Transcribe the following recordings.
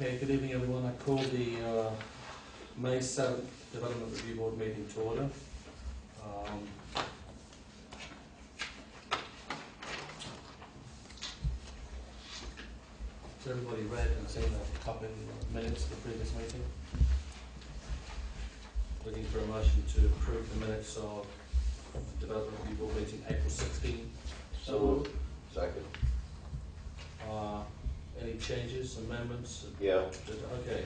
Okay, good evening everyone. I call the May 7th Development Review Board meeting to order. Has everybody read and seen a copy of minutes of the previous meeting? Looking for a motion to approve the minutes of Development Review Board meeting April 16. So moved. Second. Any changes, amendments? Yeah. Okay.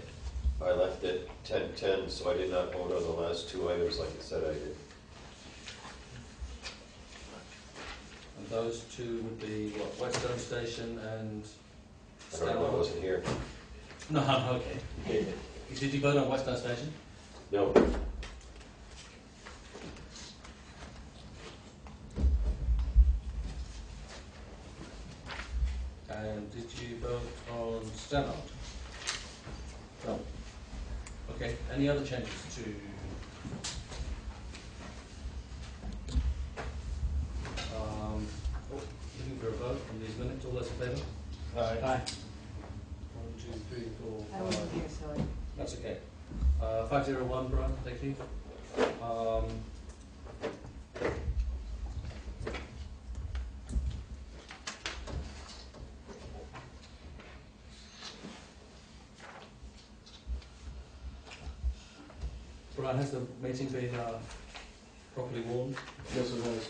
I left it 10:10, so I did not vote on the last two items like I said I did. And those two would be what, Whetstone Station and I don't know, I wasn't here. No, okay. Did you vote on Whetstone Station? No. And did you vote on Stanard? No. Okay, any other changes to... looking for a vote on these minutes, all those in favour? Aye. 1, 2, 3, 4, I wasn't here, so That's okay. 501, Brian, thank you. Brian, has the meeting been properly warned? Yes, it has.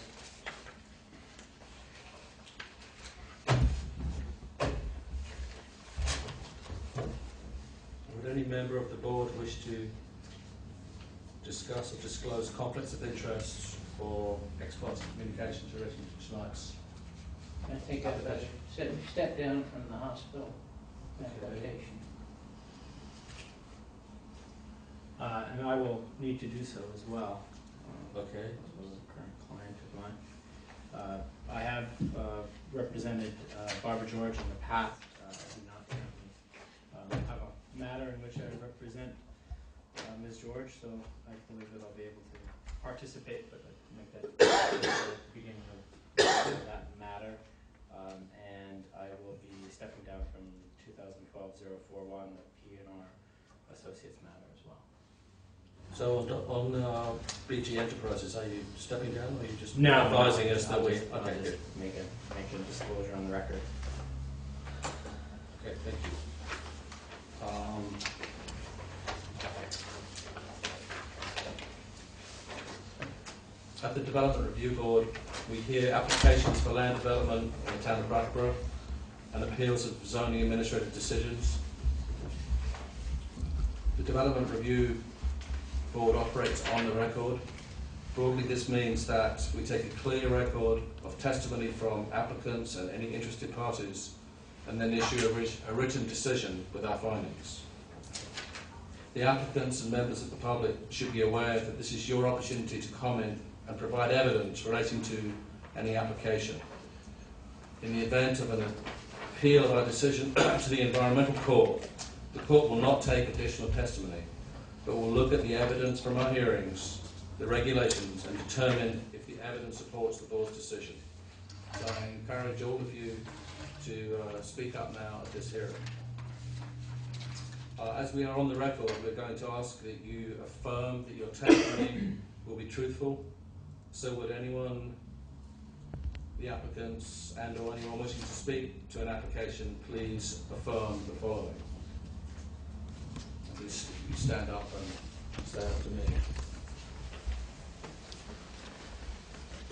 Would any member of the board wish to discuss or disclose conflicts of interest or ex parte communications relating to tonight's? I think I've stepped down from the hospital application. And I will need to do so as well. Okay. As well as a current client of mine. I have represented Barbara George in the past. I do not currently have a matter in which I represent Ms. George, so I believe that I'll be able to participate, but I'd make that at the beginning of that matter. And I will be stepping down from 2012-041, the P&R Associates matter as well. So on BG Enterprises, are you stepping down or are you just No, advising us that I'll we... just Okay, good. make a disclosure on the record. Okay, thank you. At the Development Review Board, we hear applications for land development in the town of Brattleboro and appeals of zoning administrative decisions. The Development Review Board operates on the record. Broadly, this means that we take a clear record of testimony from applicants and any interested parties and then issue a written decision with our findings. The applicants and members of the public should be aware that this is your opportunity to comment and provide evidence relating to any application. In the event of an appeal of our decision to the Environmental Court, the Court will not take additional testimony, but will look at the evidence from our hearings, the regulations, and determine if the evidence supports the Board's decision. So I encourage all of you to speak up now at this hearing. As we are on the record, we're going to ask that you affirm that your testimony will be truthful. So would anyone, the applicants and or anyone wishing to speak to an application, please affirm the following. Please you stand up and say after me.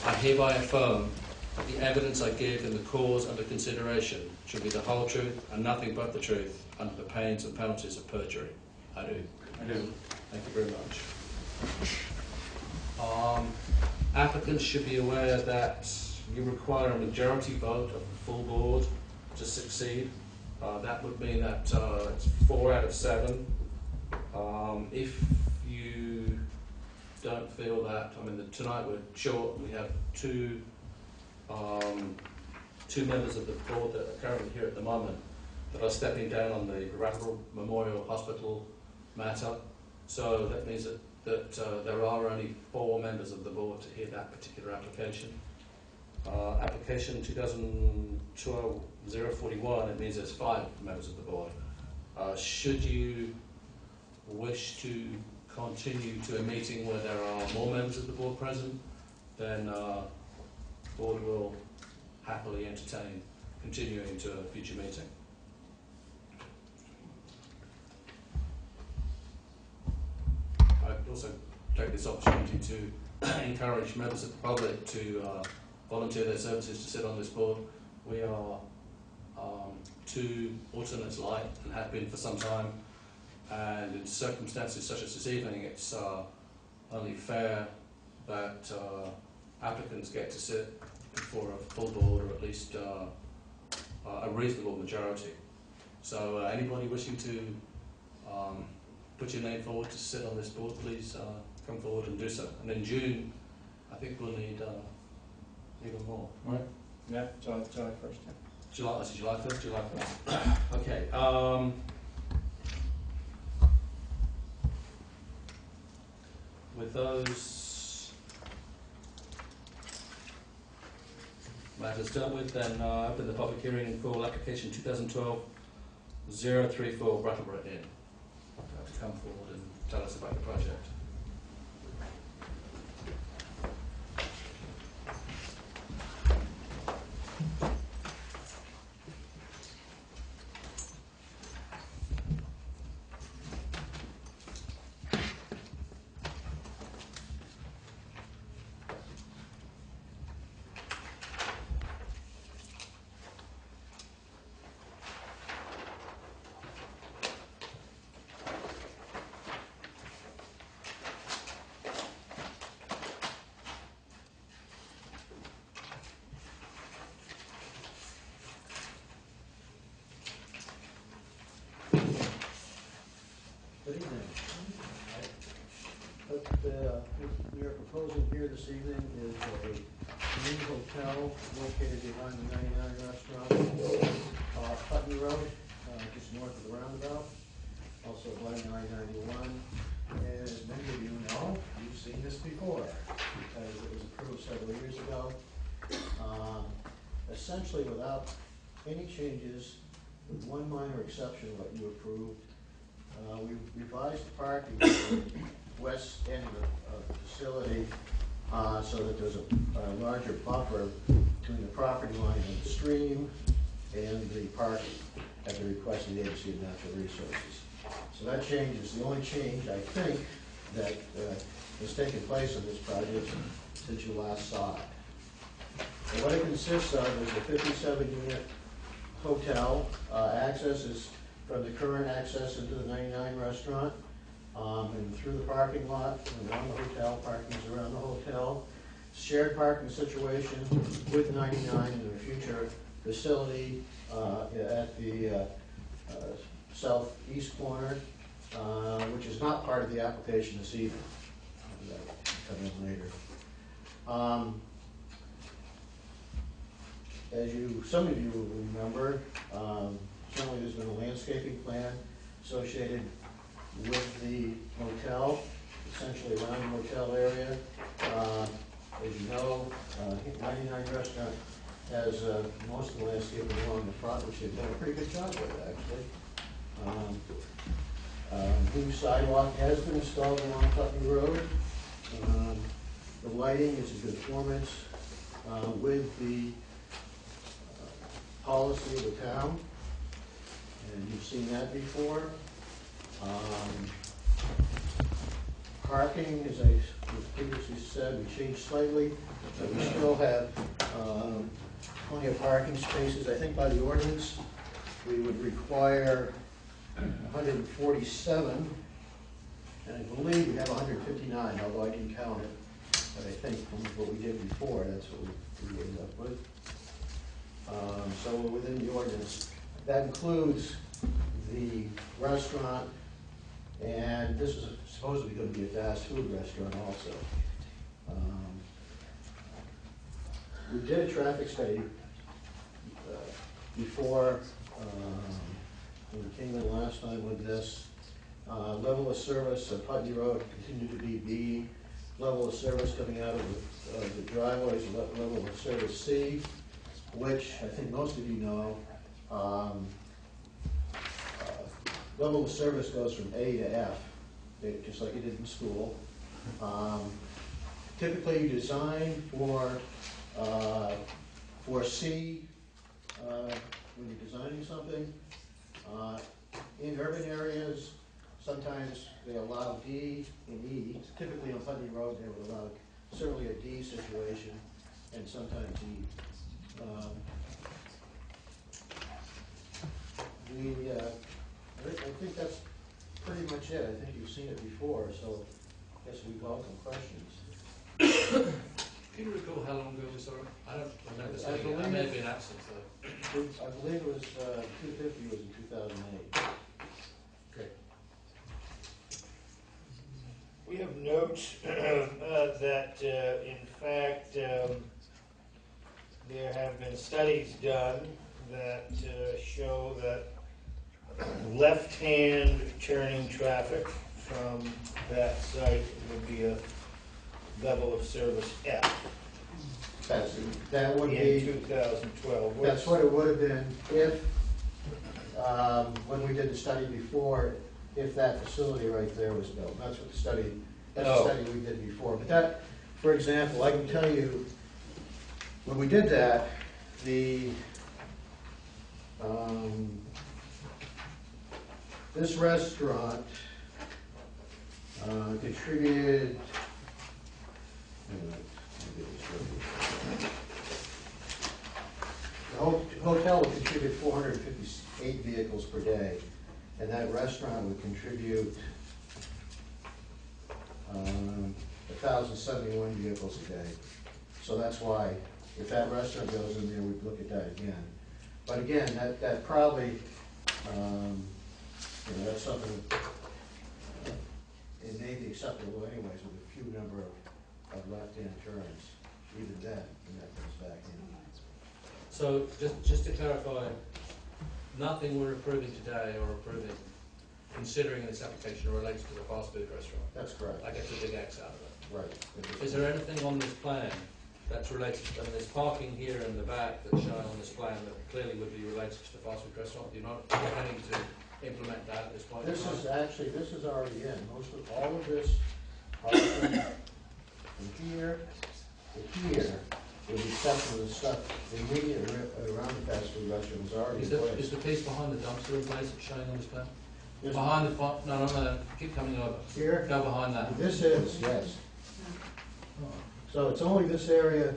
I hereby affirm that the evidence I give in the cause under consideration should be the whole truth and nothing but the truth under the pains and penalties of perjury. I do. I do. Thank you very much. Applicants should be aware that you require a majority vote of the full board to succeed. That would mean that it's 4 out of 7. If you don't feel that, I mean, tonight we're short. We have two members of the board that are currently here at the moment that are stepping down on the Brattleboro Memorial Hospital matter. So that means that there are only 4 members of the board to hear that particular application. Application 2012-041, it means there's 5 members of the board. Should you wish to continue to a meeting where there are more members of the board present, then the board will happily entertain continuing to a future meeting. I'd also take this opportunity to encourage members of the public to volunteer their services to sit on this board. We are two alternates light and have been for some time, and in circumstances such as this evening, it's only fair that applicants get to sit before a full board, or at least a reasonable majority. So anybody wishing to put your name forward to sit on this board, please come forward and do so. And in June, I think we'll need even more, right? Yeah, July 1st. Yeah. July 1st, July 1st. Okay. With those matters dealt with, then open the public hearing for application 2012-034 Brattleboro Inn. To come forward and tell us about the project. Good evening. What we are proposing here this evening is a new hotel located behind the 99 restaurant off Putney Road, just north of the roundabout, also by 991. And as many of you know, you've seen this before because it was approved several years ago. Essentially without any changes, with one minor exception of what you approved. We revised the parking for the west end of the facility so that there's a larger buffer between the property line and the stream and the parking at the request of the Agency of Natural Resources. So that change is the only change, I think, that has taken place in this project since you last saw it. And what it consists of is a 57-unit hotel. Access is from the current access into the 99 restaurant and through the parking lot and around the hotel. Parking is around the hotel. Shared parking situation with 99 in the future facility at the southeast corner, which is not part of the application this evening. That'll come in later. As some of you will remember, certainly there's been a landscaping plan associated with the motel, essentially around the motel area. As you know, 99 Restaurant has most of the landscaping along the front, which they've done a pretty good job with, actually. New sidewalk has been installed along Putney Road. The lighting is in conformance with the policy of the town, and you've seen that before. Parking, as I previously said, we changed slightly, but we still have plenty of parking spaces. I think by the ordinance, we would require 147, and I believe we have 159, although I didn't count it. But I think from what we did before, that's what we ended up with. So we're within the ordinance. That includes the restaurant, and this is supposedly going to be a fast food restaurant also. We did a traffic study before when we came in last time with this. Level of service at Putney Road continued to be B. Level of service coming out of the driveway is level of service C, which I think most of you know level of service goes from A to F, just like you did in school. Typically, you design for C when you're designing something. In urban areas, sometimes they allow D and E. Typically on Putney Road, they would allow certainly a D situation and sometimes E. I think that's pretty much it. I think you've seen it before, so I guess we welcome questions. Can you recall how long ago we saw it? I don't remember I seeing it. I believe- may have been absent, so. I believe it was 250 was in 2008. Okay. We have notes that, in fact, there have been studies done that show that left-hand turning traffic from that site would be a level of service F That would in be, 2012. that's what it would have been if, when we did the study before, if that facility right there was built. That's what the study, that's the Oh. study we did before. But that, for example, I can tell you, when we did that, this restaurant contributed, wait a minute, maybe it was right. The hotel would contribute 458 vehicles per day, and that restaurant would contribute 1,071 vehicles a day. So that's why, if that restaurant goes in there, we'd look at that again. But again, that probably, that's something, it may be acceptable anyways with a few number of left-hand turns, even then, when that comes back in. So just to clarify, nothing we're approving today or approving, considering in this application relates to the fast food restaurant. That's correct. I get the big X out of it. Right. Is there anything on this plan that's related, and there's parking here in the back that's shown on this plan that clearly would be related to the fast food restaurant? You're not planning to implement that at this point? This is actually, this is already in. All of this parking from here to here, with the exception of the stuff immediately around the fast food restaurant is already in Is place. the piece behind the dumpster in place that's showing on this plan? This- Behind the, no, keep coming over. Here, Go behind that. this is, yes. So it's only this area,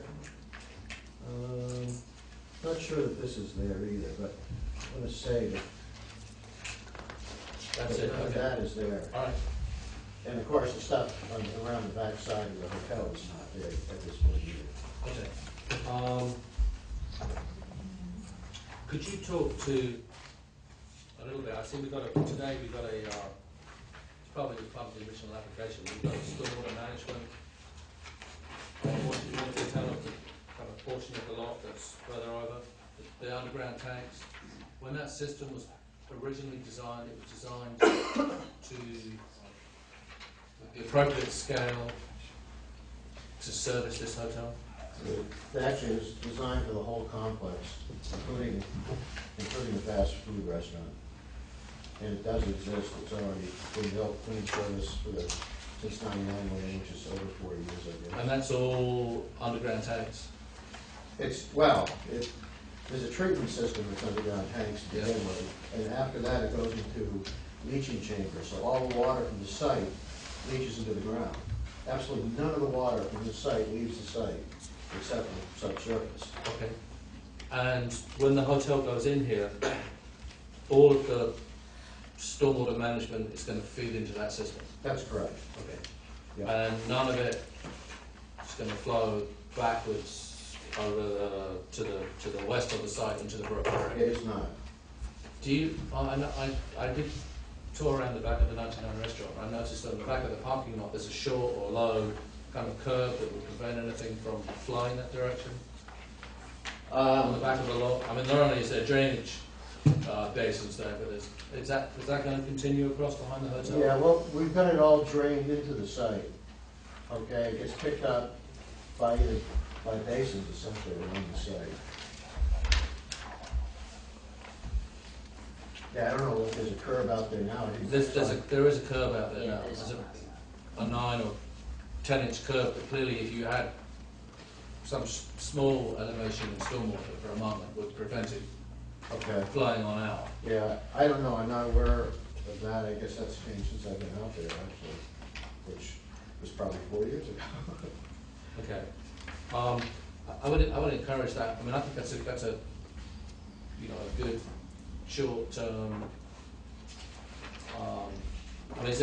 not sure that this is there either, but I'm gonna say that That's it, okay. that is there. All right. And of course, the stuff around the back side of the hotel is not there at this point either. Okay. Could you talk to, a little bit, I see today we've got it's probably part of the original application, we've got stormwater management. What do you want to tell us, kind of portion of the lot that's further over, the underground tanks? When that system was originally designed, it was designed to the appropriate scale to service this hotel? It actually is designed for the whole complex, including the fast food restaurant. And it does exist, it's already been built, clean service since '99, which is over 40 years, I guess. And that's all underground tanks? There's a treatment system that's underground tanks to begin with, and after that it goes into leaching chambers, so all the water from the site leaches into the ground. Absolutely none of the water from the site leaves the site, except for subsurface. Okay. And when the hotel goes in here, all of the stormwater management is going to feed into that system? That's correct. Okay. Yeah. And none of it is going to flow backwards over to the west of the site into the brook, correct? It is not. Do you, I did tour around the back of the 99 restaurant. I noticed that on the back of the parking lot there's a short or low kind of curve that would prevent anything from flowing that direction. On the back of the lot, I mean, not only is there drainage basins there, but is that going to continue across behind the hotel? Yeah, well, we've got it all drained into the site. Okay, it gets picked up by basins essentially around the site. Yeah, I don't know if there's a curb out there now. There is a curb out there Yeah, now. there's There's a 9 or 10-inch curb, but clearly if you had some small elevation in stormwater for a moment would prevent it Okay, flying on out. yeah, I don't know, I'm not aware of that, I guess that's changed since I've been out there, actually, which was probably 4 years ago. Okay. I would encourage that. I mean, I think that's a you know, a good short-term. I mean, is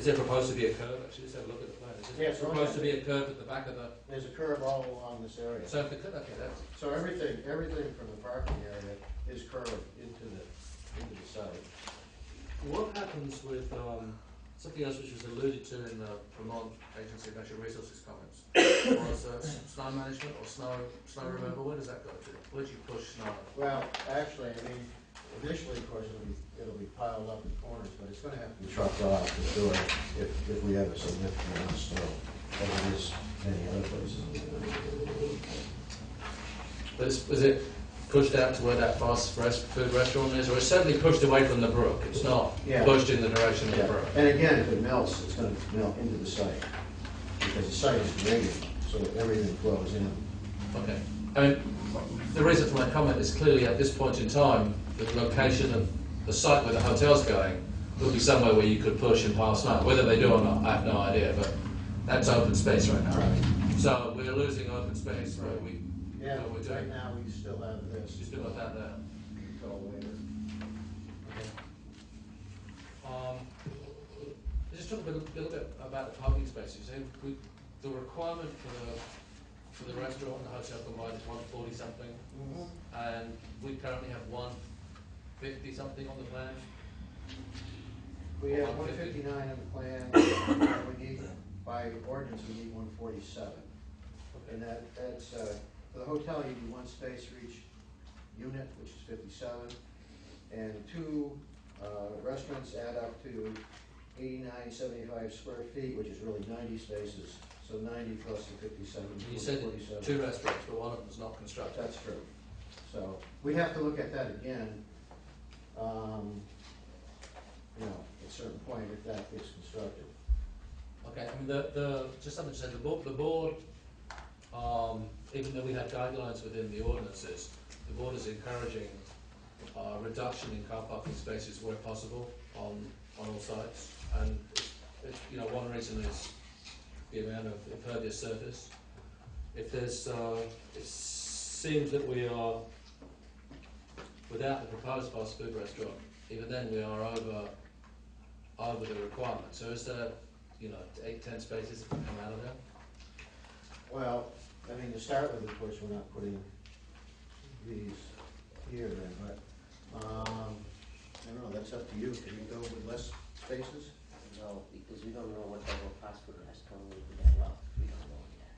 there proposed to be a curb? Actually, let's have a look at the plan. Is Yeah, there it's proposed to be a curb at the back of the? There's a curb all along this area. So if the curb, okay, that's So everything from the parking area is curved into the site. what happens with something else which was alluded to in the Vermont Agency of Natural Resources comments was snow management or snow removal. Where does that go to? Where do you push snow? Well, actually, I mean, initially, of course, it'll be piled up in corners, but it's gonna have to be trucked off for sure if we have a significant amount of snow, as it is many other places. But is it pushed out to where that food restaurant is, or it's certainly pushed away from the brook? It's not Yeah. pushed in the direction of the Yeah, brook. and again, if it melts, it's gonna melt into the site, because the site is graded, so that everything flows in. Okay. I mean, the reason for my comment is clearly at this point in time, the location of the site where the hotel's going will be somewhere where you could push and pile snow. Whether they do or not, I have no idea, but that's open space right now. Right. So we're losing open space where Yeah, what we're right doing. now, we still have this. You still got that there. Until later. Let's just talk a little bit about the parking spaces. The requirement for the restaurant and the hotel combined is 140 something, and we currently have 150 something on the plan. We have 159 on the plan, and we need, by ordinance, we need 147. And that's, for the hotel, you need one space for each unit, which is 57. And two restaurants add up to 8975 square feet, which is really 90 spaces. So 90 plus the 57 You is said 147. 2 restaurants, but one of them's not constructed. That's true. So we have to look at that again, you know, at a certain point if that gets constructed. Okay, I mean, just something to say, the board, even though we have guidelines within the ordinances, the board is encouraging reduction in car parking spaces where possible on all sites. And it's, you know, one reason is the amount of impervious surface. If there's, it seems that we are, without the proposed fast food restaurant, even then we are over the requirement. So is there, you know, 8-10 spaces that can come out of there? Well, I mean, to start with, of course, we're not putting these here then, but, I don't know, that's up to you. Can you go with less spaces? No, because we don't know what type of fast food restaurant will be developed, we don't know yet.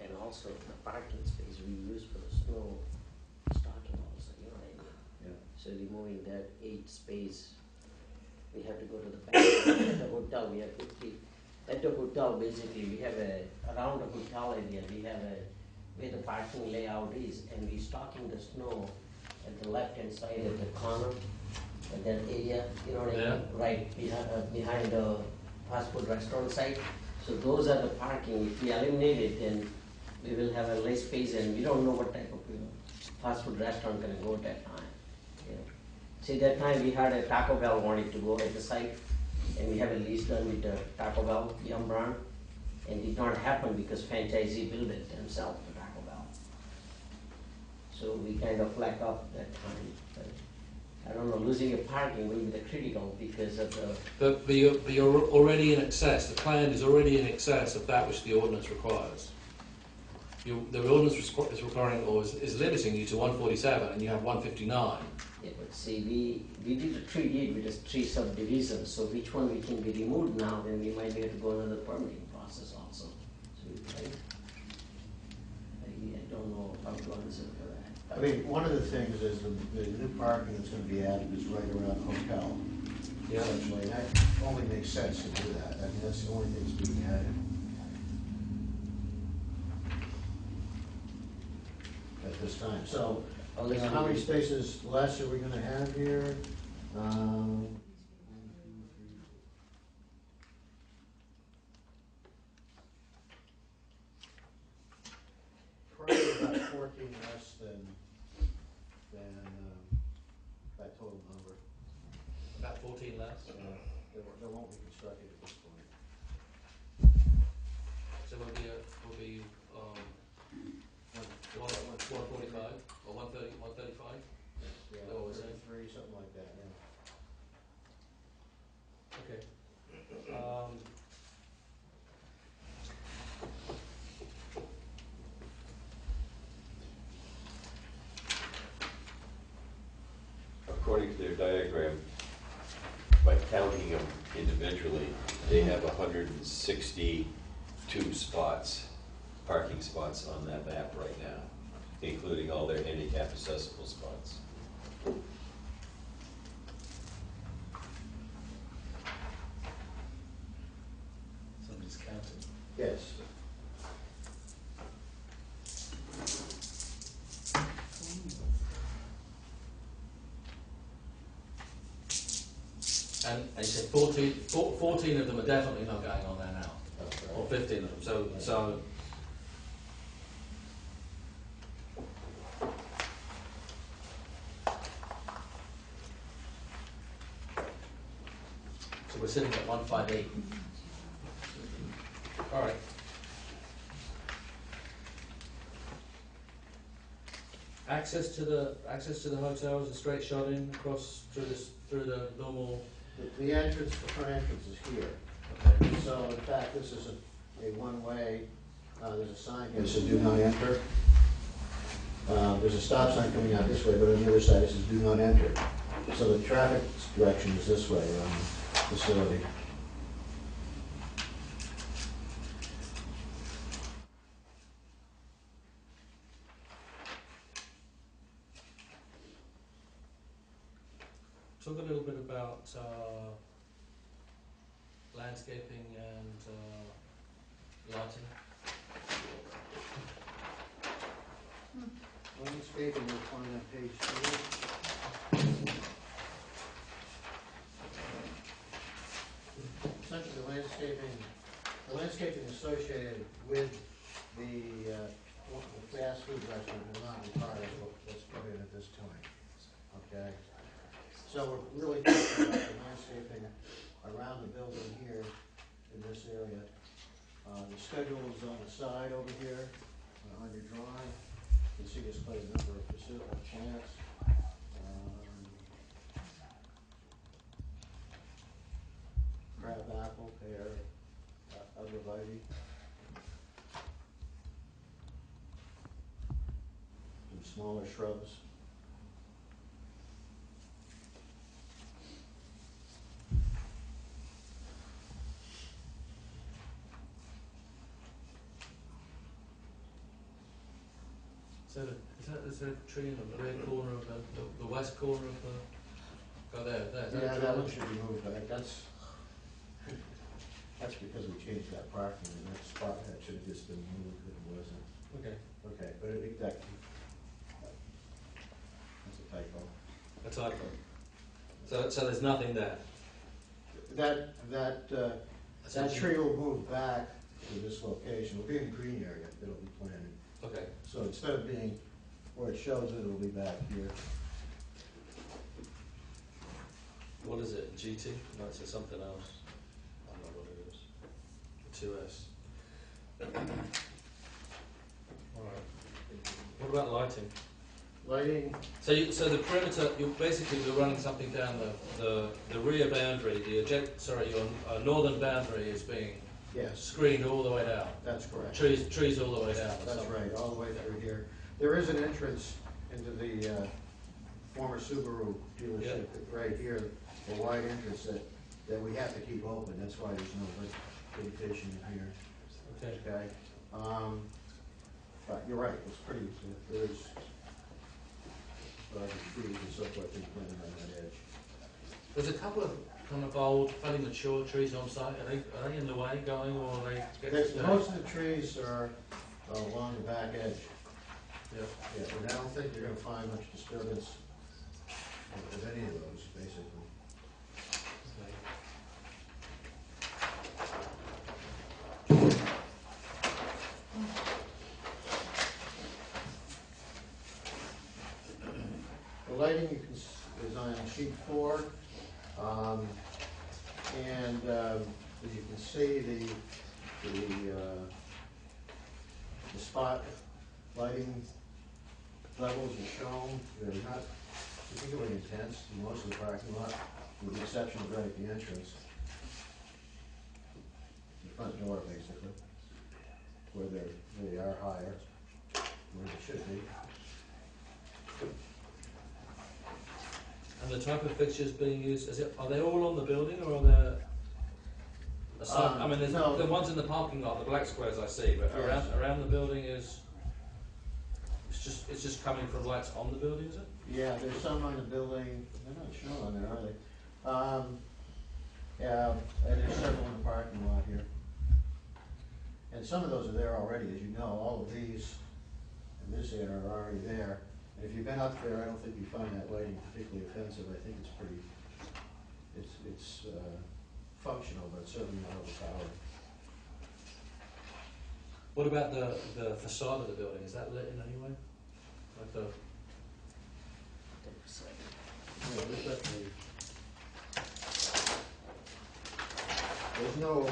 And also the parking space we use for the snow stocking also, you know what I mean? Yeah. So removing that 8 space, we have to go to the back. At the hotel, we have 50. At the hotel, basically, we have around the hotel area, we have where the parking layout is, and we stocking the snow at the left-hand side at the corner, at that area, you know what I mean? Yeah. Right behind the fast food restaurant site. So those are the parking. If we eliminate it, then we will have a less space, and we don't know what type of fast food restaurant can go at that time. You know. See, that time we had a Taco Bell wanted to go at the site, and we have a lease done with the Taco Bell, Yum Brand, and it did not happen because franchisee built it themselves, the Taco Bell. So we kind of lack up that time. But I don't know, losing a parking will be the critical because of the. But you're already in excess, the plan is already in excess of that which the ordinance requires. The ordinance is requiring, or is limiting you to 147, and you have 159. Yeah, but see, we did a 3 with a 3 subdivisions, so which one we can be removed now, then we might have to go another permitting process also. So I don't know how to answer for that. I mean, one of the things is the new parking that's gonna be added is right around the hotel. Yeah. Essentially, and that only makes sense to do that. I mean, that's the only thing that's being added. At this time, so, how many spaces less are we gonna have here? 1, 2, 3, 4. Probably about 14 less than that total number. About 14 less. There won't be constructed at this point. So we'll be 145 or 130, 135. Yeah, Is that what we're saying? 33, something like that, yeah. Okay. According to their diagram, by counting them individually, they have 162 spots, parking spots on that map right now, including all their handicap accessible spots. Somebody's counting. Yes. And you said 14 of them are definitely not going on there now, That's right. or 15 of them. So we're sitting at 158. All right. Access to the hotel is a straight shot in across through the normal. The entrance, the front entrance is here. Okay. So in fact, this is a one-way, there's a sign here that says do not enter. There's a stop sign coming out this way, but on the other side it says do not enter. So the traffic direction is this way around the facility. Talk a little bit about landscaping and lighting. Landscaping you'll find on page 2. Essentially the landscaping associated with the fast food restaurant will not require what's put in at this time. Okay? So we're really talking about the landscaping around the building here in this area. The schedule is on the side over here on your drawing. You can see displayed a number of plants. Crab apple, pear, arborvitae. Some smaller shrubs. So is there a tree in the rear corner of the west corner of the? Go there. Yeah, that one should be moved back. That's because we changed that parking, and that spot that should have just been moved, it wasn't. Okay. Okay, but that's a typo. A typo. So there's nothing there. That tree will move back to this location. It'll be in the green area, it'll be planted. Okay. So instead of being where it shows it, it'll be back here. What is it? GT? No, it's something else. I don't know what it is. 2S. All right. What about lighting? Lighting, So the perimeter, you're running something down the rear boundary, your northern boundary is being yes, screened all the way down. that's correct. Trees all the way down. That's right, all the way through here. There is an entrance into the former Subaru dealership right here, a wide entrance that we have to keep open. That's why there's no vegetation in here. Okay. Okay? But you're right, it's pretty, there's trees and so forth being planted on that edge. There's a couple of kind of old, fairly mature trees on site. Are they in the way going, or are they getting Most of the trees are along the back edge. Yeah. Yeah, and I don't think you're gonna find much disturbance of any of those, basically. As you can see, the spot lighting levels are shown. They're not particularly intense in most of the parking lot, with the exception of right at the entrance. The front door, basically, where they are higher, where they should be. And the type of fixtures being used, are they all on the building, or are there aside, I mean, there's no. the ones in the parking lot, the black squares I see, but Yes. around the building it's just coming from lights on the building, is it? Yeah, there's some on the building. They're not shown on there, are they? Yeah, and there's several in the parking lot here. And some of those are there already, as you know. All of these in this area are already there. And if you've been up there, I don't think you find that lighting particularly offensive. I think it's pretty, it's functional, but certainly not overpowered. What about the facade of the building? Is that lit in any way? Like the Yeah, there's definitely, there's no,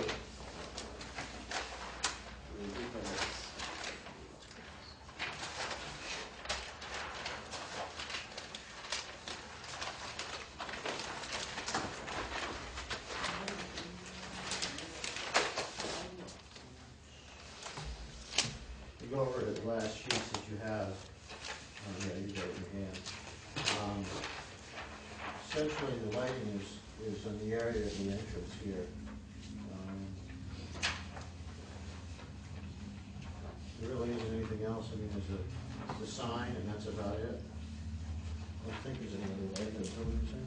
to go over the last sheets that you have, yeah, you got it in your hand. Essentially, the lighting is on the area of the entrance here. There really isn't anything else. I mean, there's the sign, and that's about it. I don't think there's any other lighting. Is that what you're saying?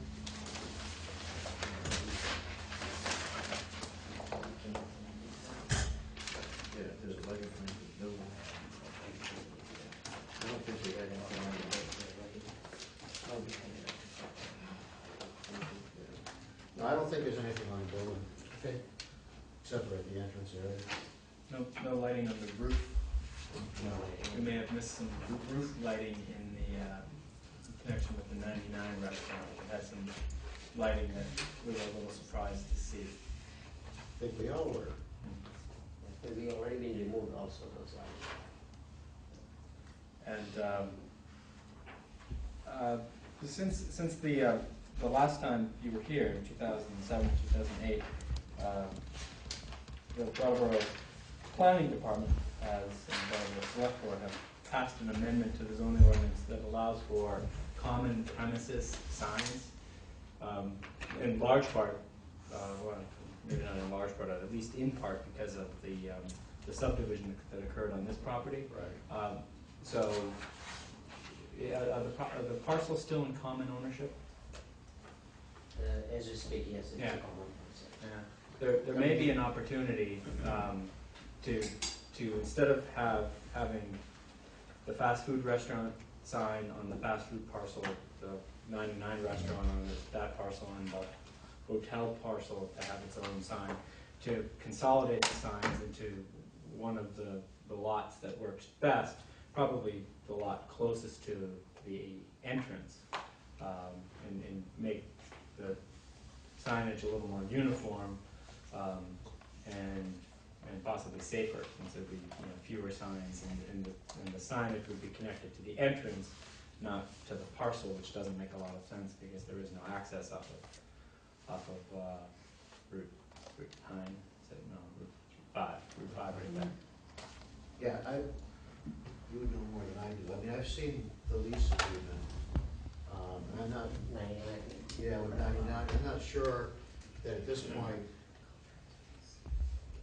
Yeah, there's a lighting plan for the building. I don't think they had anything on the building. No, I don't think there's anything on the building, okay. except for at the entrance area. No lighting on the roof. No. We may have missed some roof lighting in the connection with the 99 restaurant. It had some lighting that we were a little surprised to see. I think we all were. We already been removed also those lights. And since the last time you were here in 2007, 2008, the Brattleboro Planning Department has, and the Select Board have passed an amendment to the zoning ordinance that allows for common premises signs, in large part, well, maybe not in large part, at least in part because of the subdivision that occurred on this property. Right. So, are the parcels still in common ownership? As we speak, yes, it's Yeah. a common concept. Yeah. There may be an opportunity to instead of having the fast food restaurant sign on the fast food parcel, the 99 restaurant on that parcel, and the hotel parcel to have its own sign, to consolidate the signs into one of the lots that works best, probably the lot closest to the entrance, and make the signage a little more uniform, and possibly safer, since there'd be fewer signs, and the signage would be connected to the entrance, not to the parcel, which doesn't make a lot of sense because there is no access off of Route 9, Route 5 right there. Yeah, you would know more than I do. I mean, I've seen the lease agreement. And I'm not, 99. yeah, with 99, I'm not sure that at this point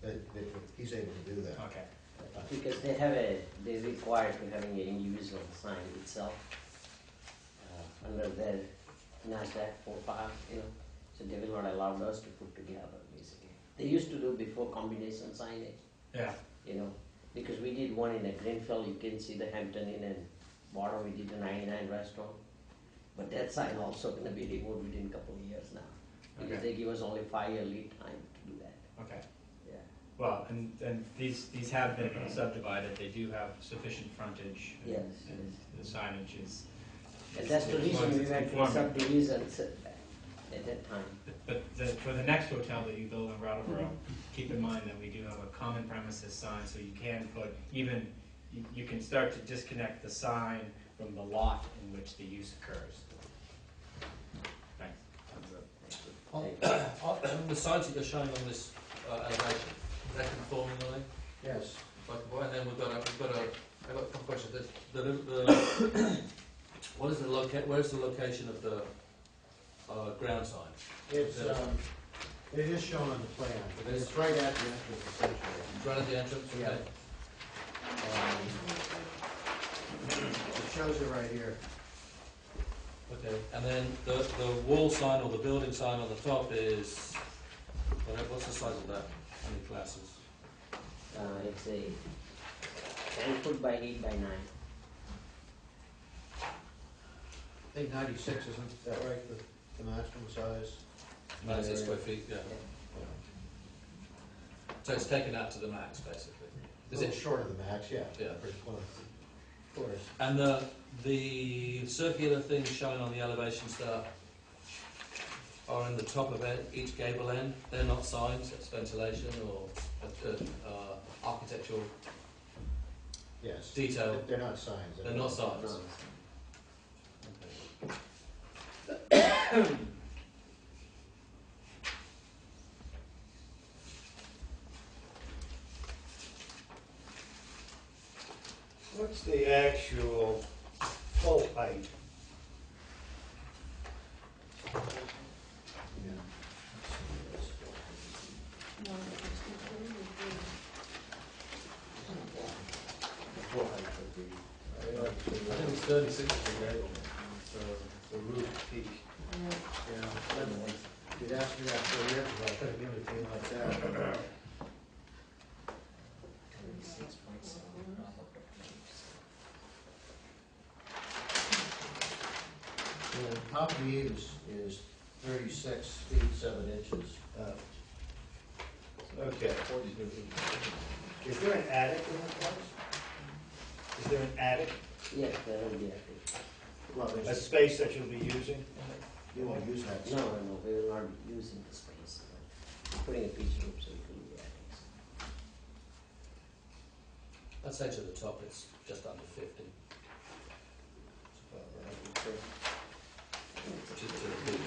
that he's able to do that. Okay. Because they're required to having an individual sign itself, under their NASDAQ 45, so they will not allow us to put together, basically. They used to do before combination signage, Yeah. because we did one in a Greenfield, you can see the Hampton Inn, and bottom we did the 99 restaurant. But that sign also going to be removed within a couple of years now, because Okay. they give us only 5-year lead time to do that. Okay. Yeah. Well, and these have been subdivided. They do have sufficient frontage. And, Yes, and the signage is. And that's the reason we went to conforming. subdivision setback. at that time. But for the next hotel that you build in Brattleboro, keep in mind that we do have a common premises sign, so you can put, even, you can start to disconnect the sign from the lot in which the use occurs. Thanks. On the signs that you're showing on this elevation, is that conforming line? Yes. And then I've got a couple questions. What is where's the location of the ground sign? It's, it is shown on the plan. It is? It's right at the entrance, essentially. It's right at the entrance? Yeah. Okay. It shows it right here. Okay, and then the wall sign or the building sign on the top is, what's the size of that? How many classes? It's a 10 foot by 8 by 9. I think 96, isn't that right, the maximum size? 96 square feet, yeah. So it's taken out to the max, basically. Is it short of the max? Yeah. Yeah. Pretty close. Of course. And the circular things shown on the elevations that are in the top of each gable end, they're not signs, that's ventilation or architectural Yes. detail. They're not signs. They're not signs. No. What's the actual full height? Full height would be, I think it's 36 feet. the roof peak. Yeah. You'd ask me that 4 years ago, I could have given it to you like that. 26.7. The top of the eaves is 36 feet 7 inches. Okay. Is there an attic in this place? Is there an attic? Yes, there will be attic. Well, A there's, space that you'll be using? you won't use that. No, we will not be using the space. We're putting a pitch roof, so it will be attics. I'd say to the top it's just under 50. Which is to the peak.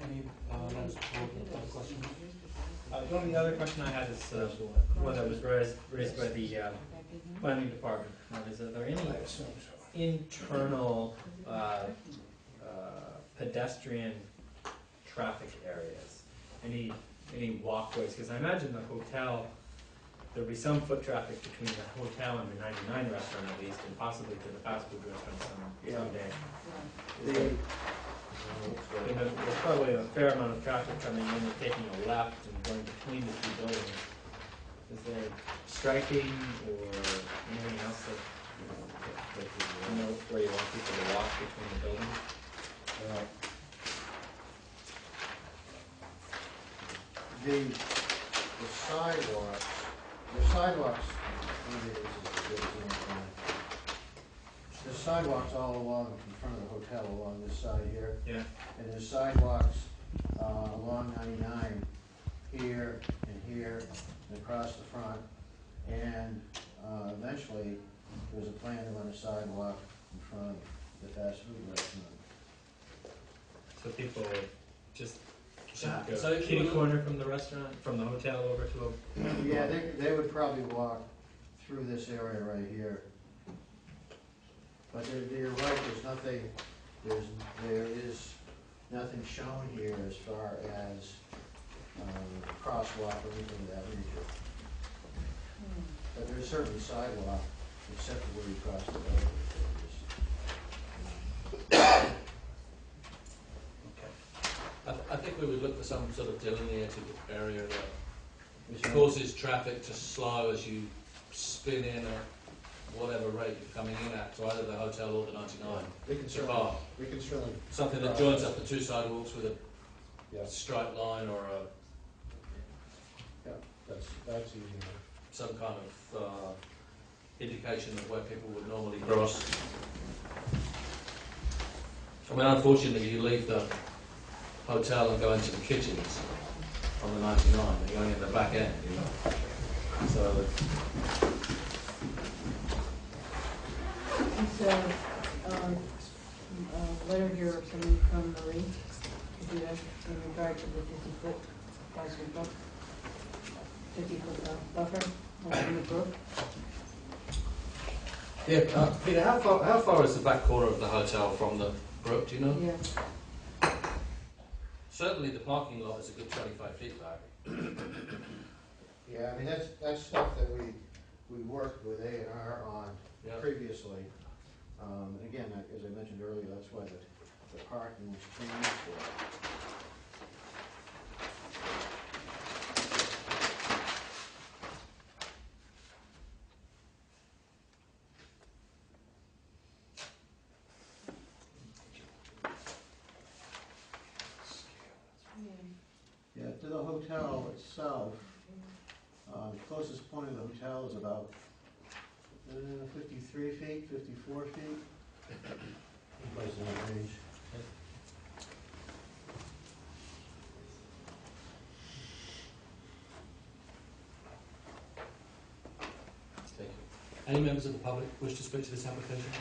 Any questions? The only other question I had is one that was raised by the planning department. Is there any internal pedestrian traffic areas? Any walkways? Because I imagine the hotel, there'll be some foot traffic between the hotel and the 99 restaurant at least, and possibly to the fast food restaurant someday. There's probably a fair amount of traffic coming in and taking a left and going between the two buildings. Is there striping or anything else that you know where you want people to walk between the buildings? The sidewalks, maybe this is a good example. There's sidewalks all along in front of the hotel along this side here. Yeah. And there's sidewalks along 99 here and here and across the front. And eventually, there's a plan to run a sidewalk in front of the fast food restaurant. So people just So kitty corner from the restaurant, from the hotel over to a... Yeah, they would probably walk through this area right here. But you're right, there is nothing shown here as far as crosswalk or anything of that nature. But there's certainly sidewalk, except for where you cross the road. I think we would look for some sort of delineated area that causes traffic to slow as you spin in at whatever rate you're coming in at, to either the hotel or the 99. We can certainly. Something that joins up the two sidewalks with a straight line or a... Yeah, That's easy enough. some kind of indication of where people would normally cross. I mean, unfortunately, you leave the hotel and go into the kitchens on the 99, you're going in the back end, you know. So, It's a letter here of somebody from Marie to do that in regard to the 50-foot, 50-foot buffer along the brook. yeah, Peter, how far is the back corner of the hotel from the brook, do you know? Yeah. Certainly the parking lot is a good 25 feet back. Yeah, I mean, that's stuff that we worked with A&R on Yeah. previously. Again, as I mentioned earlier, that's why the parking was changed for. Yeah, to the hotel itself, the closest point of the hotel is about 53 feet, 54 feet. Place in that range. Thank you. Any members of the public wish to speak to this application?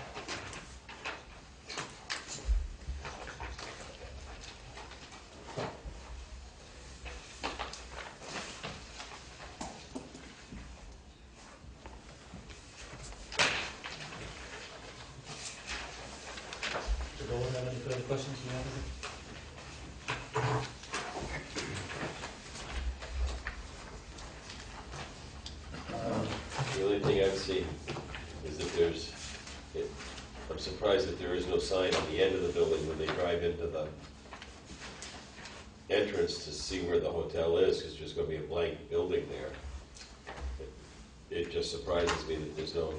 Does the board have any further questions from the applicant? The only thing I've seen is that I'm surprised that there is no sign on the end of the building when they drive into the entrance to see where the hotel is, because there's going to be a blank building there. It just surprises me that there's no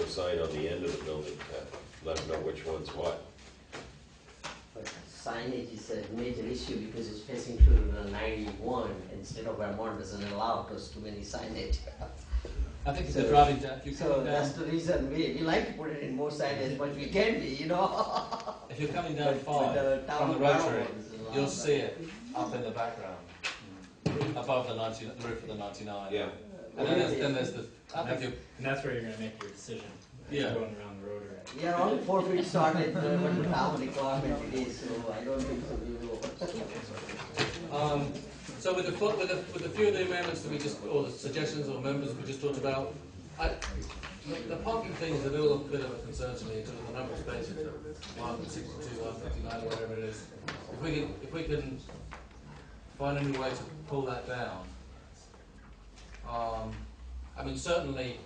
sign on the end of the building to let them know which one's what. But signage is a major issue because it's facing to 91 instead of Vermont doesn't allow us too many signage. I think if they're driving down, if you're So coming that's down, the reason we like to put it in more signage, but we can be, you know. if you're coming down far from the rotary, you'll see it up in the background, above the 90, the roof of the 99. Yeah. And then there's the. I think you. And that's where you're gonna make your decision. Yeah. Going around the rotary. Yeah, only 4 feet started, but the town requirement it is, so I don't think so we will. So with the few of the amendments that we just, or the suggestions or members we just talked about, the parking thing is a little bit of a concern to me in terms of the number of spaces, 162, 159, or whatever it is. If we can find any way to pull that down. I mean, certainly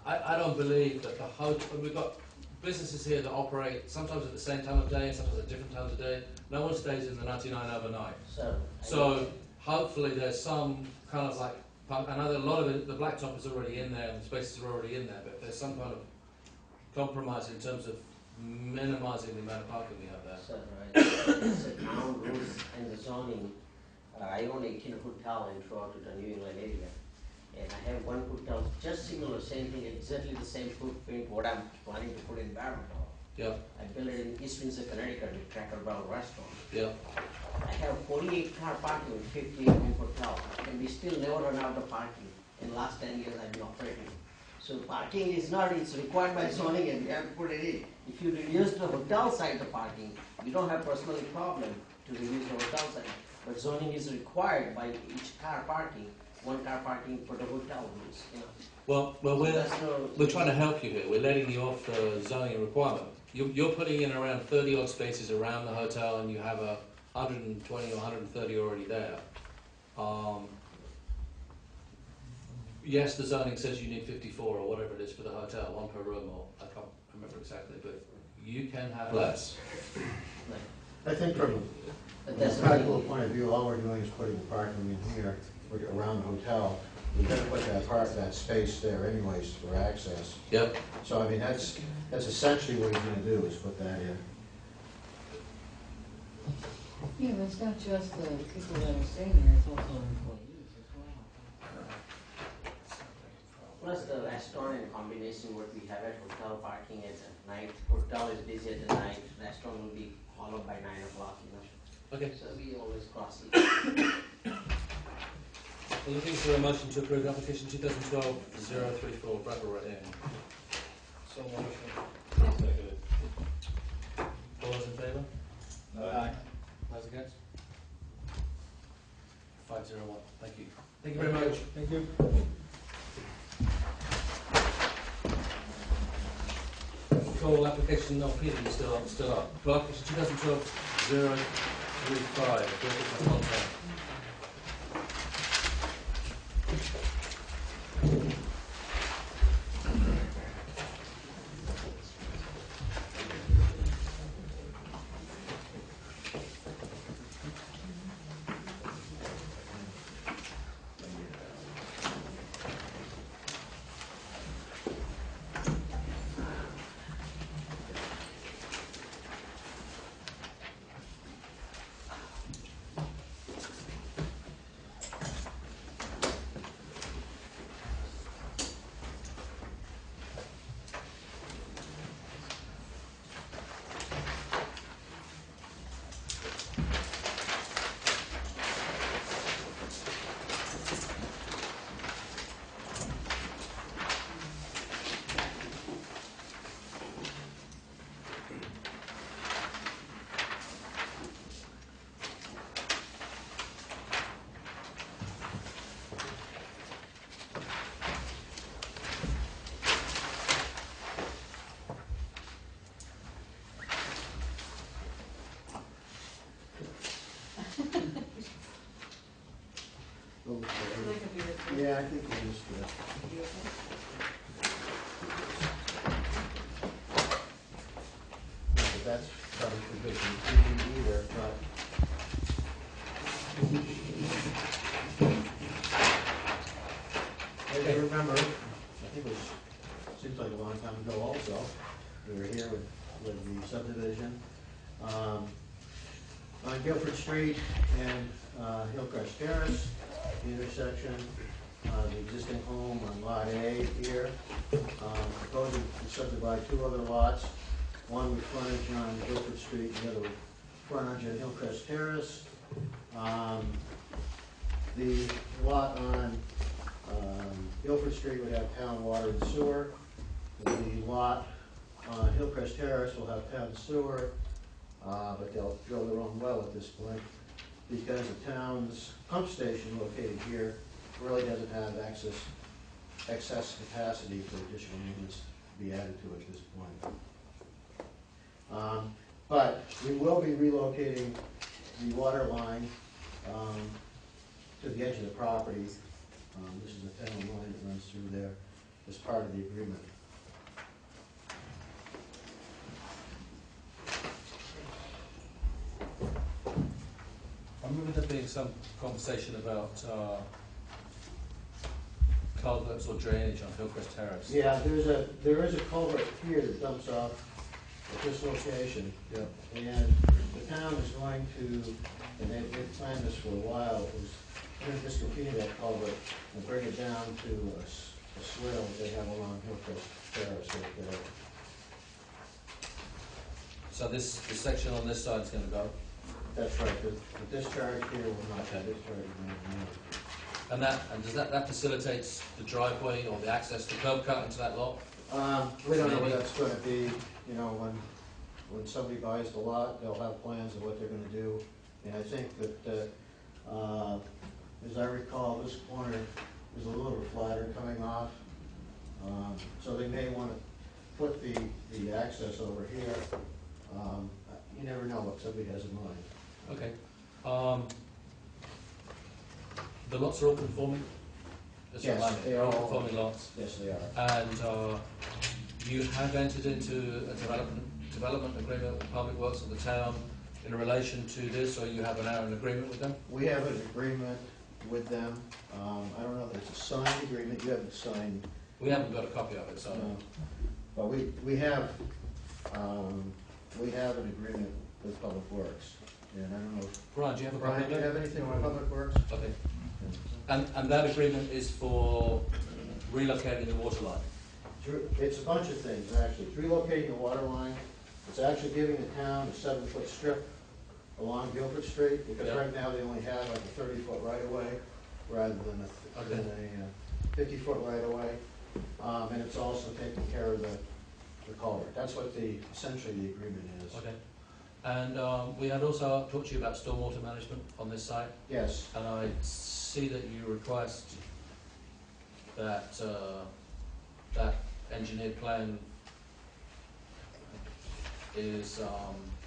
I don't believe that the hotel, we've got businesses here that operate sometimes at the same time of day and sometimes at different times of day. No one stays in the 99 overnight. So hopefully there's some kind of like, I know that a lot of it, the blacktop is already in there and the spaces are already in there, but if there's some kind of compromise in terms of minimizing the amount of parking we have there. So, right, it's a town rules and the zoning. I own 18 hotel in throughout the New England area. And I have one hotel, just similar, same thing, exactly the same footprint, what I'm planning to put in Brattleboro. Yep, I built it in East Windsor, Connecticut, with Cracker Barrel Restaurant. yep. I have 48 car parking with 58 home hotel, and we still never run out of parking. In last 10 years, I've been operating. So parking is not, it's required by zoning, and we have to put it in. If you reduce the hotel side the parking, you don't have personally problem to reduce the hotel side. But zoning is required by each car parking, 1 car parking for the hotel rules, you know. Well, we're trying to help you here. We're letting you off the zoning requirement. You're putting in around 30 odd spaces around the hotel, and you have 120 or 130 already there. Yes, the zoning says you need 54 or whatever it is for the hotel, 1 per room, or I can't remember exactly, but you can have less. I think from But a that's practical point of view, all we're doing is putting the parking in here, around the hotel. We've got to put that space there anyways for access. Yep. So I mean, that's essentially what he's gonna do, is put that in. Yeah, but it's not just the people that are staying there, it's also employees. Plus the restaurant in combination what we have at hotel parking at night. Hotel is busy at the night, restaurant will be followed by 9 o'clock, you know. Okay, So we always cross it. we're looking for a motion to approve application 2012-034 Brattleboro Inn. So motion. Seconded. All those in favour? Aye. Those against? 501. Thank you. Thank you very much. Thank you. Call application, no, Peter, you're still up. Call application 2012-035, British Contact. Yeah, I think it is good. But that's probably for good for the TV either, but. As I remember, I think it was, seems like a long time ago also, we were here with the subdivision. On Guilford Street and Hillcrest Terrace, the intersection, the existing home on Lot A here, proposing to subdivide 2 other lots, one with frontage on Guilford Street, the other with frontage on Hillcrest Terrace. The lot on Guilford Street would have town water and sewer. The lot on Hillcrest Terrace will have town sewer, but they'll drill their own well at this point, because the town's pump station located here really doesn't have excess capacity for additional units to be added to at this point. But we will be relocating the water line to the edge of the property. This is a town line that runs through there as part of the agreement. I remember there being some conversation about culverts or drainage on Hillcrest Terrace. Yeah, there is a culvert here that dumps off at this location. Yeah. And the town is going to, and they've planned this for a while, is going to discontinue that culvert and bring it down to a swale they have along Hillcrest Terrace right there. So this section on this side is going to go, That's right, the discharge here will not be discharged. and does that facilitates the driveway or the access to curb cut into that lot? We don't know what that's gonna be, you know, when somebody buys the lot, they'll have plans of what they're gonna do. And I think that, as I recall, this corner is a little flatter coming off. So they may wanna put the access over here. You never know what somebody has in mind. Okay. The lots are all conforming? Just Yes, remind me, they are all- conforming lots. Yes, they are. And you have entered into a development agreement with Public Works of the town in relation to this, or you have an agreement with them? We have an agreement with them. I don't know if it's a signed agreement, you haven't signed. We haven't got a copy of it, so. No. But we have an agreement with Public Works. And I don't know, Brian, do you have a copy Brian, of do you it? have anything on Public Works? Okay. And that agreement is for relocating the water line? It's a bunch of things, actually. It's relocating the water line. It's actually giving the town a 7-foot strip along Guilford Street, because Yeah. right now they only have like a 30-foot right-of-way rather than a 50-foot right-of-way. And it's also taking care of the culvert. That's what essentially the agreement is. Okay. And we had also talked to you about stormwater management on this site, Yes, and I see that you request that that engineered plan is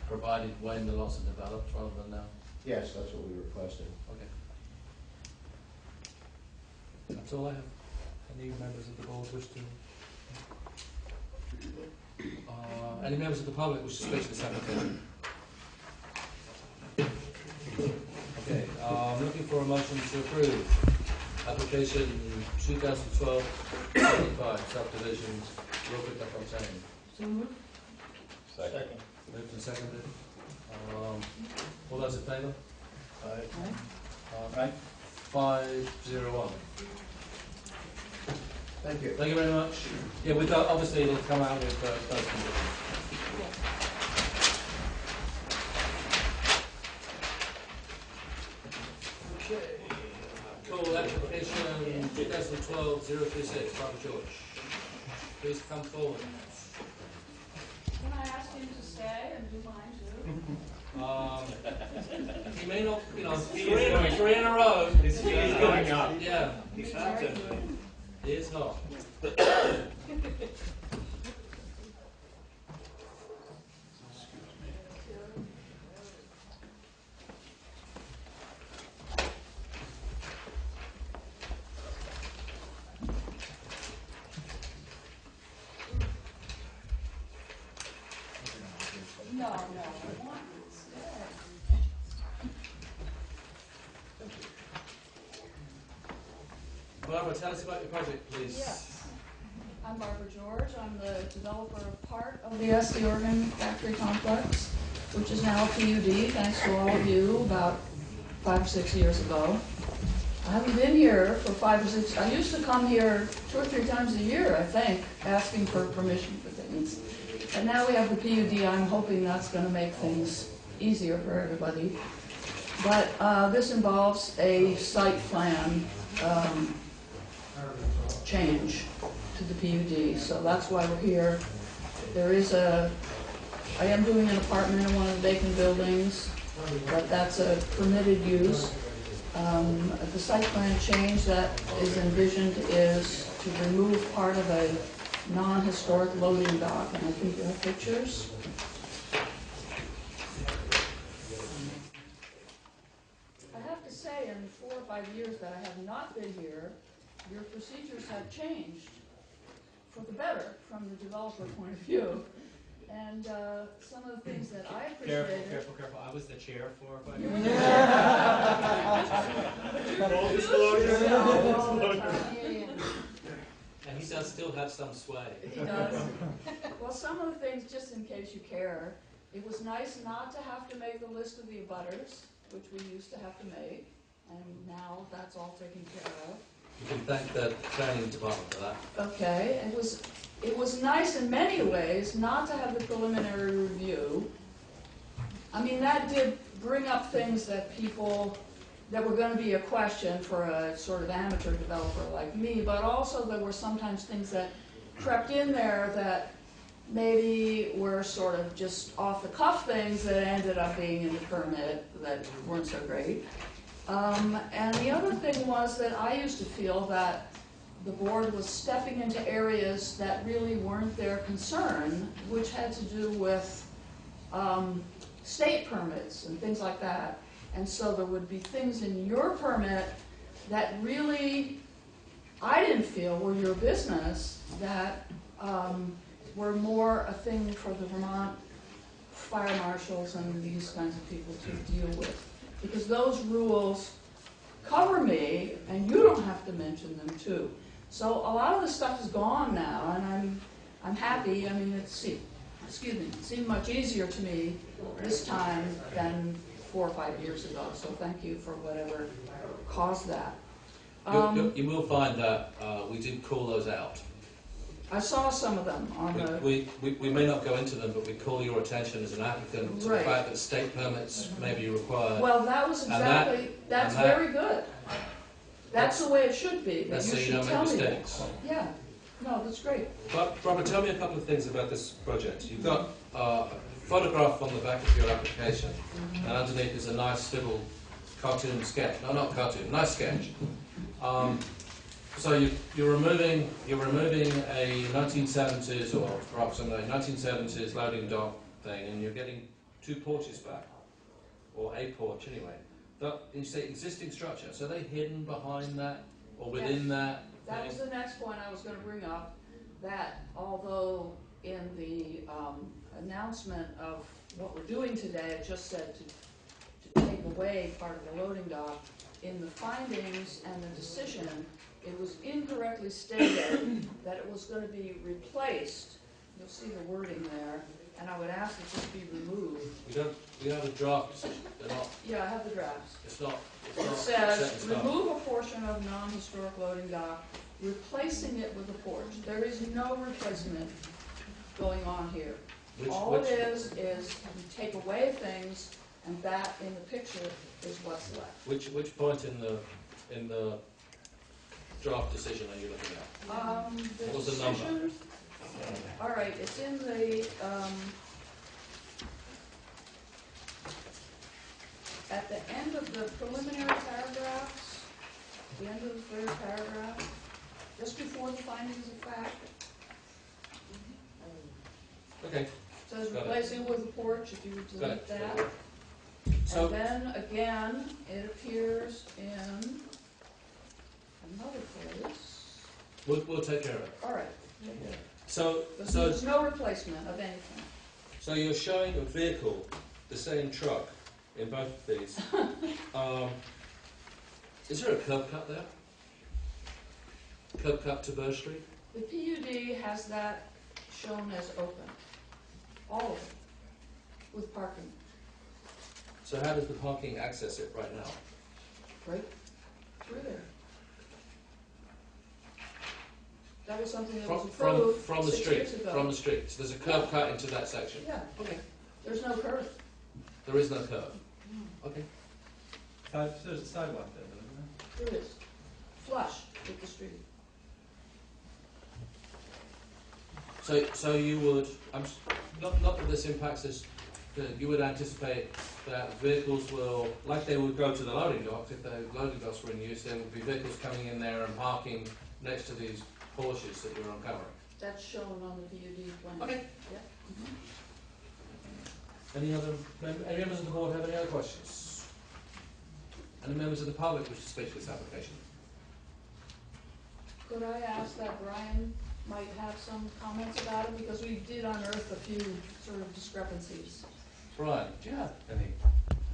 provided when the lots are developed rather than now. yes, that's what we requested. Okay. That's all I have. Any members of the board wish to? Any members of the public wish to speak to this application? Okay, I'm looking for a motion to approve application 2012-25 subdivision Wilfred Fontaine. So moved. Second. Moved and seconded. All those in favour? Aye. 501. Thank you. Thank you very much. Yeah, we've got, obviously it'll come out with those conditions. Okay. Call application 2012-036, Barbara George. Please come forward. Can I ask him to stay and do mine too? He may not, three in a row. His fee is going up. Yeah, He's not in there. he is not. No, I want him to stay. Barbara, tell us about your project, please. Yes. I'm Barbara George. I'm the developer of part of the SD Organ Factory Complex, which is now a PUD, thanks to all of you, about 5 or 6 years ago. I haven't been here for 5 or 6, I used to come here 2 or 3 times a year, I think, asking for permission for things. And now we have the PUD, I'm hoping that's going to make things easier for everybody. But this involves a site plan change to the PUD, so that's why we're here. I am doing an apartment in one of the vacant buildings, but that's a permitted use. The site plan change that is envisioned is to remove part of a non-historic loading dock, and I think you have pictures. I have to say, in 4 or 5 years that I have not been here, your procedures have changed for the better from the developer point of view. And some of the things that I appreciated. Careful. I was the chair for 5 You years. Full disclosure. And he does still have some sway. He does. Well, some of the things, just in case you care, it was nice not to have to make the list of the abutters, which we used to have to make, and now that's all taken care of. You can thank the planning department for that. Okay, it was nice in many ways not to have the preliminary review. I mean, that did bring up things that were going to be a question for a sort of amateur developer like me, but also there were sometimes things that crept in there that maybe were sort of just off-the-cuff things that ended up being in the permit that weren't so great. And the other thing was that I used to feel that the board was stepping into areas that really weren't their concern, which had to do with state permits and things like that. And so there would be things in your permit that really I didn't feel were your business, that were more a thing for the Vermont fire marshals and these kinds of people to deal with. Because those rules cover me, and you don't have to mention them too. So a lot of the stuff is gone now, and I'm happy. I mean, it seemed much easier to me this time than 4 or 5 years ago. So thank you for whatever caused that. You will find that we did call those out. I saw some of them on the, We may not go into them, but we call your attention as an applicant to the Right. fact that state permits may be required. well, that was And that- exactly, that's and that- very good. That's the way it should be, but Let's you say you should don't tell make me that. mistakes. Yeah, no, that's great. But Barbara, tell me a couple of things about this project. You've got a photograph on the back of your application, and underneath is a nice little cartoon sketch. No, not cartoon, nice sketch. So you're removing a 1970s or approximately 1970s loading dock thing, and you're getting two porches back, or a porch anyway. You say existing structure. So are they hidden behind that or within that? That was the next point I was gonna bring up, that although in the announcement of what we're doing today, it just said to take away part of the loading dock, in the findings and the decision, it was incorrectly stated that it was gonna be replaced. You'll see the wording there, and I would ask that this be removed. We have a draft decision. They're not. Yeah, I have the drafts. It's not. It set in says, stone. remove a portion of non-historic loading dock, replacing it with a porch. There is no replacement going on here. All it is you take away things, and that in the picture is what's left. Which point in the draft decision are you looking at? The What was the number? decision, all right, it's in the, at the end of the preliminary paragraphs, the end of the third paragraph, just before the findings of fact, Okay. says Got it. replacing with a porch, if you would Got delete it. that. So And then again, it appears in another place. we'll take care of it. All right. So There's no replacement of anything. so you're showing a vehicle, the same truck, in both of these. Is there a curb cut there? Curb cut to Burr Street? The PUD has that shown as open, all of it, with parking, So how does the parking access it right now? right through there. That was something that was approved From the 6 street, years ago. from the street. So there's a curb cut into that section. Yeah, Okay. there's no curb. There is no curb. Okay. There's a sidewalk there, though, isn't There is, flush with the street. So you would, not that this impacts this, you would anticipate that vehicles will, like they would go to the loading docks, if the loading docks were in use, there would be vehicles coming in there and parking next to these Porsches that you're uncovering. That's shown on the PUD plan. Okay. Yeah. Any members of the board have any other questions? Any members of the public wish to speak to this application? Could I ask that Brian might have some comments about it, because we did unearth a few sort of discrepancies. Brian, do you have any?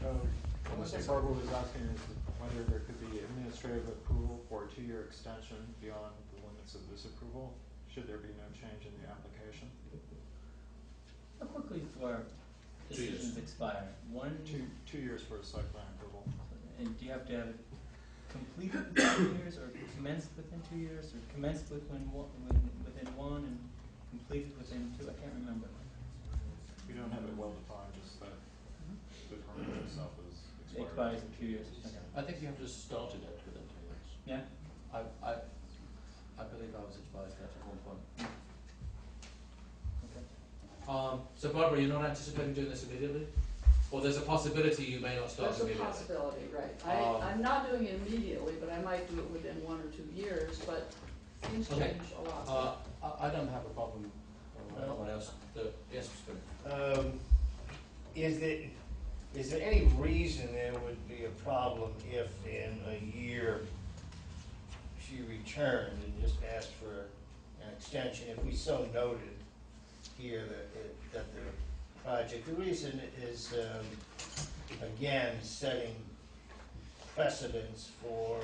What Barbara was asking is whether there could be administrative approval for a 2-year extension beyond the limits of this approval, should there be no change in the application? How quickly before 2 years. decisions expire? 2 years for a site plan approval. And do you have to have it completed within 2 years, or commenced within 2 years, or commenced within one and completed within 2? I can't remember. We don't have it well defined, just that the permit itself is It expired. expires in 2 years. Okay. I think you have to start it within 2 years. Yeah? I believe I was advised that at one point. Okay. So Barbara, you're not anticipating doing this immediately? Or there's a possibility you may not start There's a immediately? possibility, right. Um, I'm not doing it immediately, but I might do it within 1 or 2 years, but things Okay. change a lot. I don't have a problem. Anyone else? Yes, Mr. Is there any reason there would be a problem if in a year she returned and just asked for an extension, if we so noted here that the project, the reason is, again, setting precedents for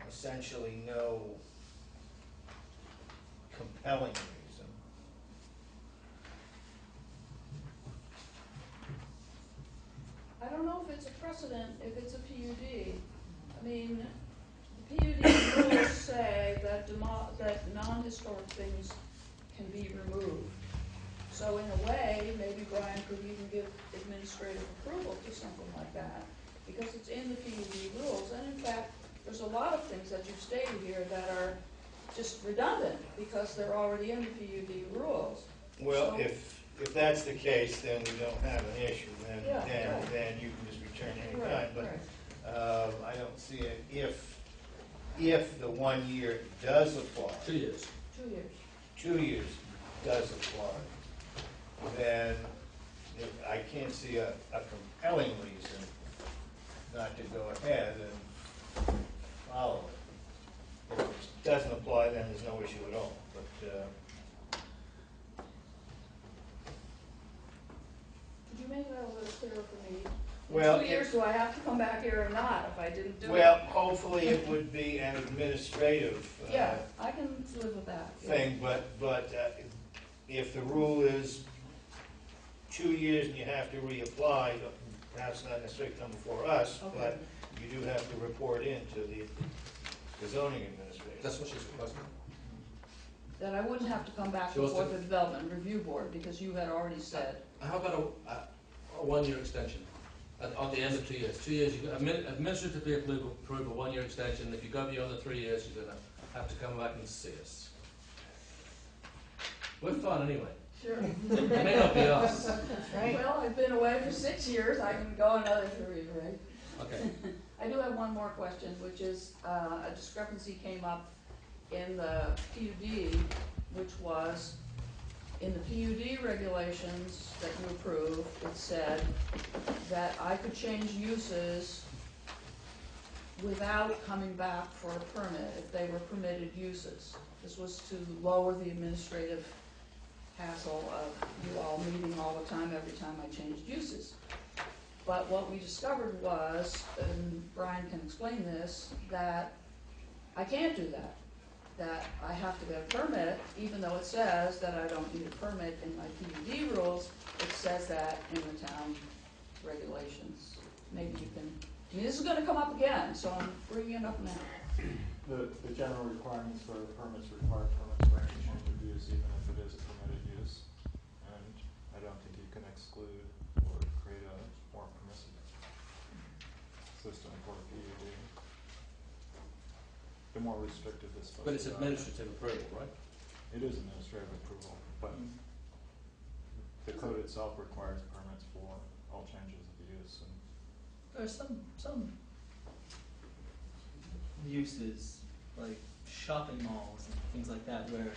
essentially no compelling reason. I don't know if it's a precedent, if it's a PUD. I mean, PUD rules say that that non-historic things can be removed. So in a way, maybe Brian could even give administrative approval to something like that, because it's in the PUD rules. And in fact, there's a lot of things that you've stated here that are just redundant, because they're already in the PUD rules. Well, So- if that's the case, then we don't have an issue, then, Yeah, right. then you can just return any Right, time, but, right. I don't see it, if the 1 year does apply, 2 years. 2 years. 2 years does apply, then I can't see a compelling reason not to go ahead and follow it. If it doesn't apply, then there's no issue at all, but, Could you make that a little clearer for me? Well, In 2 years, do I have to come back here or not if I didn't do it? well, hopefully it would be an administrative Yeah, I can live with that. yeah. thing, but if the rule is 2 years and you have to reapply, perhaps not necessarily come before us, Okay. but you do have to report in to the zoning administrator. That's what she's requesting. That I wouldn't have to come back She wants before to- the Development Review Board, because you had already said. How about a 1 year extension? At the end of 2 years. 2 years, you administratively approve a 1 year extension. If you go beyond the 3 years, you're gonna have to come back and see us. We're fun anyway. Sure. It may not be us. Well, I've been away for 6 years, I can go another 3, right? Okay. I do have one more question, which is, a discrepancy came up in the PUD, which was, in the PUD regulations that you approved, it said that I could change uses without coming back for a permit, if they were permitted uses. This was to lower the administrative hassle of you all meeting all the time, every time I changed uses. But what we discovered was, and Brian can explain this, that I can't do that. That I have to get a permit, even though it says that I don't need a permit in my PUD rules, it says that in the town regulations. Maybe you can, I mean, this is gonna come up again, so I'm bringing it up now. The general requirements for permits require permits for any change of use, even if it is a permitted use. And I don't think you can exclude or create a more permissive system for a PUD. The more restrictive this supposed to be. But it's administrative approval, right? It is administrative approval, but the code itself requires permits for all changes of use. And There are some uses, like shopping malls and things like that, where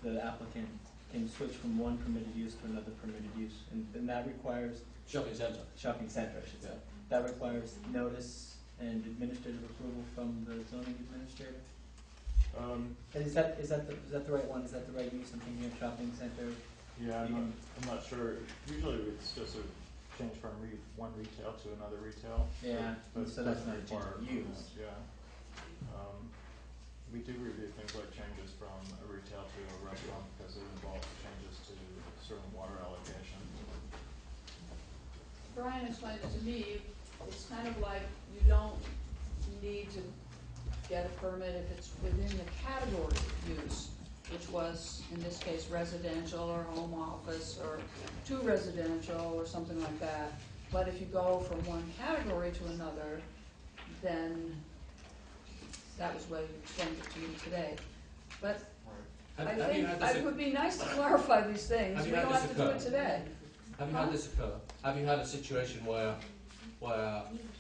the applicant can switch from one permitted use to another permitted use, and that requires, Shopping centre. shopping center, I should say, Yeah. that requires notice and administrative approval from the zoning administrator. And is that the right one? Is that the right use? I'm thinking of shopping center. yeah, I'm not sure. Usually it's just a change from one retail to another retail. Yeah, But so it that's doesn't not a change require of a use. permit, yeah. We do review things like changes from a retail to a restaurant because it involves changes to certain water allocations. Brian explained it to me, it's kind of like you don't need to get a permit if it's within the category of use, which was, in this case, residential or home office, or to residential, or something like that. But if you go from one category to another, then that was what you explained it to me today. But Right. I Have you think had it would be nice to clarify these things, Have we you had don't this have to do occur? it today. Have you had this occur? Have you had a situation where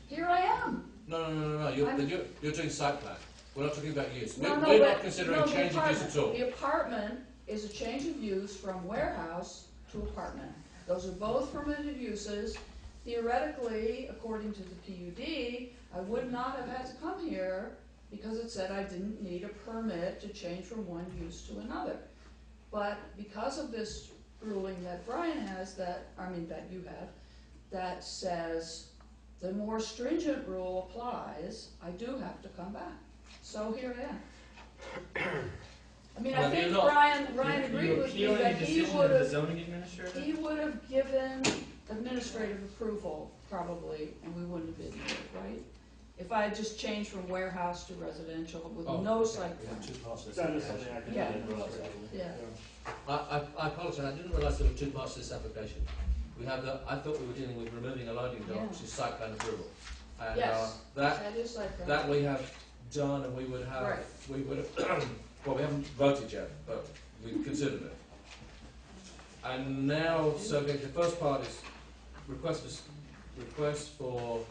Here I am. no, you're doing site plan. We're not talking about use. No, We're no, not but- considering no, the change of use at all. The apartment is a change of use from warehouse to apartment. Those are both permitted uses. Theoretically, according to the PUD, I would not have had to come here because it said I didn't need a permit to change from one use to another. But because of this ruling that Brian has, that you have, that says the more stringent rule applies, I do have to come back. So here I am. I mean, I Well, think you're not- Brian agreed with me You're that appealing the he decision would of the have, zoning administrator? he would have given administrative approval, probably, and we wouldn't have been here, right? If I had just changed from warehouse to residential with Oh, no okay. site We plan. have two parts to this That is application. something I can Yeah. do administratively. Yeah. I apologize, I didn't realise there were two parts to this application. We have I thought we were dealing with removing a loading dock, Yeah. which is site plan approval. And Yes. that That is site plan. that we have done, and we would have, Right. we would have, well, we haven't voted yet, but we considered it. And now, so the first part is request for,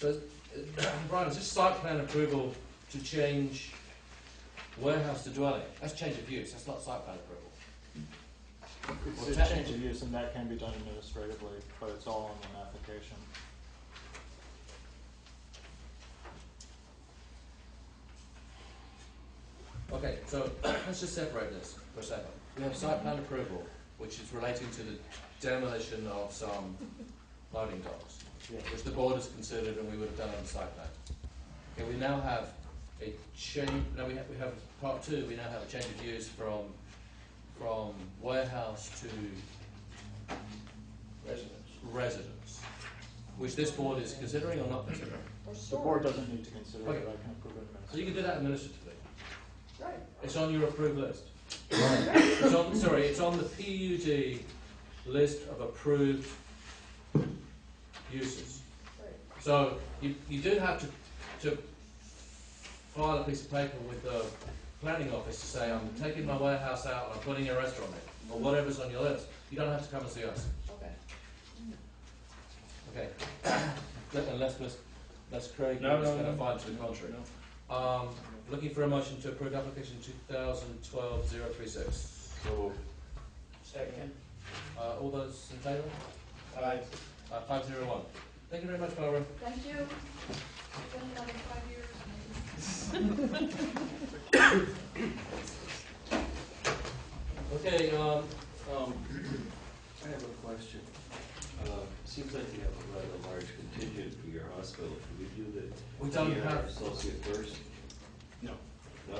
so, Brian, is this site plan approval to change warehouse to dwelling? That's change of use, that's not site plan approval. It's Well, a technically- change of use, and that can be done administratively, but it's all on one application. Okay, so let's just separate this for a second. We have site plan approval, which is relating to the demolition of some loading docks, Yeah. which the board has considered and we would have done on the site plan. Okay, we now have a change, no, we have part two, we now have a change of use from warehouse to residence, which this board is considering or not considering. Or The storage. board doesn't need to consider Okay. it, I can approve it So you can administratively. do that administratively. Right. It's on your approved list. It's on the PUD list of approved uses. Right. So you do have to file a piece of paper with the planning office to say, I'm taking my warehouse out and I'm putting a restaurant in, or whatever's on your list. You don't have to come and see us. Okay. Okay. Unless Craig is No, no, going to no. find to the contrary. Looking for a motion to approve application 2012-036. So, Second. All those in favour? Aye. 501. Thank you very much, Barbara. Thank you. Been another 5 years, Okay, I have a question. Seems like you have a rather large contingent for your hospital. Can we do the we don't ER have, associate first? No. No?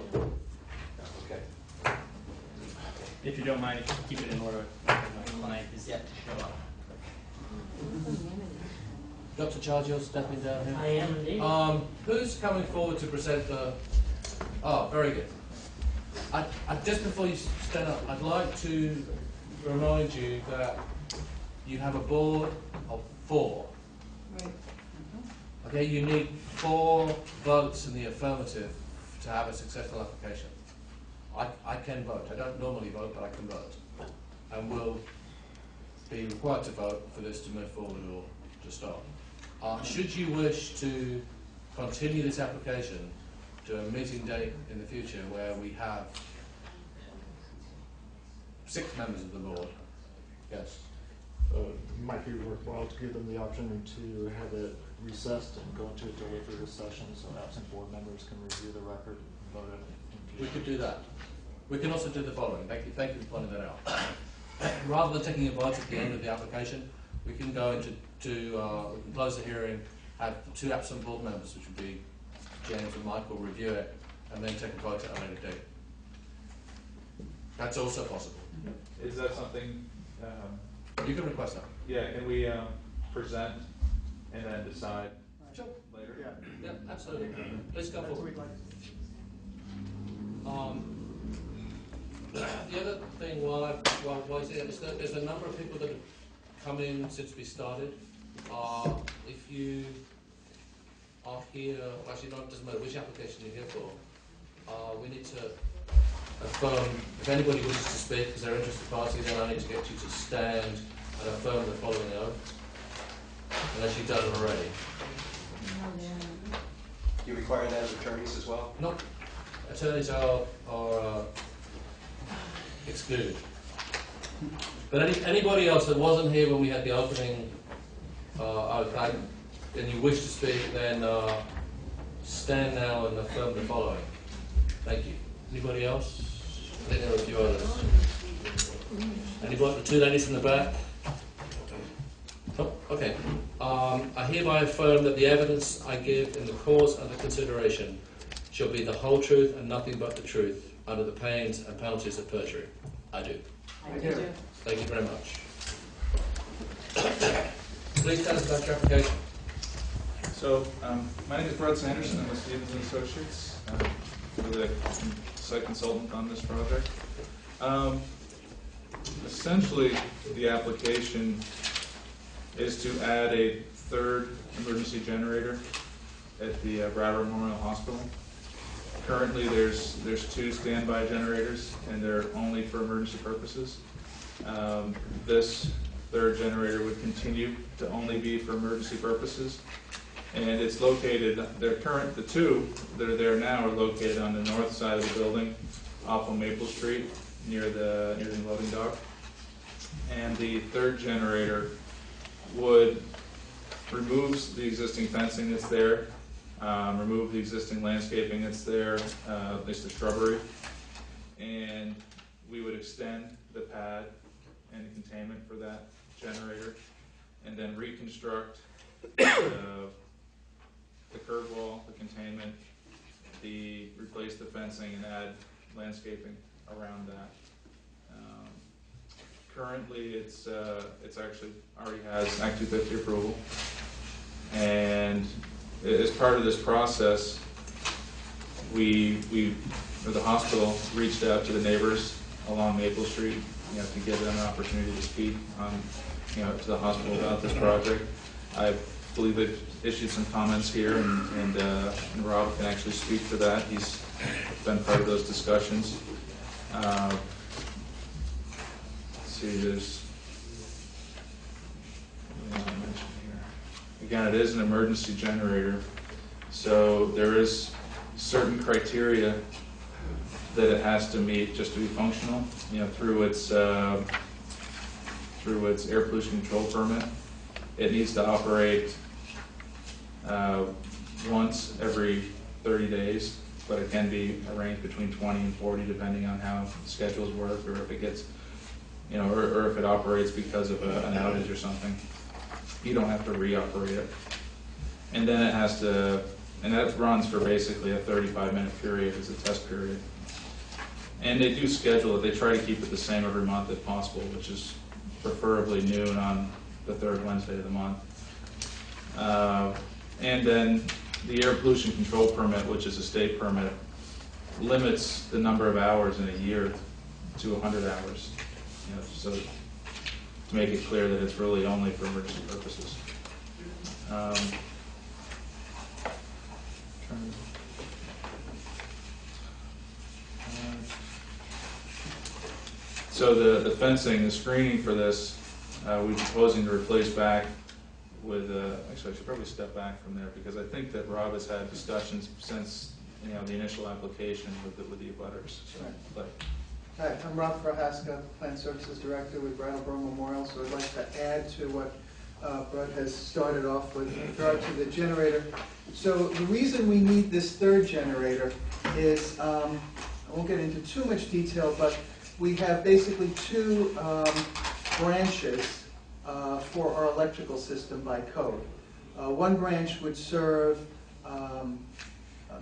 Okay. If you don't mind, if you keep it in order, my client is yet to show up. Dr. Chargio stepping down here. I am indeed. Who's coming forward to present the, oh, very good. Just before you stand up, I'd like to remind you that you have a board of 4. Right. Okay, you need 4 votes in the affirmative to have a successful application. I can vote. I don't normally vote, but I can vote. And will be required to vote for this to move forward or to start. Should you wish to continue this application to a meeting date in the future where we have 6 members of the board, yes. It might be worthwhile to give them the option to have it recessed and go into a deliberative session, so absent board members can review the record and vote it in We future. could do that. We can also do the following. Thank you for pointing that out. Rather than taking a vote at the end of the application, we can go into we can close the hearing, have 2 absent board members, which would be James and Michael, review it, and then take a vote at a later date. That's also possible. Is that something, You can request that. yeah, can we present and then decide Sure. later? Yeah. Yeah, absolutely. Please come That's what forward. we'd like. The other thing while he's here is that there's a number of people that have come in since we started. If you are here, actually no, it doesn't matter which application you're here for, we need to affirm, if anybody wishes to speak because they're interested parties, then I need to get you to stand and affirm the following oath, unless you've done it already. Do you require that as attorneys as well? No, attorneys are excluded. But anybody else that wasn't here when we had the opening, and you wish to speak, then stand now and affirm the following. Thank you. Anybody else? I think there are a few others. Anybody? The 2 ladies in the back? Oh, okay. I hereby affirm that the evidence I give in the cause under consideration shall be the whole truth and nothing but the truth, under the pains and penalties of perjury. I do. I do. Thank you very much. Please tell us about your application. So, my name is Brett Sanderson. I'm with Stevens & Associates. I'm the site consultant on this project. Essentially, the application is to add a third emergency generator at the Brattleboro Memorial Hospital. Currently, there's 2 standby generators, and they're only for emergency purposes. This third generator would continue to only be for emergency purposes, and it's located. The 2 that are there now are located on the north side of the building, off of Maple Street, near the loading dock. And the third generator would remove the existing fencing that's there, remove the existing landscaping that's there, at least the shrubbery, and we would extend the pad and the containment for that generator, and then reconstruct the curb wall, the containment, replace the fencing, and add landscaping around that. Currently, it's actually already has Act 250 approval, and as part of this process, the hospital reached out to the neighbors along Maple Street, to give them an opportunity to speak to the hospital about this project. I believe they've issued some comments here, and Rob can actually speak to that. He's been part of those discussions. There's again, it is an emergency generator, so there is certain criteria that it has to meet just to be functional. Through its air pollution control permit, it needs to operate once every 30 days, but it can be arranged between 20 and 40 depending on how schedules work, or if it gets or if it operates because of an outage or something. You don't have to reoperate it. And then it has to, and that runs for basically a 35-minute period as a test period. And they do schedule it. They try to keep it the same every month if possible, which is preferably noon on the 3rd Wednesday of the month. And then the air pollution control permit, which is a state permit, limits the number of hours in a year to 100 hours. So to make it clear that it's really only for emergency purposes. So the fencing, the screening for this, we're proposing to replace back with, actually I should probably step back from there, because I think that Rob has had discussions since the initial application with the abutters. So, but Hi, I'm Rob Prohaska, Plant Services Director with Brattleboro Memorial, so I'd like to add to what Brett has started off with regard to the generator. So the reason we need this third generator is, I won't get into too much detail, but we have basically 2 branches for our electrical system by code. One branch would serve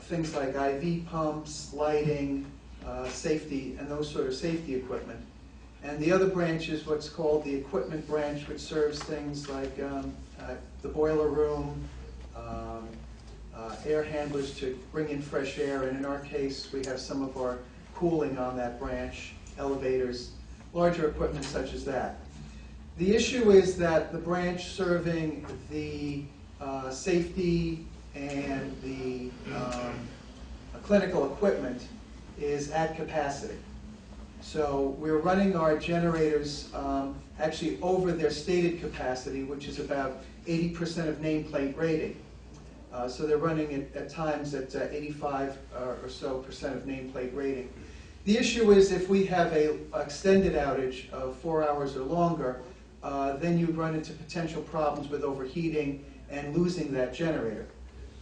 things like IV pumps, lighting, safety, and those sort of safety equipment. And the other branch is what's called the equipment branch, which serves things like the boiler room, air handlers to bring in fresh air, and in our case, we have some of our cooling on that branch, elevators, larger equipment such as that. The issue is that the branch serving the safety and the clinical equipment is at capacity. So we're running our generators actually over their stated capacity, which is about 80% of nameplate rating. So they're running at times at 85 or so percent of nameplate rating. The issue is if we have an extended outage of 4 hours or longer, then you run into potential problems with overheating and losing that generator.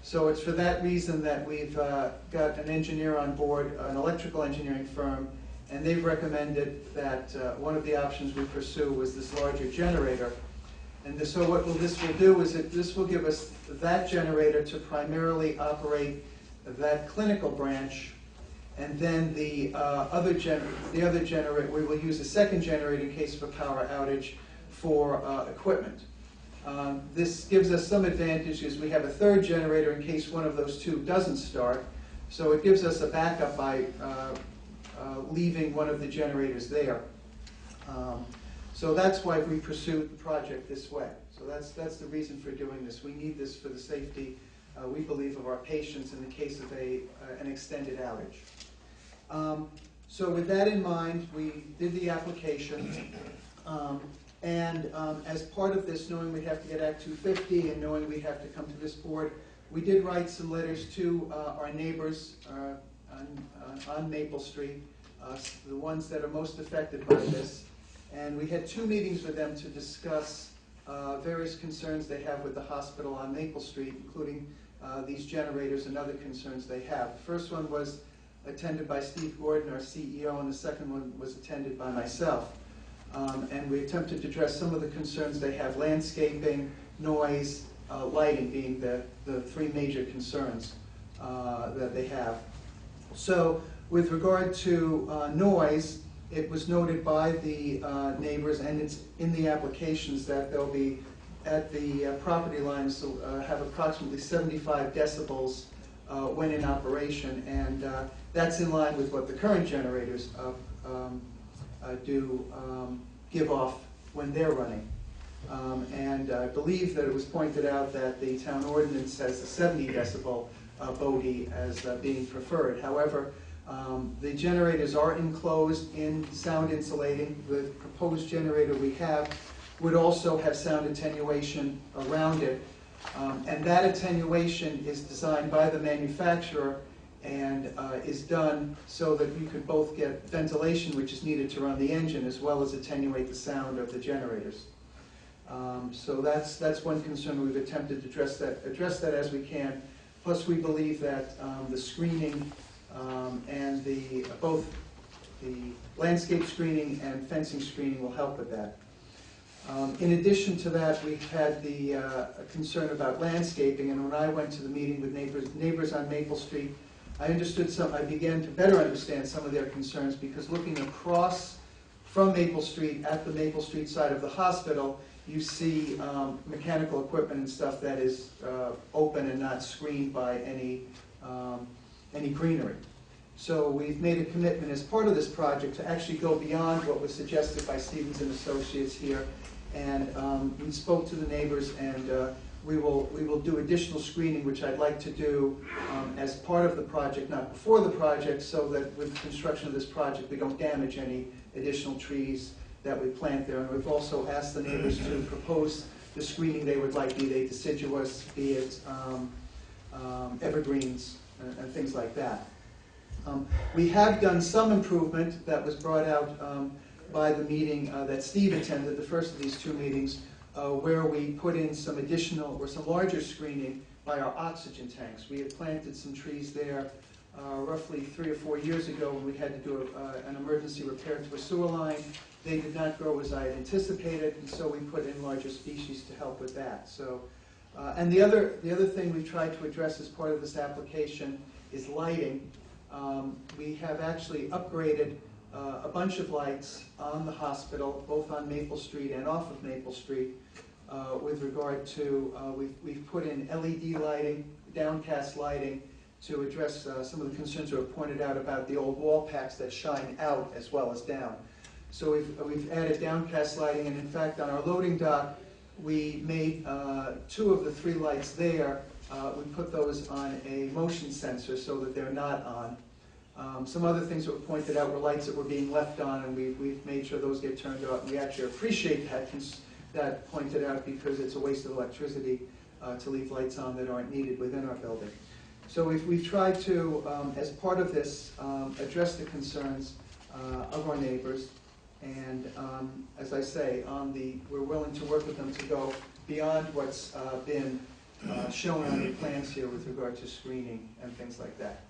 So it's for that reason that we've got an engineer on board, an electrical engineering firm, and they've recommended that one of the options we pursue was this larger generator. And so what this will do is this will give us that generator to primarily operate that clinical branch, and then the other generator, we will use a second generator in case of a power outage for equipment. This gives us some advantages. We have a third generator in case one of those two doesn't start. So it gives us a backup by leaving one of the generators there. So that's why we pursued the project this way. So that's the reason for doing this. We need this for the safety, we believe, of our patients in the case of an extended outage. So with that in mind, we did the application. As part of this, knowing we'd have to get Act 250 and knowing we'd have to come to this board, we did write some letters to our neighbors on Maple Street, the ones that are most affected by this. And we had 2 meetings with them to discuss various concerns they have with the hospital on Maple Street, including these generators and other concerns they have. The first one was attended by Steve Gordon, our CEO, and the second one was attended by myself. And we attempted to address some of the concerns they have: landscaping, noise, lighting being the 3 major concerns that they have. So with regard to noise, it was noted by the neighbors, and it's in the applications, that they'll be at the property lines, have approximately 75 decibels when in operation, and that's in line with what the current generators do give off when they're running. And I believe that it was pointed out that the town ordinance says the 70 decibel bogey as being preferred. However, the generators are enclosed in sound insulating. The proposed generator we have would also have sound attenuation around it. And that attenuation is designed by the manufacturer and is done so that you could both get ventilation, which is needed to run the engine, as well as attenuate the sound of the generators. So that's one concern. We've attempted to address that as we can. Plus, we believe that the screening and both the landscape screening and fencing screening will help with that. In addition to that, we've had the concern about landscaping, and when I went to the meeting with neighbors on Maple Street, I began to better understand some of their concerns, because looking across from Maple Street at the Maple Street side of the hospital, you see mechanical equipment and stuff that is open and not screened by any greenery. So we've made a commitment as part of this project to actually go beyond what was suggested by Stevens and Associates here, and we spoke to the neighbors, and we will do additional screening, which I'd like to do as part of the project, not before the project, so that with the construction of this project we don't damage any additional trees that we plant there. And we've also asked the neighbors to propose the screening they would like, be they deciduous, be it evergreens, and things like that. We have done some improvement that was brought out by the meeting that Steve attended, the first of these 2 meetings, where we put in some additional or some larger screening by our oxygen tanks. We had planted some trees there roughly 3 or 4 years ago when we had to do an emergency repair to a sewer line. They did not grow as I had anticipated, and so we put in larger species to help with that. So, and the other thing we tried to address as part of this application is lighting. We have actually upgraded a bunch of lights on the hospital, both on Maple Street and off of Maple Street, with regard to, we've put in LED lighting, downcast lighting, to address some of the concerns that were pointed out about the old wall packs that shine out as well as down. So we've added downcast lighting, and in fact on our loading dock, we made 2 of the 3 lights there. We put those on a motion sensor so that they're not on. Some other things that were pointed out were lights that were being left on, and we've made sure those get turned off. We actually appreciate that pointed out, because it's a waste of electricity to leave lights on that aren't needed within our building. So we've tried to, as part of this, address the concerns of our neighbors, and as I say, we're willing to work with them to go beyond what's been shown on the plans here with regard to screening and things like that.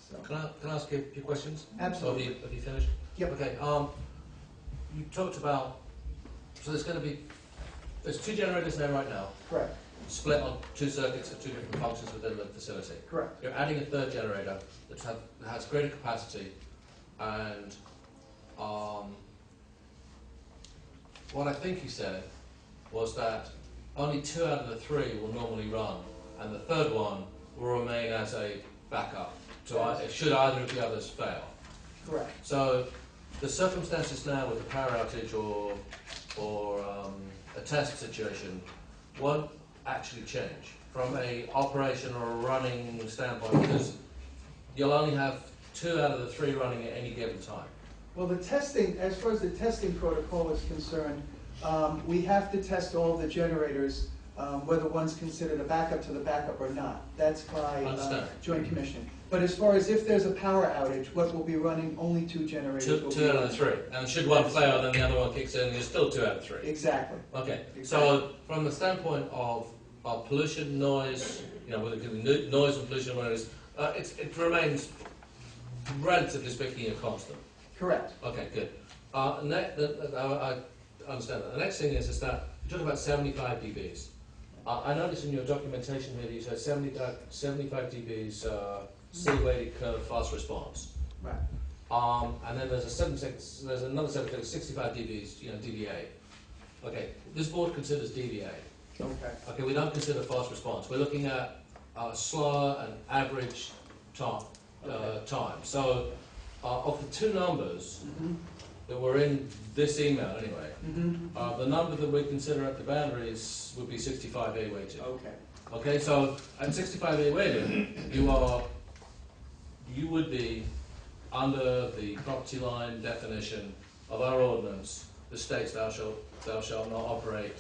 So. Can I ask you a few questions? Absolutely. Have you finished? Yep. Okay. You talked about, so there's 2 generators there right now. Correct. Split on 2 circuits of 2 different functions within the facility. Correct. You're adding a 3rd generator that has greater capacity, and what I think you said was that only 2 out of the 3 will normally run, and the third one will remain as a backup should either of the others fail. Correct. So the circumstances now with a power outage or a test situation won't actually change from a operation or a running standpoint, because you'll only have 2 out of the 3 running at any given time. Well, the testing, as far as the testing protocol is concerned, we have to test all the generators, whether one's considered a backup to the backup or not. That's by Understand. joint commission. But as far as if there's a power outage, what will be running, only 2 generators will be 2 out of running. the 3. And should one fail, then the other one kicks in, and you're still 2 out of 3. Exactly. Okay. Exactly. So from the standpoint of pollution, noise, whether it can be noise and pollution, whether it remains, relatively speaking, a constant. Correct. Okay, good. I understand that. The next thing is that you talk about 75 dBs. I noticed in your documentation here that you said 75 dBs C-weighted curve fast response. Right. And then there's another 65 dBs, DVA. Okay, this board considers DVA. Okay. Okay, we don't consider fast response. We're looking at slower and average time. So, of the 2 numbers that were in this email anyway, the number that we consider at the boundaries would be 65A weighted. Okay. Okay, so at 65A weighted, you would be under the property line definition of our ordinance that states thou shalt not operate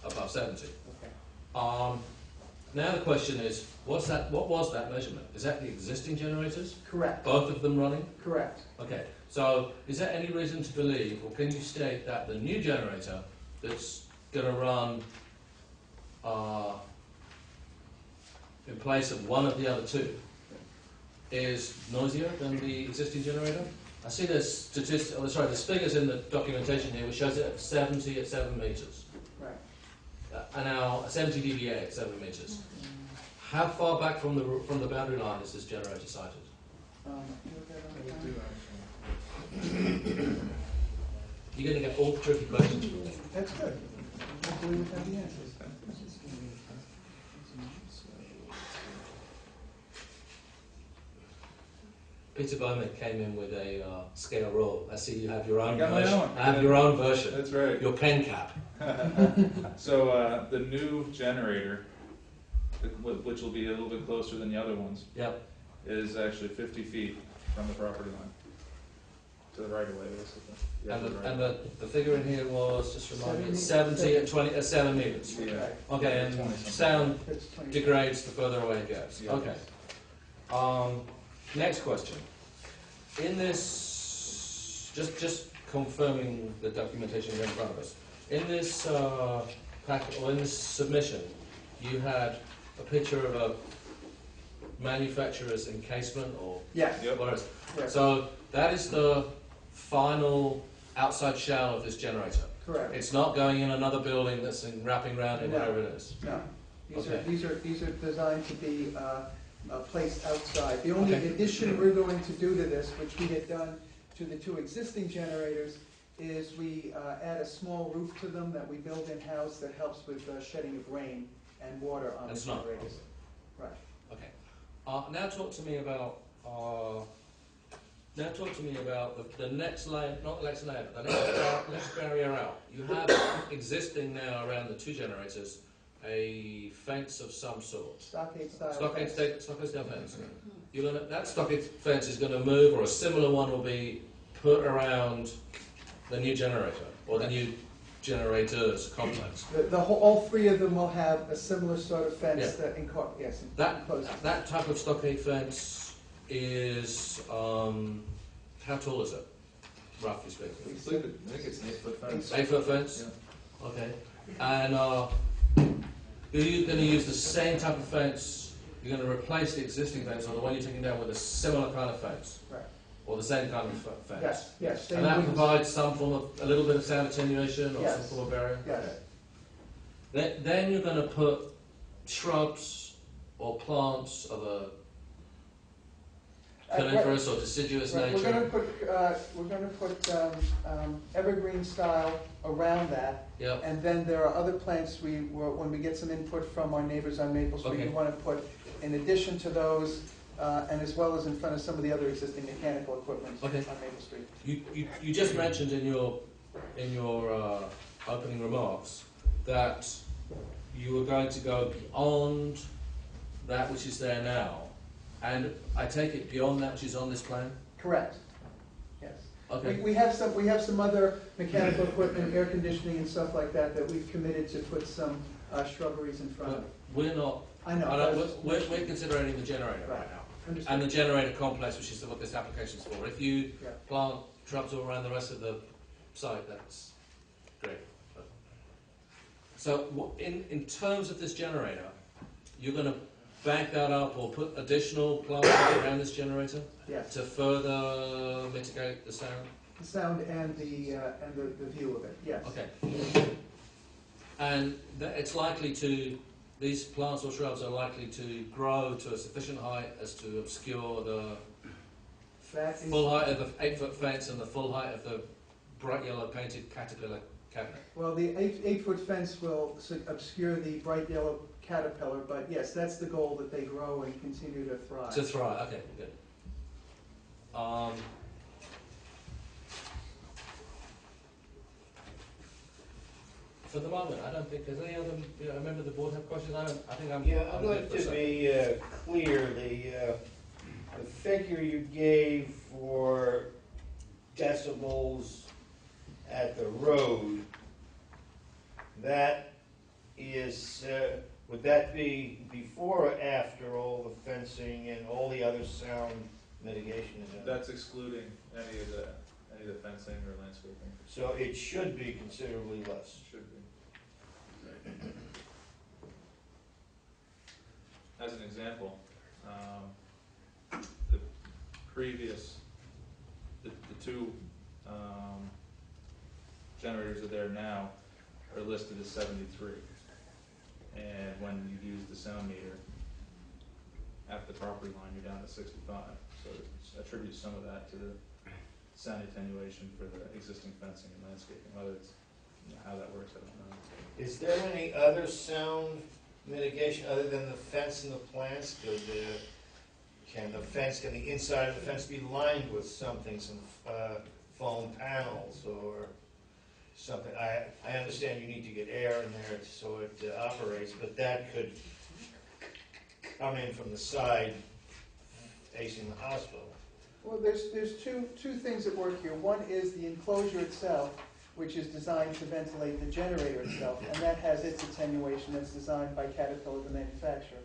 above 70. Okay. Now the question is, what was that measurement? Is that the existing generators? Correct. Both of them running? Correct. Okay, so is there any reason to believe, or can you state that the new generator that's going to run in place of one of the other 2 is noisier than the existing generator? I see there's there's figures in the documentation here which shows it at 70 at 7 meters. Right. And now 70 dBA at 7 meters. How far back from the boundary line is this generator sited? You're going to get all the tricky questions from me. That's good. Hopefully we have the answers. Peter Bowman came in with a scale rule. I see you have your own I got my version. own. I have your own version. That's right. Your pen cap. So the new generator, which will be a little bit closer than the other ones, Yep. is actually 50 feet from the property line. To the right of way, basically. Yeah, to the right. And the figure in here was, just remind me, 70 70 at 7 meters. Yeah. Okay, and 20-something. sound That's 20. degrades the further away it gets. Yeah. Okay. Next question. In this, just confirming the documentation here in front of us. In this packet, or in this submission, you had a picture of a manufacturer's encasement, or Yes. Yep. what is it? Yes. So that is the final outside shell of this generator. Correct. It's not going in another building that's wrapping around in No. whatever it is. No. Okay. These are designed to be placed outside. The only Okay. addition we're going to do to this, which we had done to the 2 existing generators, is we add a small roof to them that we build in-house that helps with shedding of rain and water on the That's not a generators. Right. Okay. Now talk to me about the next layer, not the next layer, but the next barrier out. You have existing now around the 2 generators a fence of some sort. Stockade style. Stockade fence. style fence. That stockade fence is going to move, or a similar one will be put around the new generator or the new generators complex. All 3 of them will have a similar sort of fence Yeah. that That encloses. that type of stockade fence is how tall is it, roughly speaking? I think it's an 8-foot fence. 8-foot fence. Yeah. Okay. And are you going to use the same type of fence? You're going to replace the existing fence, or the one you're taking down, with a similar kind of fence, Right. or the same kind of fence? Yes, yes. And that provides some form of a little bit of sound attenuation, or Yes. some form of barrier. Yes. Then you're going to put shrubs or plants of a coniferous or deciduous Right, nature? we're gonna put evergreen style around that. Yep. And then there are other plants when we get some input from our neighbors on Maple Street, we Okay. wanna put in addition to those, and as well as in front of some of the other existing mechanical equipment Okay. on Maple Street. You just mentioned in your opening remarks that you were going to go beyond that which is there now, and I take it beyond that which is on this plan? Correct, yes. Okay. We have some other mechanical equipment, air conditioning and stuff like that, that we've committed to put some shrubberies in front of. But we're not, I know. we're considering the generator right now. Understood. And the generator complex, which is what this application is for. If you Yeah. plant shrubs all around the rest of the site, that's great. So in terms of this generator, you're going to back that up or put additional plants around this generator Yes, to further mitigate the sound? the sound and the view of it, yes. Okay. And it's likely to, these plants or shrubs are likely to grow to a sufficient height as to obscure the That is, full height of the 8-foot fence and the full height of the bright yellow painted caterpillar cabinet. well, the 8-foot fence will obscure the bright yellow caterpillar, but yes, that's the goal, that they grow and continue to thrive. To thrive, okay, good. For the moment, I don't think there's any other, a member of the board have questions? I think I'm. Yeah, I'm I'd good like for a to second. be clear, the figure you gave for decibels at the road, that is, would that be before or after all the fencing and all the other sound mitigation is done? That's excluding any of the fencing or landscaping. So it should be considerably less. Should be. As an example, the previous, the two generators that are there now are listed as 73. And when you use the sound meter at the property line, you're down to 65. So it attributes some of that to the sound attenuation for the existing fencing and landscaping. Whether it's how that works, I don't know. Is there any other sound mitigation other than the fence and the plants? Can the inside of the fence be lined with something, some foam panels or something? I understand you need to get air in there so it operates, but that could come in from the side facing the hospital. Well, there's two things at work here. One is the enclosure itself, which is designed to ventilate the generator itself, and that has its attenuation that's designed by Caterpillar, the manufacturer.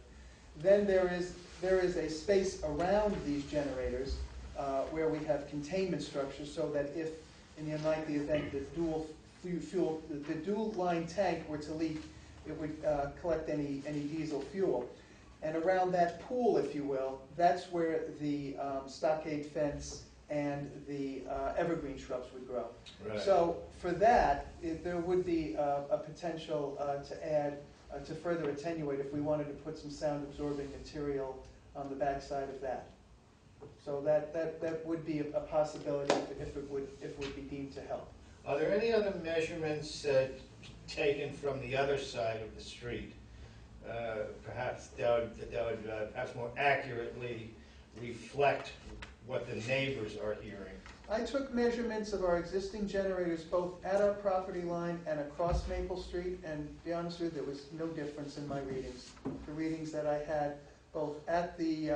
Then there is a space around these generators where we have containment structures, so that if, in the unlikely event that the dual line tank were to leak, it would collect any diesel fuel. And around that pool, if you will, that's where the stockade fence and the evergreen shrubs would grow. Right. So for that, there would be a potential to add, to further attenuate if we wanted to put some sound absorbing material on the backside of that. So that would be a possibility if it would be deemed to help. Are there any other measurements taken from the other side of the street? Perhaps that would perhaps more accurately reflect what the neighbors are hearing. I took measurements of our existing generators both at our property line and across Maple Street, and to be honest with you, there was no difference in my readings. The readings that I had both at the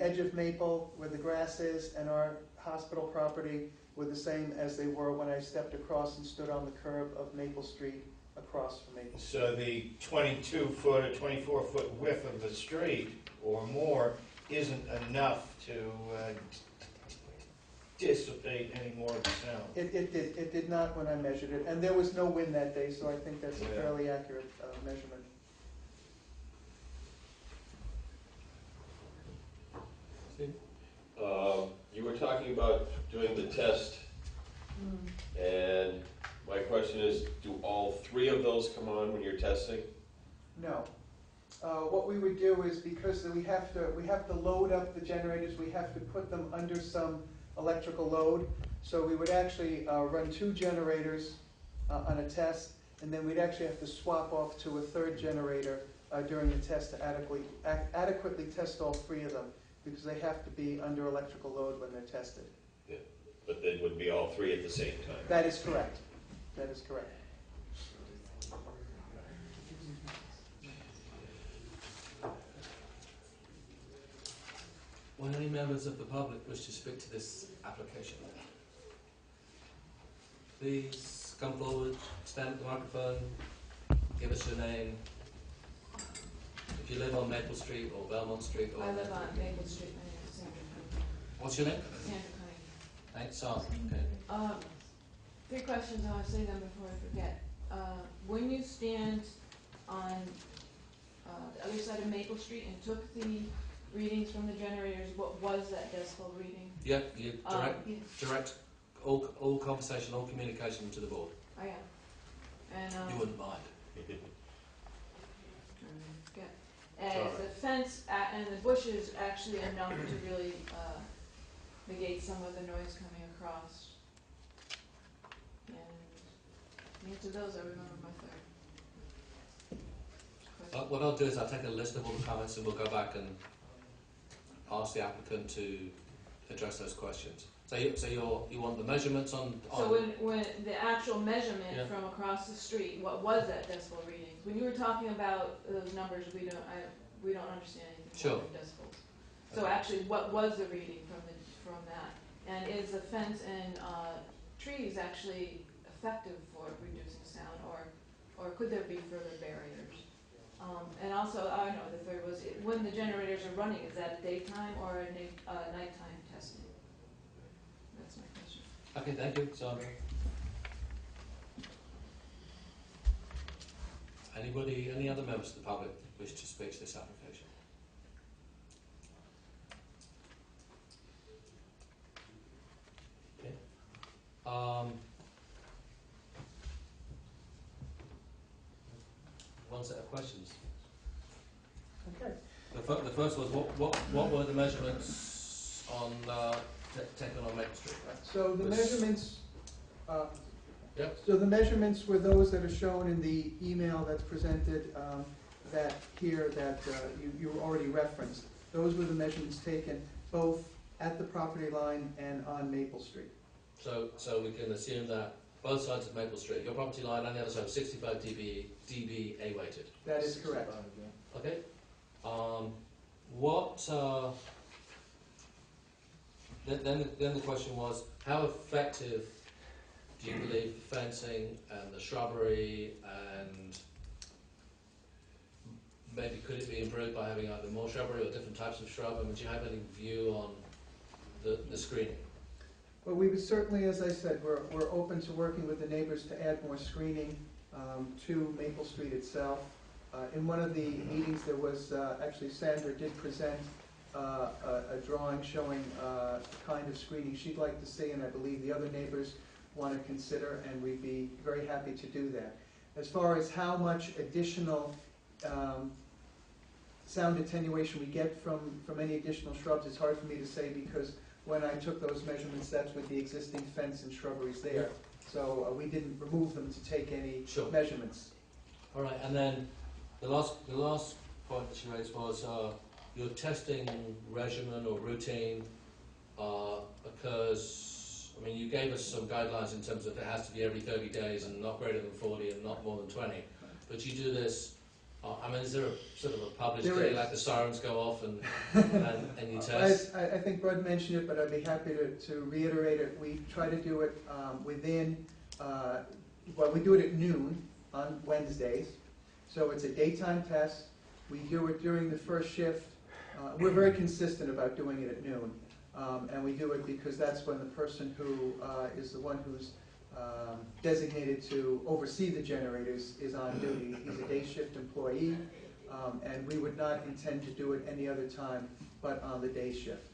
edge of Maple, where the grass is, and our hospital property were the same as they were when I stepped across and stood on the curb of Maple Street across from Maple Street. So the 22-foot or 24-foot width of the street or more isn't enough to dissipate any more of the sound. It did not when I measured it, and there was no wind that day, so I think that's a Yeah. fairly accurate measurement. Steve? You were talking about doing the test, and my question is, do all three of those come on when you're testing? No. What we would do is, because we have to load up the generators, we have to put them under some electrical load. So we would actually run 2 generators on a test, and then we'd actually have to swap off to a 3rd generator during the test to adequately test all 3 of them, because they have to be under electrical load when they're tested. Yeah. But they would be all 3 at the same time. That is correct. That is correct. Will any members of the public wish to speak to this application? Please come forward, stand at the microphone, give us your name. If you live on Maple Street or Belmont Street or... I live on Maple Street, my name is Sandra Cunningham. What's your name? Sandra Cunningham. Thanks, Sandra. Okay. 3 questions, I want to say them before I forget. When you stand on the other side of Maple Street and took the readings from the generators, what was that decibel reading? Yeah, you direct all conversation, all communication to the board. I am. And, You wouldn't mind. forget. And the fence and the bushes actually enough to really negate some of the noise coming across. And the answer to those, I remember my 3rd question. What I'll do is I'll take a list of all the comments and we'll go back and ask the applicant to address those questions. So you want the measurements on... So when the actual measurement from across the street, what was that decibel reading? When you were talking about those numbers, we don't understand anything about the decibels. So actually, what was the reading from that? And is the fence and trees actually effective for reducing sound, or could there be further barriers? And also, I know the 3rd was, when the generators are running, is that a daytime or a nighttime testing? That's my question. Okay, thank you, Sandra. Any other members of the public wish to speak to this application? Okay. One set of questions. Okay. The first was what were the measurements on taken on Maple Street? So the measurements. Yep. So the measurements were those that are shown in the email that's presented that you already referenced. Those were the measurements taken both at the property line and on Maple Street. So we can assume that both sides of Maple Street, your property line and the other side, was 65 dB A-weighted. That is correct. Okay. Then the question was, how effective do you believe the fencing and the shrubbery, and maybe could it be improved by having either more shrubbery or different types of shrub? I mean, do you have any view on the screening? Well, we would certainly, as I said, we're open to working with the neighbors to add more screening to Maple Street itself. In one of the meetings, there was actually Sandra did present a drawing showing the kind of screening she'd like to see, and I believe the other neighbors want to consider, and we'd be very happy to do that. As far as how much additional sound attenuation we get from any additional shrubs, it's hard for me to say, because when I took those measurements, that's with the existing fence and shrubberies there. So we didn't remove them to take any measurements. All right, and then the last point that you raised was your testing regimen or routine occurs, I mean, you gave us some guidelines in terms of it has to be every 30 days and not greater than 40 and not more than 20. But you do this, I mean, is there a sort of a published day, like the sirens go off and you test? I think Bud mentioned it, but I'd be happy to reiterate it. We try to do it within, well, we do it at noon on Wednesdays. So it's a daytime test. We do it during the first shift. We're very consistent about doing it at noon. And we do it because that's when the person who is the one who's designated to oversee the generators is on duty. He's a day shift employee, and we would not intend to do it any other time but on the day shift.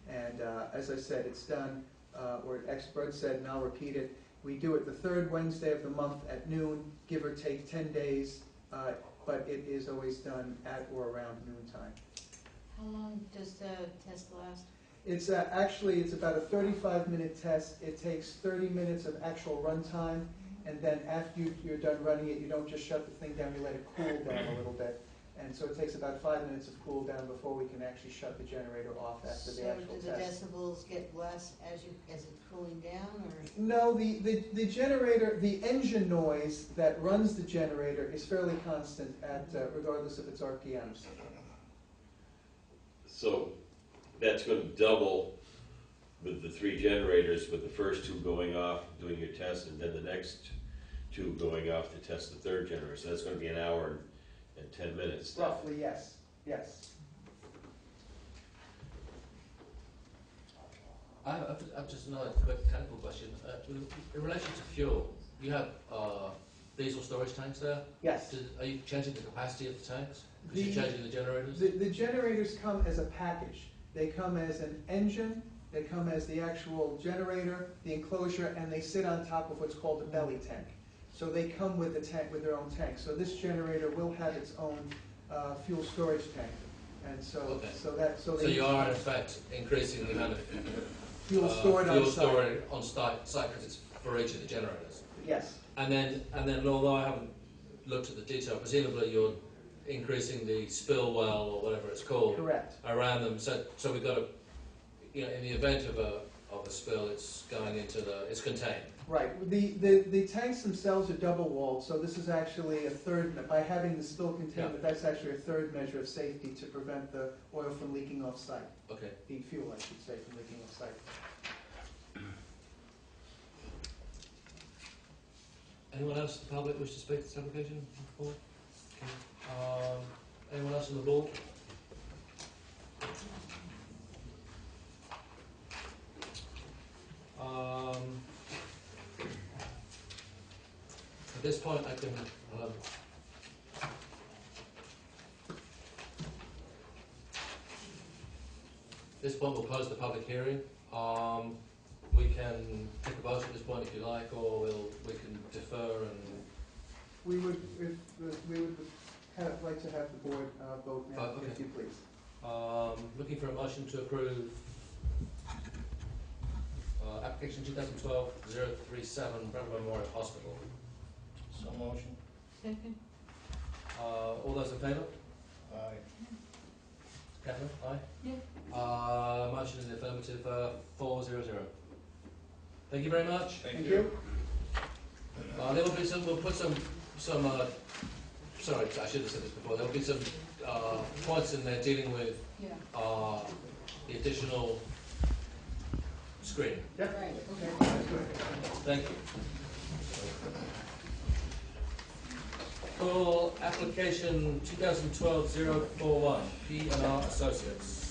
And as I said, it's done, or expert said, and I'll repeat it, we do it the third Wednesday of the month at noon, give or take 10 days but it is always done at or around noontime. How long does the test last? It's actually, it's about a 35-minute test. It takes 30 minutes of actual run time, and then after you're done running it, you don't just shut the thing down, you let it cool down a little bit. And so it takes about 5 minutes of cool down before we can actually shut the generator off after the actual test. So do the decibels get less as it's cooling down, or? No, the generator, the engine noise that runs the generator is fairly constant at regardless of its RPMs. So that's going to double with the 3 generators, with the first 2 going off, doing your test, and then the next 2 going off to test the 3rd generator. So that's going to be an hour and 10 minutes. Roughly, yes. Yes. I've just another quick technical question. In relation to fuel, you have diesel storage tanks there? Yes. Are you changing the capacity of the tanks? Because you're changing the generators? The generators come as a package. They come as an engine, they come as the actual generator, the enclosure, and they sit on top of what's called a belly tank. So they come with the tank, with their own tank. So this generator will have its own fuel storage tank. And so, okay. so you are in effect increasing the amount of fuel stored on site because it's for each of the generators. Yes. And then although I haven't looked at the detail, presumably you're increasing the spill well or whatever it's called. Correct. Around them. So we've got to, in the event of a spill, it's going into it's contained. Right. The tanks themselves are double walled, so this is actually a third, by having the spill containment, that's actually a third measure of safety to prevent the oil from leaking off site. Okay. The fuel, I should say, from leaking off site. Anyone else in the public wish to speak to this application? Anyone else on the board? At this point, I can. At this point, we'll close the public hearing. We can take a vote at this point if you like, or we can defer and. We would like to have the board vote now, Okay. if you please. Looking for a motion to approve application 2012-037 Brattleboro Memorial Hospital. So motion. Second. All those in favour? Aye. Catherine, aye? Yeah. Motion in the affirmative, 400. Thank you very much. Thank you. There will be we'll put some, sorry, I should have said this before, there will be some points in there dealing with the additional screen. Yeah. Right. Okay. That's good. Thank you. For application 2012-041, P&R Associates.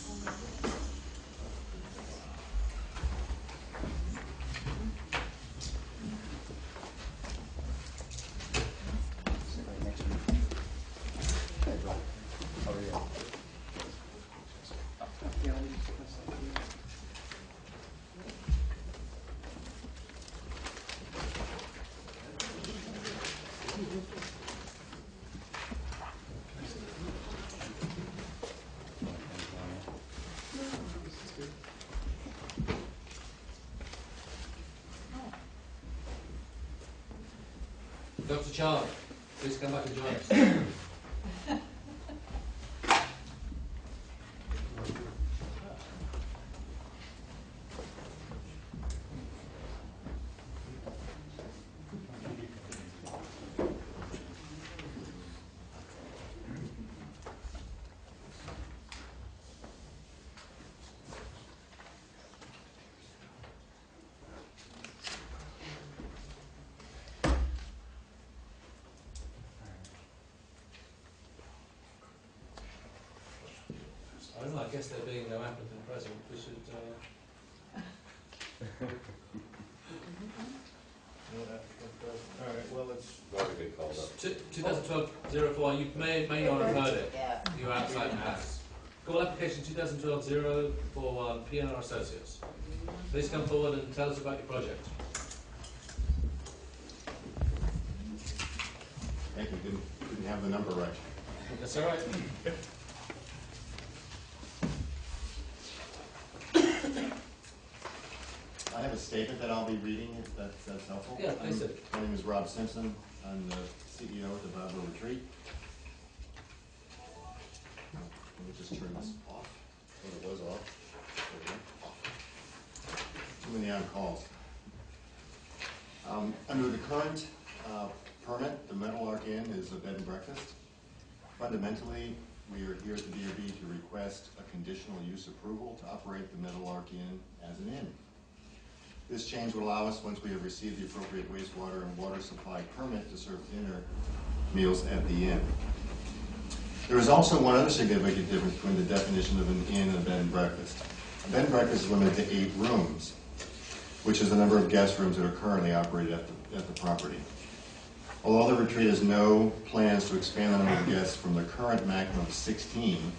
Dr. Charles, please come back and join us. I don't know, I guess there being no applicant present, we should, All right, well, it's. Not a good call up. 2012-04, you may not have heard it. Yeah. You're outside the house. Call application 2012-041, P&R Associates. Please come forward and tell us about your project. Thank you. didn't have the number right. That's all right. I have a statement that I'll be reading, if that's helpful. Yeah, please do. My name is Rob Simpson. I'm the CEO at the Brattleboro Retreat. Let me just turn this off. Well, it was off. There we go. Too many on calls. Under the current permit, the Meadowlark Inn is a bed and breakfast. Fundamentally, we are here at the DRB to request a conditional use approval to operate the Meadowlark Inn as an inn. This change would allow us, once we have received the appropriate wastewater and water supply permit, to serve dinner meals at the inn. There is also one other significant difference between the definition of an inn and a bed and breakfast. A bed and breakfast is limited to 8 rooms, which is the number of guest rooms that are currently operated at the property. Although the retreat has no plans to expand the number of guests from the current maximum of 16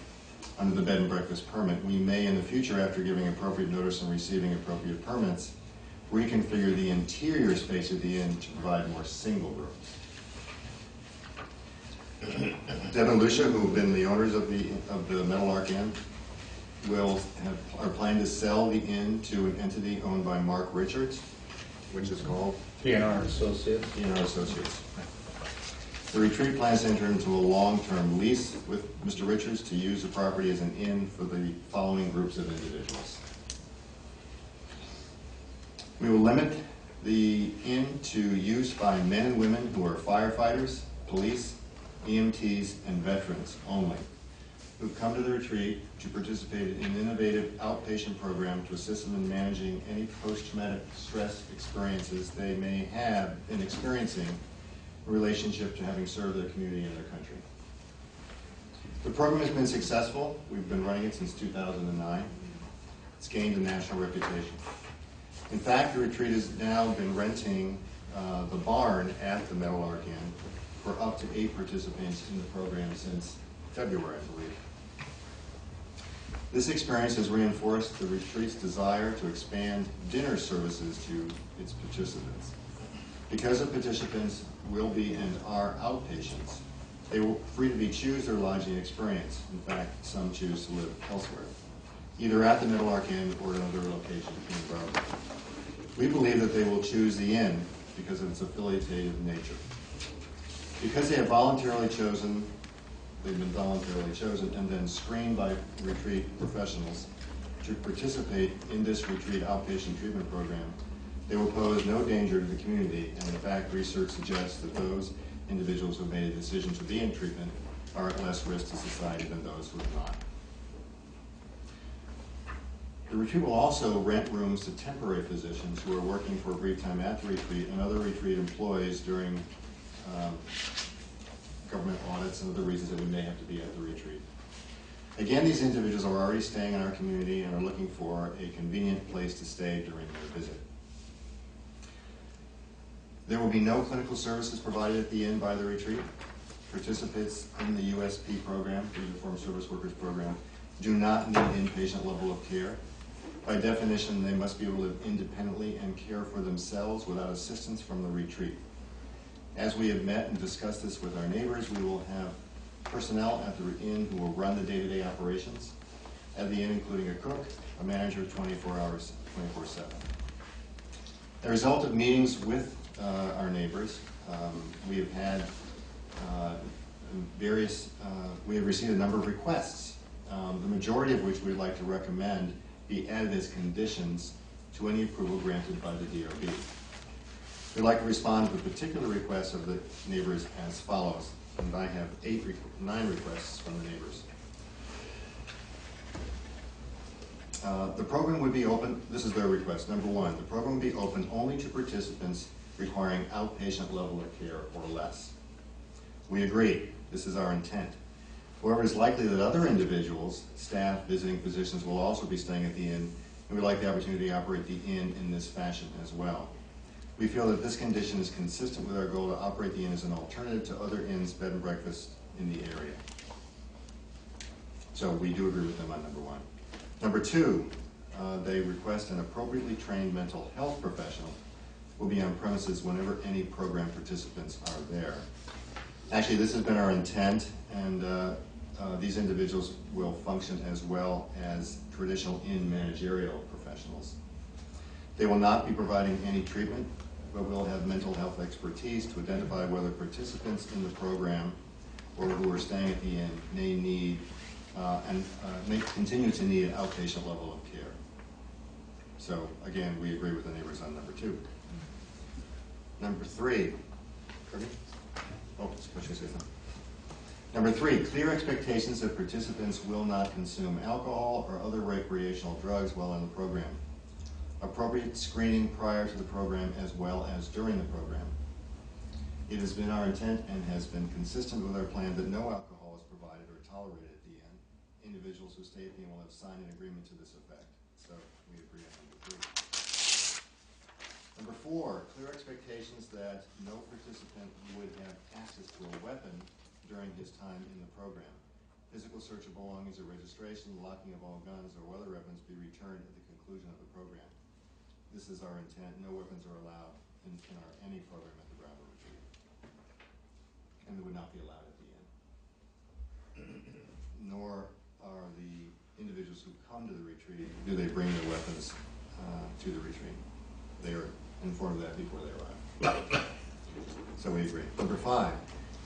under the bed and breakfast permit, we may in the future, after giving appropriate notice and receiving appropriate permits, reconfigure the interior space of the inn to provide more single rooms. Deb and Lucia, who have been the owners of the Meadowlark Inn, are planning to sell the inn to an entity owned by Mark Richards, which is called PNR Associates. PNR Associates. The retreat plans to enter into a long-term lease with Mr. Richards to use the property as an inn for the following groups of individuals. We will limit the inn to use by men and women who are firefighters, police, EMTs, and veterans only, who've come to the retreat to participate in an innovative outpatient program to assist them in managing any post-traumatic stress experiences they may have been experiencing in relationship to having served their community and their country. The program has been successful. We've been running it since 2009. It's gained a national reputation. In fact, the retreat has now been renting the barn at the Meadowlark Inn for up to 8 participants in the program since February, I believe. This experience has reinforced the retreat's desire to expand dinner services to its participants. Because the participants will be and are outpatients, they will free to choose their lodging experience. In fact, some choose to live elsewhere, either at the Meadowlark Inn or another location in Brattleboro. We believe that they will choose the inn because of its affiliative nature. Because they've been voluntarily chosen and then screened by retreat professionals to participate in this retreat outpatient treatment program, they will pose no danger to the community, and in fact, research suggests that those individuals who have made a decision to be in treatment are at less risk to society than those who have not. The retreat will also rent rooms to temporary physicians who are working for a brief time at the retreat and other retreat employees during government audits and other reasons that we may have to be at the retreat. Again, these individuals are already staying in our community and are looking for a convenient place to stay during their visit. There will be no clinical services provided at the inn by the retreat. Participants in the USP program, the Uniformed Service Workers Program, do not need inpatient level of care. By definition, they must be able to live independently and care for themselves without assistance from the retreat. As we have met and discussed this with our neighbors, we will have personnel at the inn who will run the day-to-day operations at the inn, including a cook, a manager 24 hours, 24/7. As a result of meetings with our neighbors, we have had we have received a number of requests, the majority of which we'd like to recommend be added as conditions to any approval granted by the DRB. We'd like to respond to the particular requests of the neighbors as follows, and I have 9 requests from the neighbors. The program would be open, this is their request. Number 1, the program would be open only to participants requiring outpatient level of care or less. We agree, this is our intent. However, it's likely that other individuals, staff, visiting physicians will also be staying at the inn, and we'd like the opportunity to operate the inn in this fashion as well. We feel that this condition is consistent with our goal to operate the inn as an alternative to other inns, bed and breakfasts in the area. So we do agree with them on number 1. Number 2, they request an appropriately trained mental health professional will be on premises whenever any program participants are there. Actually, this has been our intent, and these individuals will function as well as traditional inn managerial professionals. They will not be providing any treatment, but will have mental health expertise to identify whether participants in the program or who are staying at the inn may need and may continue to need outpatient level of care. So again, we agree with the neighbors on number 2. Number 3, Kirby? Oh, what should I say something? Number 3, clear expectations that participants will not consume alcohol or other recreational drugs while in the program. Appropriate screening prior to the program as well as during the program. It has been our intent and has been consistent with our plan that no alcohol is provided or tolerated at the inn. Individuals who stay at the inn will have signed an agreement to this effect. So we agree on number 3. Number 4, clear expectations that no participant would have access to a weapon during his time in the program. Physical search of belongings or registration, locking of all guns or other weapons be returned at the conclusion of the program. This is our intent. No weapons are allowed in any program at the Brattleboro retreat. And they would not be allowed at the inn. Nor are the individuals who come to the retreat, do they bring their weapons to the retreat. They are informed of that before they arrive. So we agree. Number 5,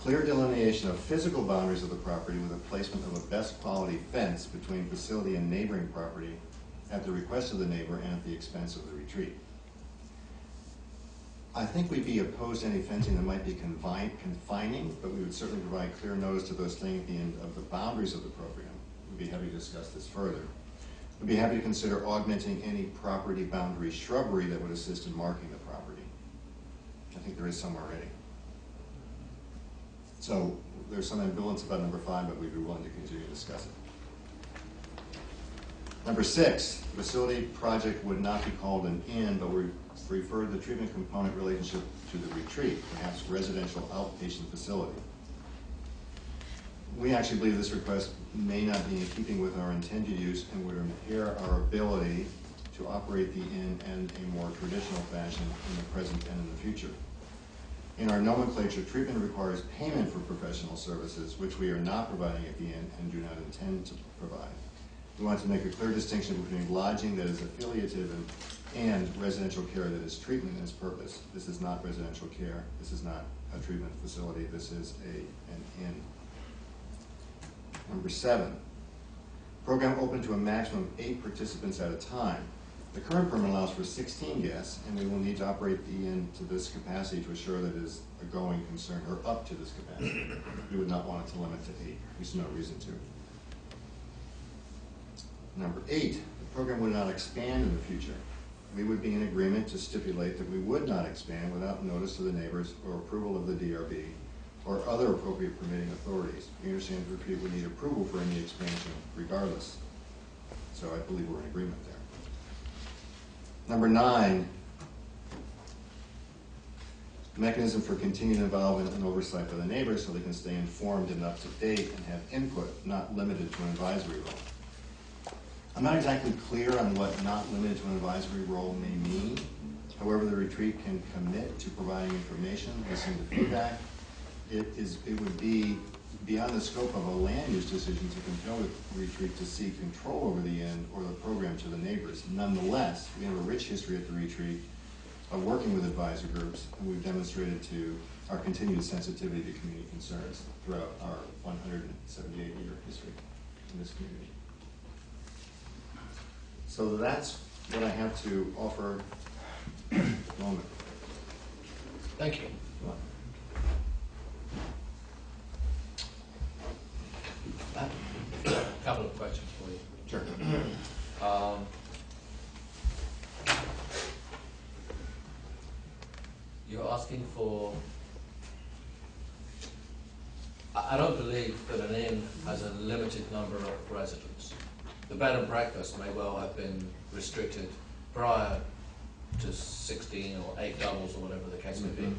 clear delineation of physical boundaries of the property with a placement of a best quality fence between facility and neighboring property at the request of the neighbor and at the expense of the retreat. I think we'd be opposed to any fencing that might be confining, but we would certainly provide clear notice to those staying at the end of the boundaries of the program. We'd be happy to discuss this further. We'd be happy to consider augmenting any property boundary shrubbery that would assist in marking the property. I think there is some already. So there's some ambivalence about number 5, but we'd be willing to continue to discuss it. Number 6, facility project would not be called an inn, but we refer the treatment component relationship to the retreat, perhaps residential outpatient facility. We actually believe this request may not be in keeping with our intended use and would impair our ability to operate the inn in a more traditional fashion in the present and in the future. In our nomenclature, treatment requires payment for professional services, which we are not providing at the inn and do not intend to provide. We want to make a clear distinction between lodging that is affiliative and residential care that is treatment in its purpose. This is not residential care. This is not a treatment facility. This is an inn. Number 7, program open to a maximum of 8 participants at a time. The current permit allows for 16 guests, and we will need to operate the inn to this capacity to assure that it is a going concern, or up to this capacity. We would not want it to limit to 8. There's no reason to. Number 8, the program would not expand in the future. We would be in agreement to stipulate that we would not expand without notice to the neighbors or approval of the DRB or other appropriate permitting authorities. We understand the retreat would need approval for any expansion regardless. So I believe we're in agreement there. Number 9, mechanism for continued involvement and oversight by the neighbors so they can stay informed and up to date and have input, not limited to an advisory role. I'm not exactly clear on what not limited to an advisory role may mean. However, the retreat can commit to providing information, listening to feedback. It would be beyond the scope of a land use decision to compel the retreat to seek control over the inn or the program to the neighbors. Nonetheless, we have a rich history at the retreat of working with advisor groups, and we've demonstrated to our continued sensitivity to community concerns throughout our 178-year history in this community. So that's what I have to offer at the moment. Thank you. A couple of questions for you. Sure. You're asking for, I don't believe that an inn has a limited number of residents. The bed and breakfast may well have been restricted prior to 16 or 8 doubles or whatever the case may be.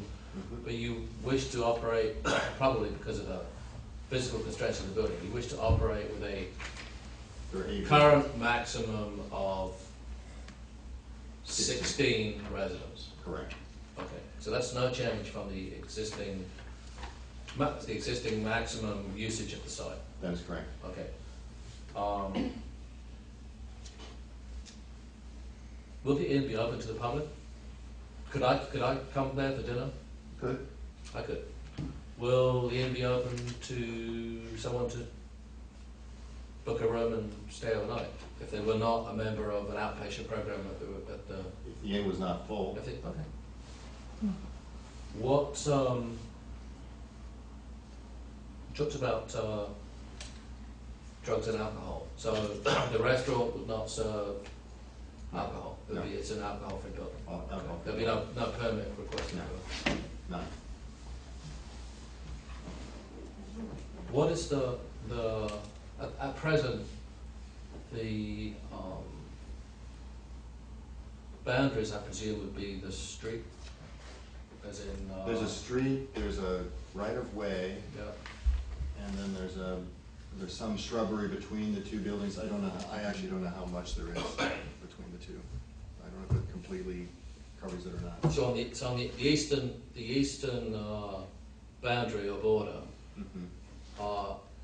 But you wish to operate, probably because of the physical constraints of the building, you wish to operate with a current maximum of 16 residents. Correct. Okay, so that's no change from the existing the existing maximum usage of the site. That is correct. Okay. Will the inn be open to the public? Could I come there for dinner? Good. I could. Will the inn be open to someone to book a room and stay overnight if they were not a member of an outpatient program at the? If the inn was not full. I think, okay. What talked about drugs and alcohol. So the restaurant would not serve alcohol. It's an alcohol-free building. Alcohol. There'll be no permit requested. No. None. What is at present the boundaries? I presume would be the street, as in. There's a street. There's a right-of-way. Yeah. And then there's some shrubbery between the two buildings. I actually don't know how much there is between the two. I don't know if it completely covers it or not. So on the eastern boundary or border. Mm-hmm.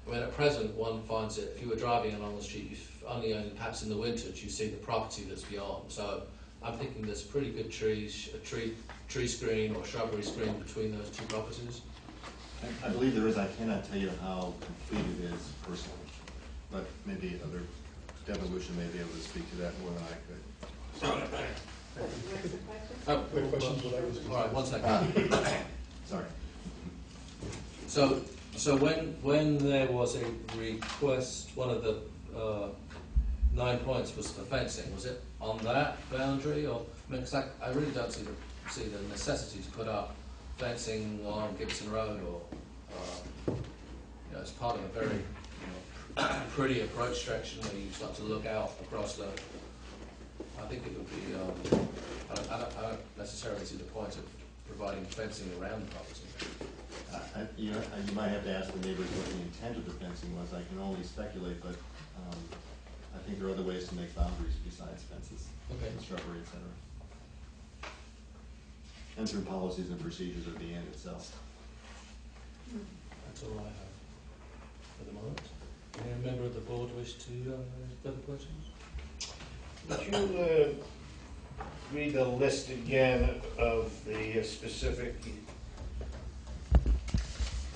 When at present one finds it, if you were driving along the street, only perhaps in the winters you see the property that's beyond. So I'm thinking there's pretty good trees, a tree screen or shrubbery screen between those two properties. I believe there is. I cannot tell you how complete it is personally, but maybe other devolution may be able to speak to that more than I could. Oh, quick questions. All right, 1 second. Sorry. So when there was a request, one of the 9 points was for fencing. Was it on that boundary, or I mean, 'cause I really don't see the necessity to put up fencing on Gibson Road, or as part of a very pretty approach section where you start to look out across the. I think it would be. I don't necessarily see the point of providing fencing around the property. You might have to ask the neighbors what the intent of the fencing was. I can only speculate, but I think there are other ways to make boundaries besides fences, and shrubbery, etc. And through policies and procedures of the inn itself. That's all I have for the moment. Any member of the board wish to further questions? Would you read the list again of the specific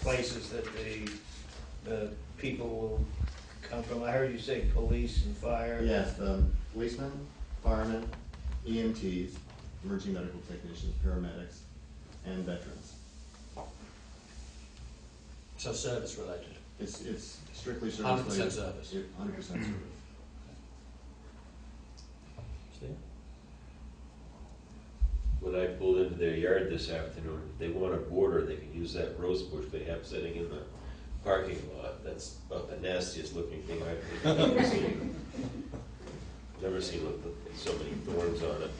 places that the people will come from? I heard you say police and fire. Yes, policemen, firemen, EMTs, emergency medical technicians, paramedics, and veterans. So service related? It's strictly service 100% related. service? 100% service. Steve? When I pulled into their yard this afternoon, if they want a border, they can use that rose bush they have sitting in the parking lot. That's about the nastiest looking thing I've ever seen. Never seen so many thorns on it.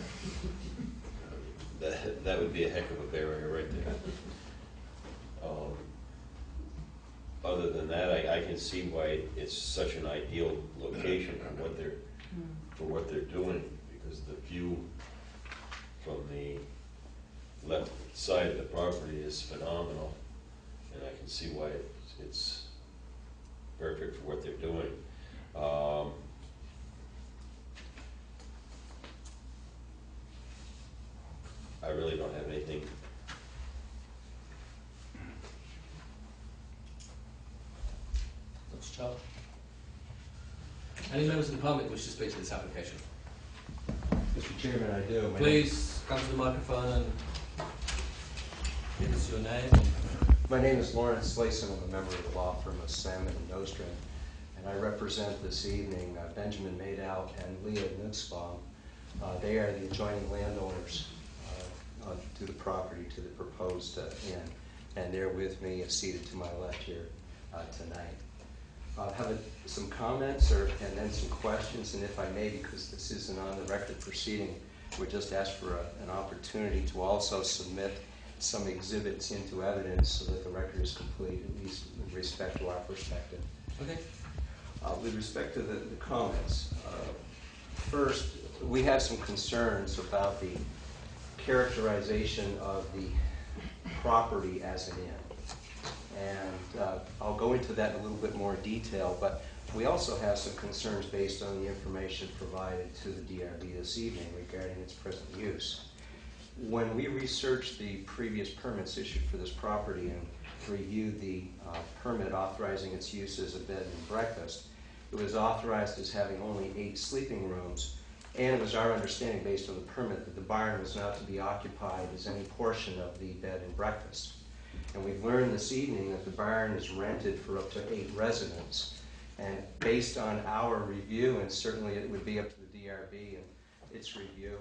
That would be a heck of a barrier right there. Other than that, I can see why it's such an ideal location for what they're doing, because the view from the left side of the property is phenomenal, and I can see why it's perfect for what they're doing. I really don't have anything. That's Charles. Any members of the public wish to speak to this application? Mr. Chairman, I do. Please come to the microphone and give us your name. My name is Lawrence Slayson. I'm a member of the law firm of Salmon and Nostrum, and I represent this evening Benjamin Madow and Leah Nussbaum. They are the adjoining landowners to the property, to the proposed inn, and they're with me, seated to my left here tonight. I have some comments and then some questions, and if I may, because this is an on-the-record proceeding, we just ask for an opportunity to also submit some exhibits into evidence so that the record is complete, at least with respect to our perspective. Okay. With respect to the comments, first, we have some concerns about the characterization of the property as an inn. And I'll go into that in a little bit more detail, but we also have some concerns based on the information provided to the DRB this evening regarding its present use. When we researched the previous permits issued for this property and reviewed the permit authorizing its use as a bed and breakfast, it was authorized as having only 8 sleeping rooms, and it was our understanding based on the permit that the barn was not to be occupied as any portion of the bed and breakfast. And we've learned this evening that the barn is rented for up to 8 residents. And based on our review, and certainly it would be up to the DRB and its review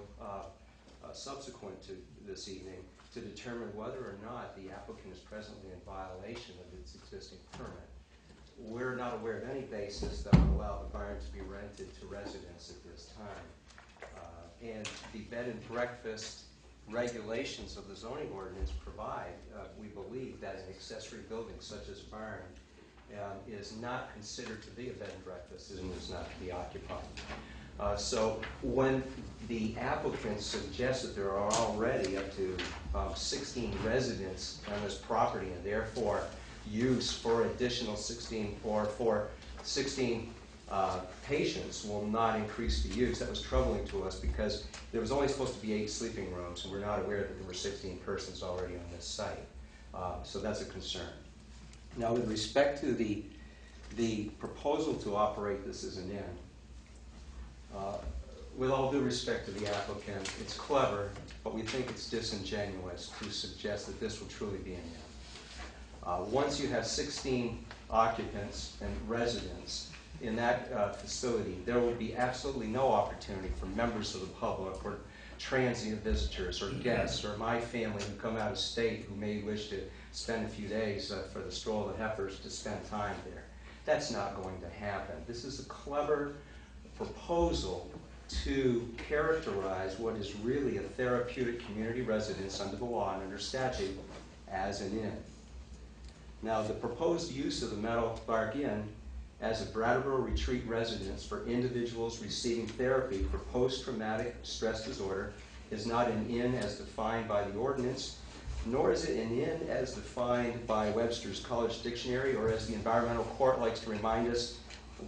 subsequent to this evening, to determine whether or not the applicant is presently in violation of its existing permit. We're not aware of any basis that would allow the barn to be rented to residents at this time. And the bed and breakfast regulations of the zoning ordinance provide, we believe, that an accessory building such as a barn is not considered to be a bed and breakfast and is not to be occupied. So when the applicant suggests that there are already up to 16 residents on this property and therefore use for additional 16 or for 16 patients will not increase the use, that was troubling to us because there was only supposed to be 8 sleeping rooms and we're not aware that there were 16 persons already on this site. So that's a concern. Now with respect to the proposal to operate this as an inn, with all due respect to the applicant, it's clever, but we think it's disingenuous to suggest that this will truly be an inn. Once you have 16 occupants and residents in that facility, there will be absolutely no opportunity for members of the public or transient visitors or guests or my family who come out of state who may wish to spend a few days for the stroll of the heifers to spend time there. That's not going to happen. This is a clever proposal to characterize what is really a therapeutic community residence under the law and under statute as an inn. Now, the proposed use of the Meadowlark Inn as a Brattleboro retreat residence for individuals receiving therapy for post-traumatic stress disorder is not an inn as defined by the ordinance, nor is it an inn as defined by Webster's College Dictionary, or as the Environmental Court likes to remind us,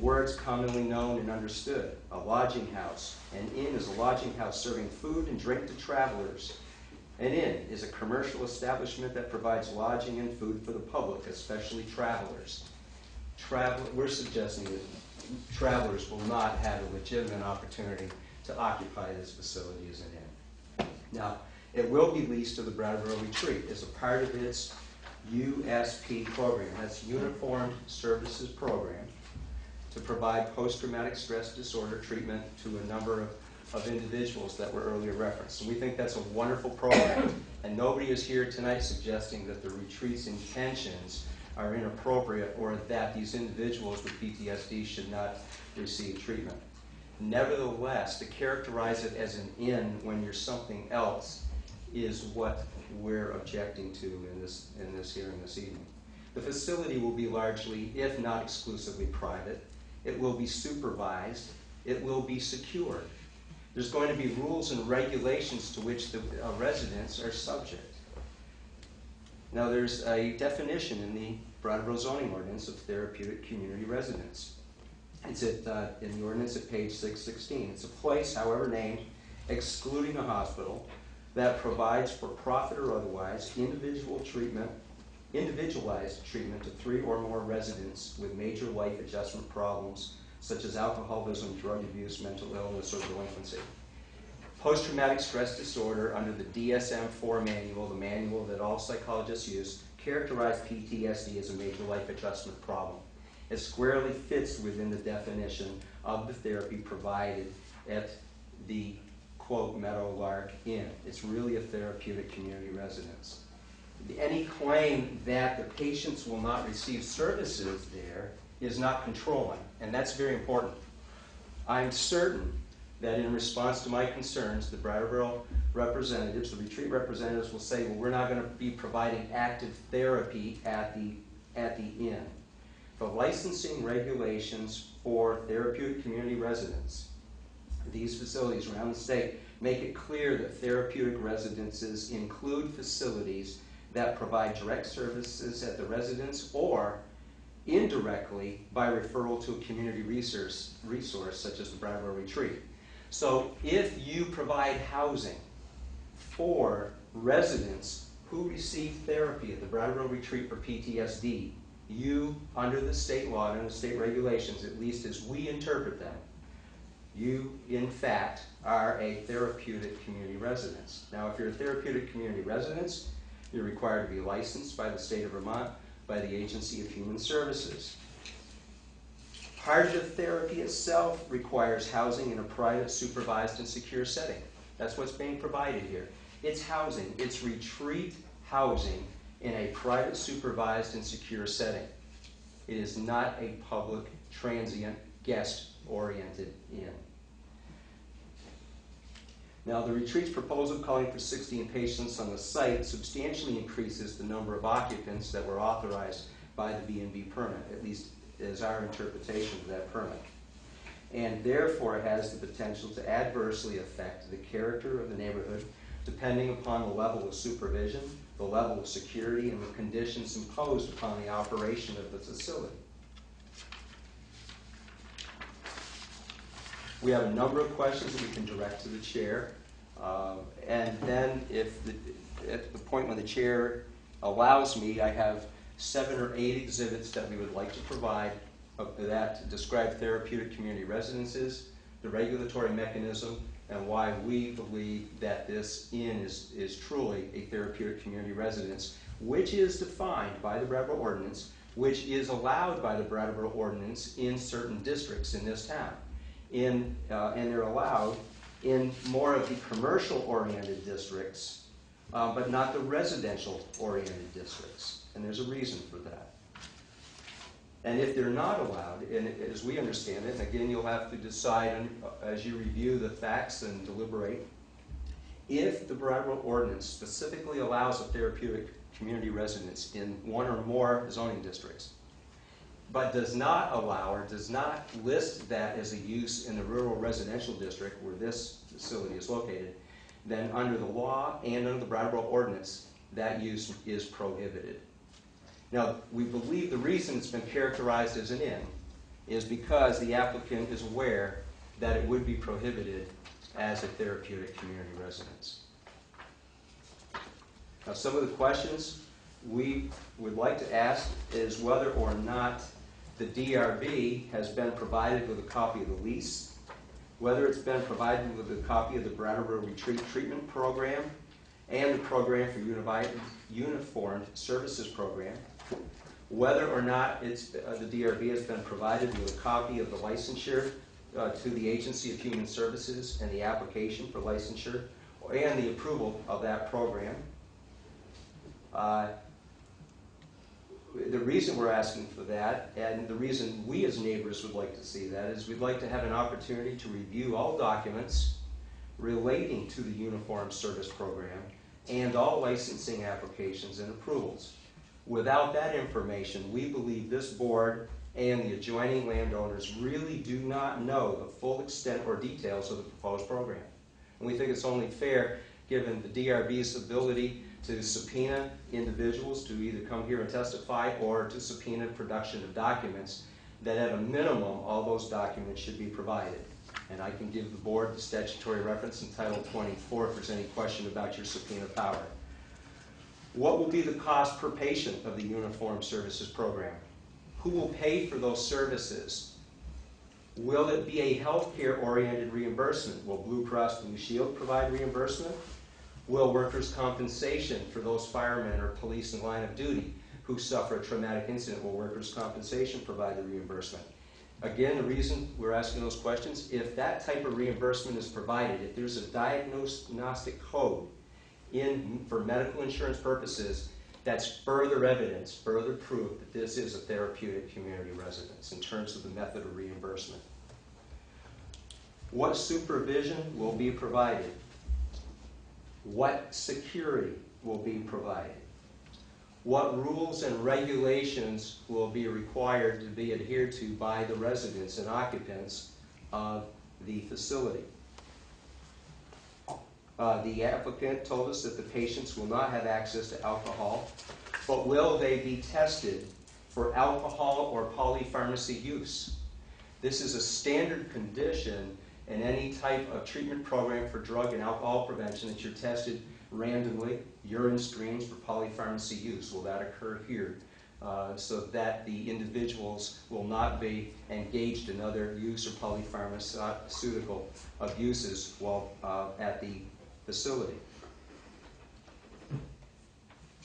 words commonly known and understood. A lodging house. An inn is a lodging house serving food and drink to travelers. An inn is a commercial establishment that provides lodging and food for the public, especially travelers. We're suggesting that travelers will not have a legitimate opportunity to occupy this facility as an inn. Now, it will be leased to the Brattleboro Retreat as a part of its USP program. That's Uniformed Services Program, to provide post-traumatic stress disorder treatment to a number of individuals that were earlier referenced. And we think that's a wonderful program. And nobody is here tonight suggesting that the retreat's intentions are inappropriate or that these individuals with PTSD should not receive treatment. Nevertheless, to characterize it as an inn when you're something else is what we're objecting to in this hearing this evening. The facility will be largely, if not exclusively, private. It will be supervised. It will be secured. There's going to be rules and regulations to which the residents are subject. Now, there's a definition in the Brattleboro zoning ordinance of therapeutic community residence. It's in the ordinance at page 616. It's a place, however named, excluding a hospital, that provides for profit or otherwise individualized treatment to 3 or more residents with major life adjustment problems such as alcoholism, drug abuse, mental illness, or delinquency. Post-traumatic stress disorder under the DSM-IV manual, the manual that all psychologists use, characterized PTSD as a major life adjustment problem. It squarely fits within the definition of the therapy provided at the, quote, Meadowlark Inn. It's really a therapeutic community residence. Any claim that the patients will not receive services there is not controlling, and that's very important. I'm certain that in response to my concerns, the Brattleboro representatives, the retreat representatives, will say, well, we're not going to be providing active therapy at the inn. The licensing regulations for therapeutic community residents, these facilities around the state, make it clear that therapeutic residences include facilities that provide direct services at the residence or indirectly by referral to a community resource such as the Brattleboro Retreat. So if you provide housing for residents who receive therapy at the Brattleboro Retreat for PTSD, you, under the state law and under state regulations, at least as we interpret them, you, in fact, are a therapeutic community residence. Now, if you're a therapeutic community residence, you're required to be licensed by the state of Vermont, by the Agency of Human Services. Part of therapy itself requires housing in a private, supervised, and secure setting. That's what's being provided here. It's housing. It's retreat housing in a private, supervised, and secure setting. It is not a public, transient, guest-oriented inn. Now, the retreat's proposal calling for 16 patients on the site substantially increases the number of occupants that were authorized by the B&B permit, at least is our interpretation of that permit. And therefore has the potential to adversely affect the character of the neighborhood depending upon the level of supervision, the level of security, and the conditions imposed upon the operation of the facility. We have a number of questions that we can direct to the chair. And then at the point when the chair allows me, I have 7 or 8 exhibits that we would like to provide that describe therapeutic community residences, the regulatory mechanism, and why we believe that this inn is truly a therapeutic community residence, which is defined by the Brattleboro Ordinance, which is allowed by the Brattleboro Ordinance in certain districts in this town. And they're allowed in more of the commercial-oriented districts, but not the residential-oriented districts. And there's a reason for that. And if they're not allowed, and as we understand it, and again, you'll have to decide as you review the facts and deliberate, if the Brattleboro Ordinance specifically allows a therapeutic community residence in one or more zoning districts, but does not allow or does not list that as a use in the rural residential district where this facility is located, then under the law and under the Brattleboro Ordinance, that use is prohibited. Now, we believe the reason it's been characterized as an inn is because the applicant is aware that it would be prohibited as a therapeutic community residence. Now, some of the questions we would like to ask is whether or not the DRB has been provided with a copy of the lease, whether it's been provided with a copy of the Brattleboro Retreat Treatment Program and the Program for Uniformed Services Program, whether or not the DRB has been provided with a copy of the licensure to the Agency of Human Services and the application for licensure and the approval of that program. The reason we're asking for that, and the reason we as neighbors would like to see that, is we'd like to have an opportunity to review all documents relating to the Uniform Service Program and all licensing applications and approvals. Without that information, we believe this board and the adjoining landowners really do not know the full extent or details of the proposed program. And we think it's only fair, given the DRB's ability to subpoena individuals to either come here and testify or to subpoena production of documents, that at a minimum all those documents should be provided. And I can give the board the statutory reference in Title 24 if there's any question about your subpoena power. What will be the cost per patient of the Uniform Services Program? Who will pay for those services? Will it be a healthcare-oriented reimbursement? Will Blue Cross Blue Shield provide reimbursement? Will workers' compensation for those firemen or police in line of duty who suffer a traumatic incident, will workers' compensation provide the reimbursement? Again, the reason we're asking those questions, if that type of reimbursement is provided, if there's a diagnostic code for medical insurance purposes, that's further evidence, further proof that this is a therapeutic community residence in terms of the method of reimbursement. What supervision will be provided? What security will be provided? What rules and regulations will be required to be adhered to by the residents and occupants of the facility? The applicant told us that the patients will not have access to alcohol, but will they be tested for alcohol or polypharmacy use? This is a standard condition in any type of treatment program for drug and alcohol prevention, that you're tested randomly, urine screens for polypharmacy use. Will that occur here? So that the individuals will not be engaged in other use or polypharmaceutical abuses while at the facility.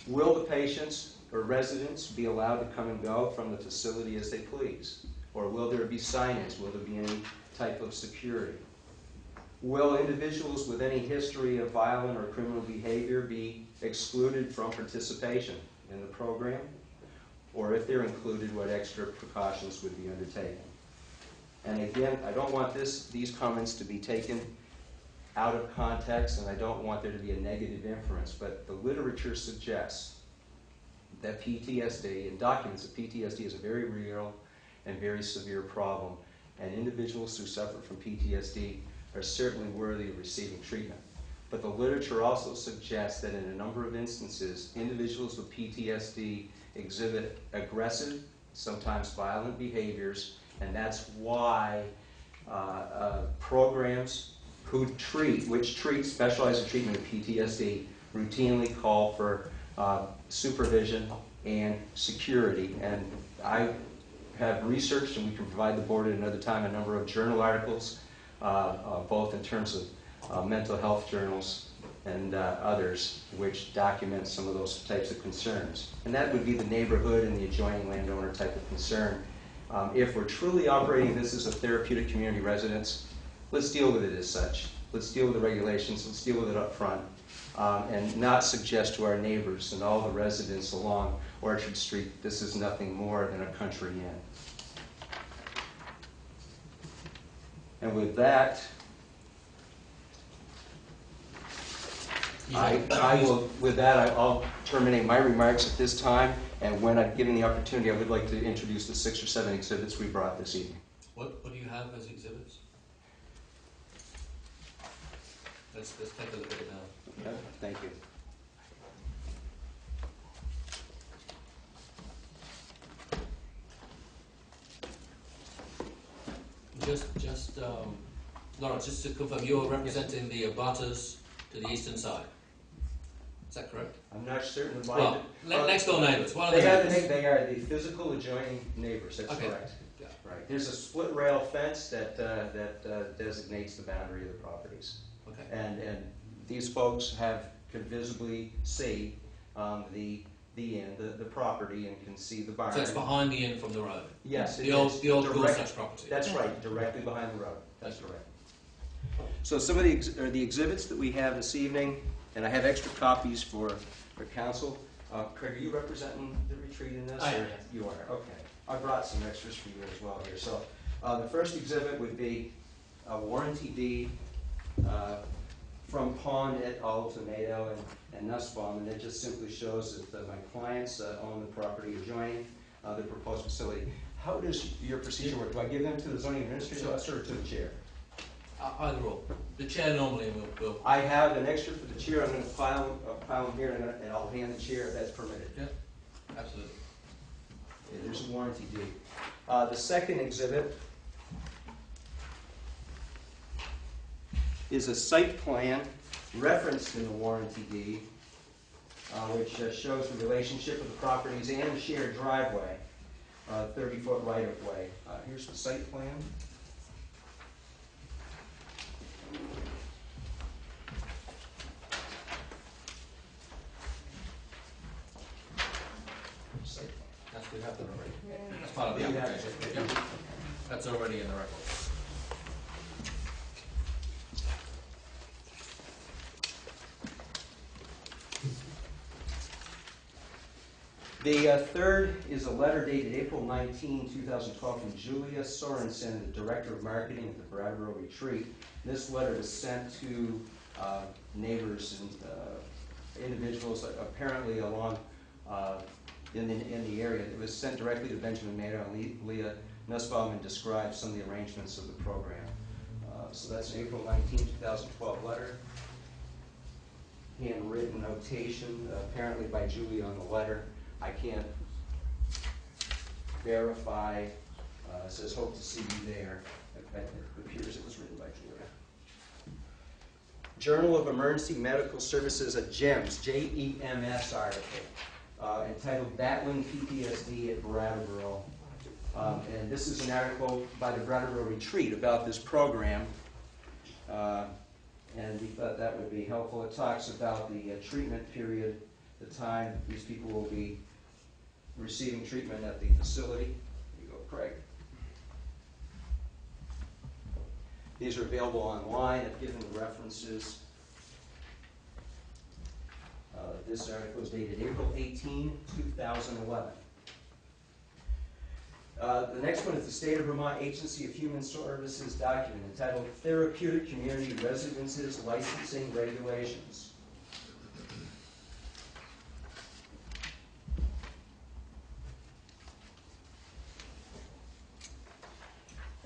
Will the patients or residents be allowed to come and go from the facility as they please? Or will there be signage? Will there be any type of security? Will individuals with any history of violent or criminal behavior be excluded from participation in the program? Or if they're included, what extra precautions would be undertaken? And again, I don't want these comments to be taken out of context, and I don't want there to be a negative inference, but the literature suggests that PTSD, and documents that PTSD is a very real and very severe problem, and individuals who suffer from PTSD are certainly worthy of receiving treatment. But the literature also suggests that in a number of instances, individuals with PTSD exhibit aggressive, sometimes violent behaviors, and that's why programs which treat specialized treatment of PTSD routinely call for supervision and security. And I have researched, and we can provide the board at another time, a number of journal articles, both in terms of mental health journals and others, which document some of those types of concerns. And that would be the neighborhood and the adjoining landowner type of concern. If we're truly operating this as a therapeutic community residence, let's deal with it as such. Let's deal with the regulations, let's deal with it up front, and not suggest to our neighbors and all the residents along Orchard Street, this is nothing more than a country inn. And with that, I'll terminate my remarks at this time, and when I'm given the opportunity, I would like to introduce the 6 or 7 exhibits we brought this evening. What do you have as exhibits? Let's take a look at it now. Okay, thank you. Lawrence, just to confirm, you're representing the abutters to the eastern side. Is that correct? I'm not certain. Well, next door neighbours. What are They they? are the physical adjoining neighbors. That's Okay. correct. Yeah. Right. There's a split rail fence that designates the boundary of the properties. Okay. And these folks can visibly see the inn, the property, and can see the barn. So it's behind the inn from the road? Yes. The old Gorsuch property? That's right, directly behind the road. That's correct. So some of the exhibits that we have this evening, and I have extra copies for council. Craig, are you representing the retreat in this? I am. You are, okay. I brought some extras for you as well here. So the first exhibit would be a warranty deed from Pond et al. Tomato and Nussbaum, and it just simply shows that my clients own the property adjoining the proposed facility. How does your procedure work? Do I give them to the zoning administrator or to the chair? Either or. The chair normally will. I have an extra for the chair. I'm going to pile them here, and I'll hand the chair if that's permitted. Yeah, absolutely. Okay, there's a warranty deed. The second exhibit is a site plan referenced in the warranty deed, which shows the relationship of the properties and a shared driveway, 30-foot right-of-way. Here's the site plan. We have that already. That's part of the application. Yep. That's already in the record. The third is a letter dated April 19, 2012 from Julia Sorensen, the Director of Marketing at the Brattleboro Retreat. This letter was sent to neighbors and individuals apparently along in the area. It was sent directly to Benjamin Mader and Leah Nussbaum and describes some of the arrangements of the program. So that's an April 19, 2012 letter. handwritten notation, apparently by Julie on the letter. I can't verify. It says, hope to see you there. It appears it was written by Julia. Journal of Emergency Medical Services, a GEMS, J-E-M-S article, entitled Battling PTSD at Brattleboro. And this is an article by the Brattleboro Retreat about this program. And we thought that would be helpful. It talks about the treatment period, the time these people will be receiving treatment at the facility. Here you go, Craig. These are available online. I've given the references. This article is dated April 18, 2011. The next one is the State of Vermont Agency of Human Services document entitled Therapeutic Community Residences Licensing Regulations.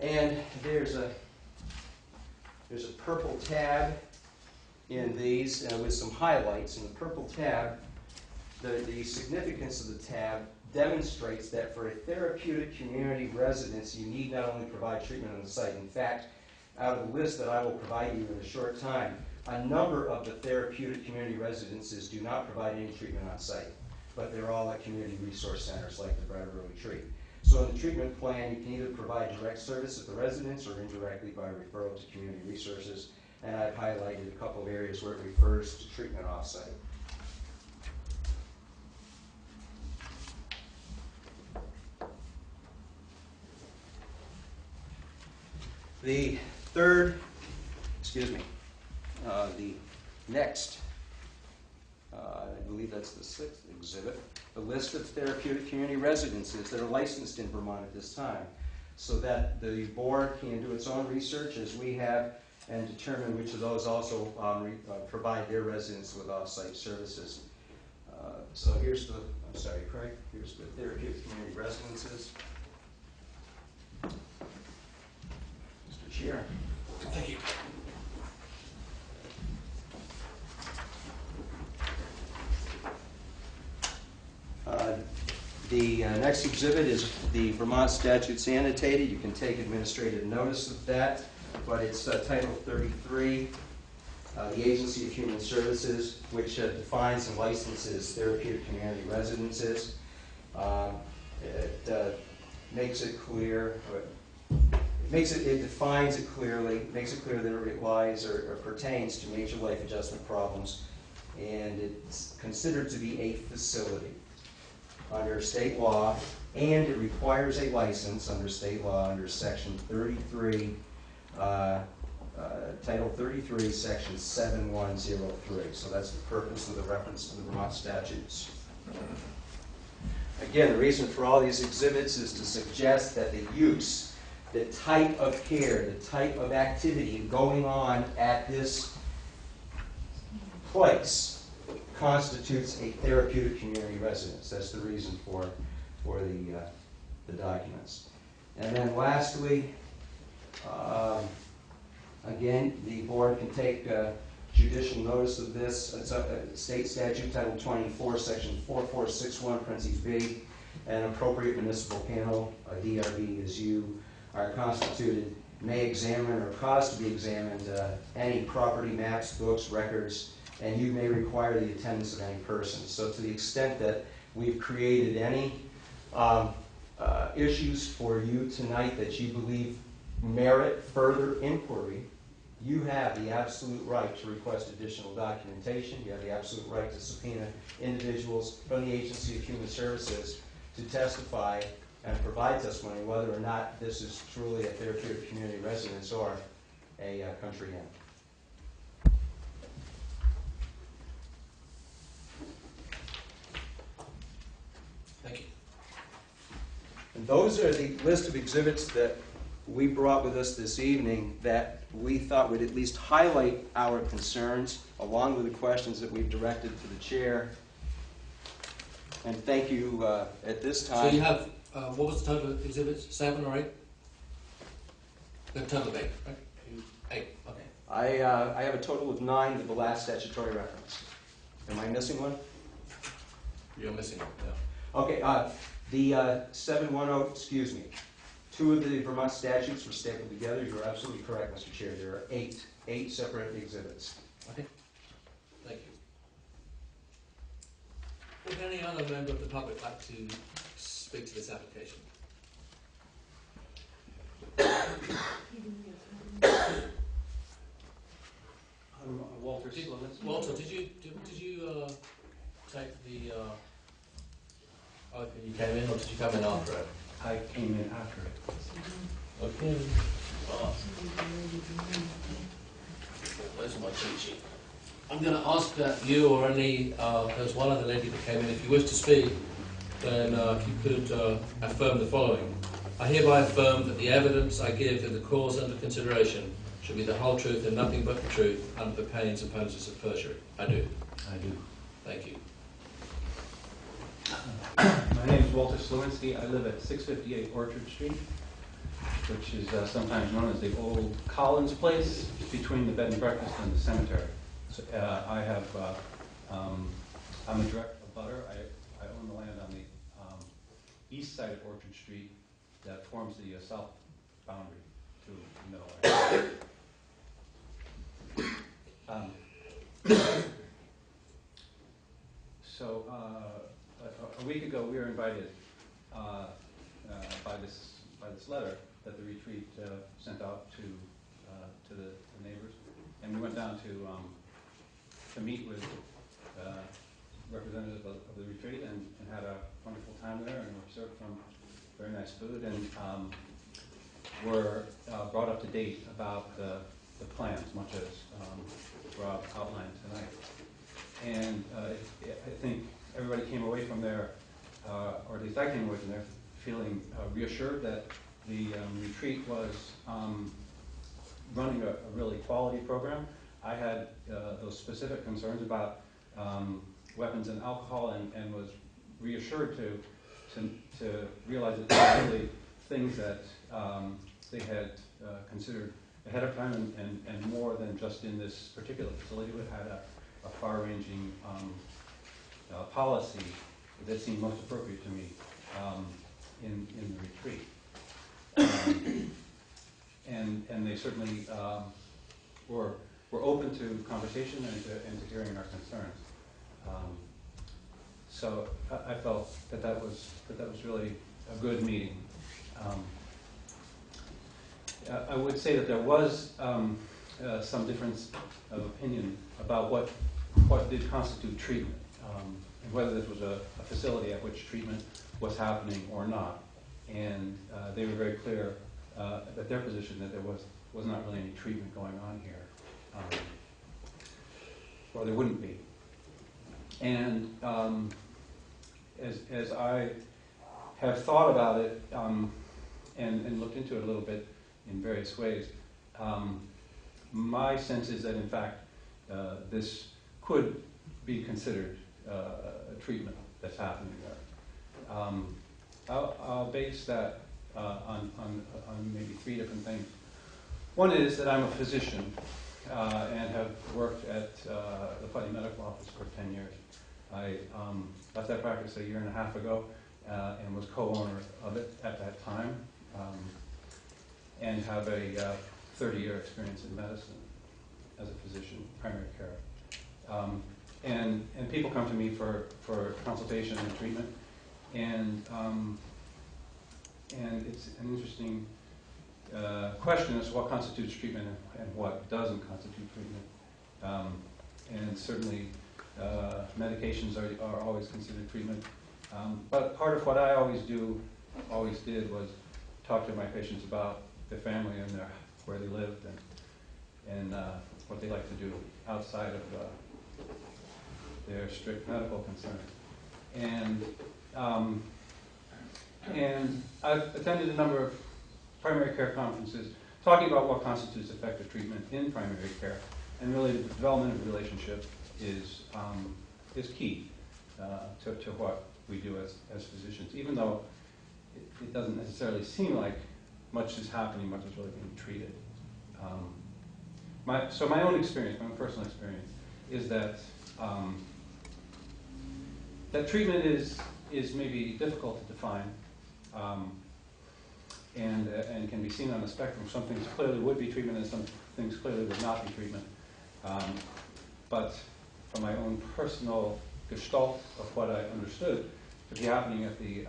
And there's a purple tab in these with some highlights. In the purple tab, the significance of the tab demonstrates that for a therapeutic community residence, you need not only provide treatment on the site. In fact, out of the list that I will provide you in a short time, a number of the therapeutic community residences do not provide any treatment on site, but they're all at community resource centers like the Brattleboro Retreat. So in the treatment plan, you can either provide direct service at the residence or indirectly by referral to community resources. And I've highlighted a couple of areas where it refers to treatment off-site. The next, I believe that's the 6th exhibit, the list of therapeutic community residences that are licensed in Vermont at this time, so that the board can do its own research as we have and determine which of those also provide their residents with off-site services. So here's the, I'm sorry, Craig, here's the therapeutic community residences. Mr. Chair. Thank you. The next exhibit is the Vermont statutes annotated. You can take administrative notice of that, but it's Title 33, the Agency of Human Services, which defines and licenses therapeutic community residences. It makes it clear, it defines it clearly, makes it clear that it applies or pertains to major life adjustment problems, and it's considered to be a facility under state law, and it requires a license under state law under Section 33, Title 33, Section 7103. So that's the purpose of the reference to the Vermont statutes. Again, the reason for all these exhibits is to suggest that the use, the type of care, the type of activity going on at this place constitutes a therapeutic community residence. That's the reason for the documents. And then lastly, again, the board can take judicial notice of this. It's a state statute, Title 24, Section 4461, parentheses B, an appropriate municipal panel, a DRB as you are constituted, may examine or cause to be examined any property maps, books, records, and you may require the attendance of any person. So to the extent that we've created any issues for you tonight that you believe merit further inquiry, you have the absolute right to request additional documentation. You have the absolute right to subpoena individuals from the Agency of Human Services to testify and provide testimony whether or not this is truly a therapeutic community residence or a country inn. Thank you. And those are the list of exhibits that we brought with us this evening that we thought would at least highlight our concerns, along with the questions that we've directed to the chair. And thank you at this time. So you have, what was the total of exhibits? 7 or 8? The total of 8, right? 8, okay. I have a total of 9 with the last statutory reference. Am I missing one? You're missing it, yeah. Okay, the 710, excuse me. 2 of the Vermont statutes were stapled together. You're absolutely correct, Mr. Chair. There are 8 separate exhibits. Okay, thank you. Would any other member of the public like to speak to this application? Walter Did, Slovis. Walter, did you take the open you came in, or did you come in after it? I came in after it. Okay. Where's my cheat sheet? I'm going to ask that you or any, there's one other lady that came in, if you wish to speak, then if you could affirm the following. I hereby affirm that the evidence I give in the cause under consideration should be the whole truth and nothing but the truth under the pains and penalties of perjury. I do. I do. Thank you. My name is Walter Slowinski. I live at 658 Orchard Street, which is sometimes known as the old Collins Place, between the bed and breakfast and the cemetery. So, I'm a direct abutter. I own the land on the east side of Orchard Street that forms the south boundary to the middle. So a week ago, we were invited by this letter that the retreat sent out to the neighbors, and we went down to meet with representatives of the retreat and had a wonderful time there, and were served some very nice food, and were brought up to date about the plans, much as Rob outlined tonight. And I think everybody came away from there, or at least I came away from there, feeling reassured that the retreat was running a really quality program. I had those specific concerns about weapons and alcohol, and was reassured to realize that there were really things that they had considered ahead of time, and more than just in this particular facility. We had a far-ranging policy that seemed most appropriate to me in the retreat. And they certainly were open to conversation and to hearing our concerns. So I felt that was really a good meeting. I would say that there was some difference of opinion about what did constitute treatment, and whether this was a facility at which treatment was happening or not. And they were very clear at their position that there was not really any treatment going on here, or there wouldn't be. And as I have thought about it and looked into it a little bit in various ways, my sense is that in fact this could be considered a treatment that's happening there. I'll base that on maybe 3 different things. One is that I'm a physician and have worked at the Putney Medical Office for 10 years. I left that practice a year and a half ago and was co-owner of it at that time, and have a 30-year experience in medicine as a physician, primary care. And people come to me for consultation and treatment, and it's an interesting question as to what constitutes treatment and what doesn't constitute treatment. And certainly medications are always considered treatment. But part of what I always did was talk to my patients about their family and where they lived and what they like to do outside of their strict medical concerns. And I've attended a number of primary care conferences talking about what constitutes effective treatment in primary care, and really the development of a relationship is key to what we do as physicians, even though it doesn't necessarily seem like much is happening, much is really being treated. So my own experience, my own personal experience, is that that treatment is maybe difficult to define, and can be seen on a spectrum. Some things clearly would be treatment, and some things clearly would not be treatment. But from my own personal gestalt of what I understood to be happening at the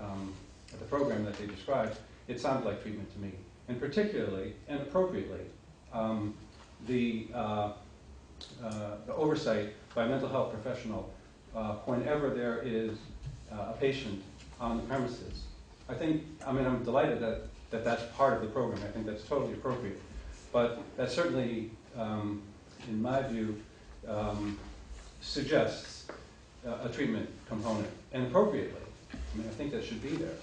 program that they described, it sounded like treatment to me. And particularly and appropriately, the oversight by a mental health professional whenever there is a patient on the premises. I'm delighted that that's part of the program. I think that's totally appropriate. But that certainly, in my view, suggests a treatment component, and appropriately. I think that should be there.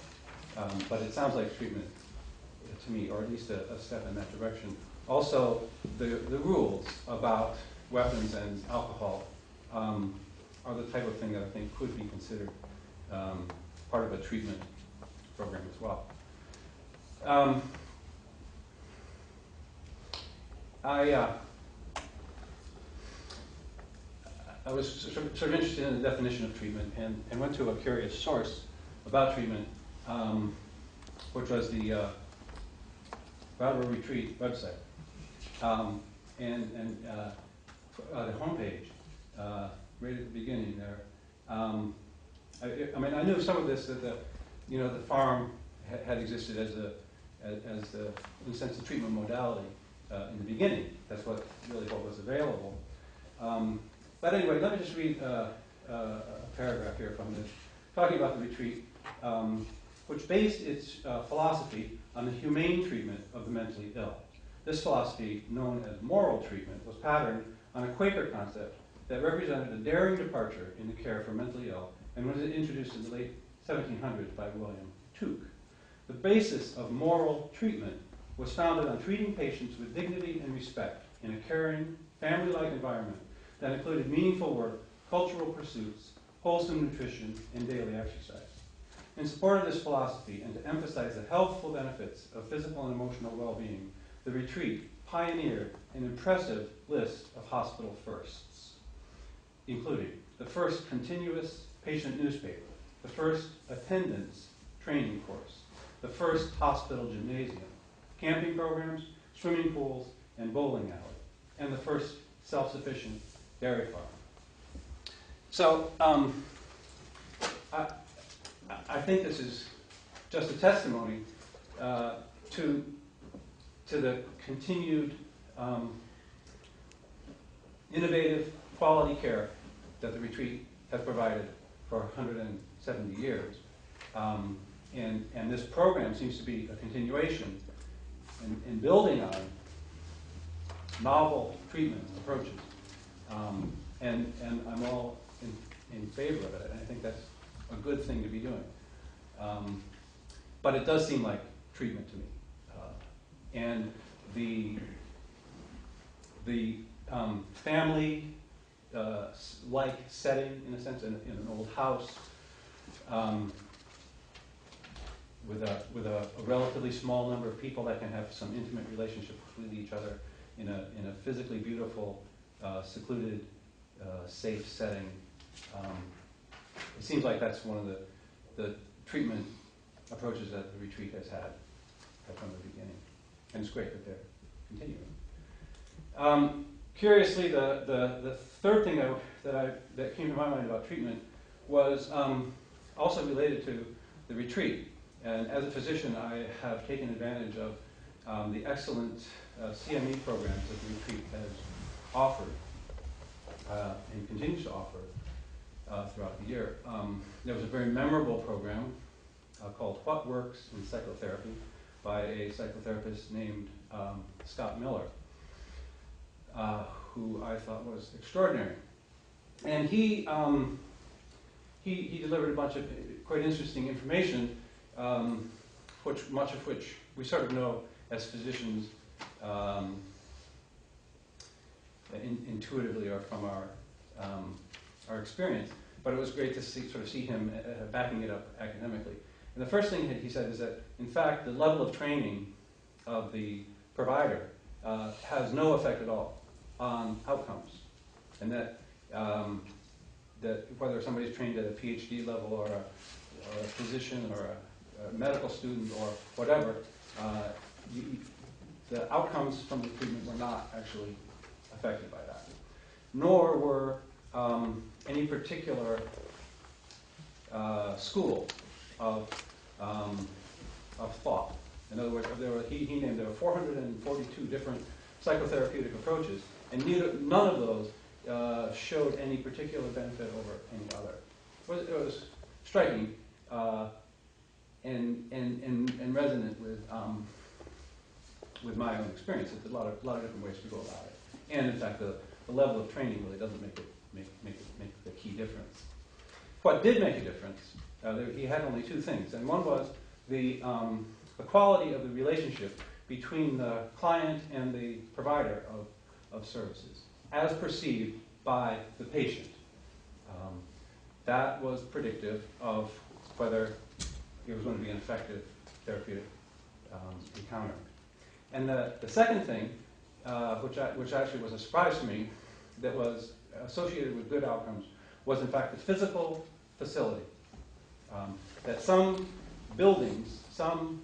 But it sounds like treatment to me, or at least a step in that direction. Also, the rules about weapons and alcohol are the type of thing that I think could be considered part of a treatment program as well. I was sort of interested in the definition of treatment, and went to a curious source about treatment, which was the Brattleboro Retreat website, and the homepage, right at the beginning there. I knew some of this, that the farm had existed as in a sense, the treatment modality in the beginning. That's what was available. But anyway, let me just read a paragraph here from this, talking about the retreat, which based its philosophy on the humane treatment of the mentally ill. This philosophy, known as moral treatment, was patterned on a Quaker concept that represented a daring departure in the care for mentally ill, and was introduced in the late 1700s by William Tuke. The basis of moral treatment was founded on treating patients with dignity and respect in a caring, family-like environment that included meaningful work, cultural pursuits, wholesome nutrition, and daily exercise. In support of this philosophy, and to emphasize the healthful benefits of physical and emotional well-being, the retreat pioneered an impressive list of hospital firsts, including the first continuous patient newspaper, the first attendance training course, the first hospital gymnasium, camping programs, swimming pools, and bowling alley, and the first self-sufficient dairy farm. So, I think this is just a testimony to the continued innovative quality care that the retreat has provided for 170 years. And this program seems to be a continuation and building on novel treatment approaches. And I'm all in favor of it. And I think that's a good thing to be doing. But it does seem like treatment to me. And the family-like setting, in a sense, in an old house, with a relatively small number of people that can have some intimate relationship with each other in a physically beautiful, secluded, safe setting. It seems like that's one of the treatment approaches that the retreat has had from the beginning, and it's great that they're continuing. Curiously, the third thing that came to my mind about treatment was also related to the retreat. And as a physician, I have taken advantage of the excellent CME programs that the retreat has offered and continues to offer throughout the year. There was a very memorable program called What Works in Psychotherapy by a psychotherapist named Scott Miller, who I thought was extraordinary. And he delivered a bunch of quite interesting information, much of which we sort of know as physicians intuitively or from our experience. But it was great to see him backing it up academically. And the first thing he said is that, in fact, the level of training of the provider has no effect at all on outcomes, and that that whether somebody's trained at a PhD level or a physician or a medical student or whatever, the outcomes from the treatment were not actually affected by that. Nor were any particular school of thought. In other words, he named there were 442 different psychotherapeutic approaches, and none of those showed any particular benefit over any other. It was striking and resonant with my own experience. There's a lot of different ways to go about it, and in fact, the level of training really doesn't make the key difference. What did make a difference? He had only two things, and one was the quality of the relationship between the client and the provider of services, as perceived by the patient. That was predictive of whether it was going to be an effective therapeutic encounter. And the second thing, which actually was a surprise to me, that was associated with good outcomes, was in fact the physical facility. That some buildings, some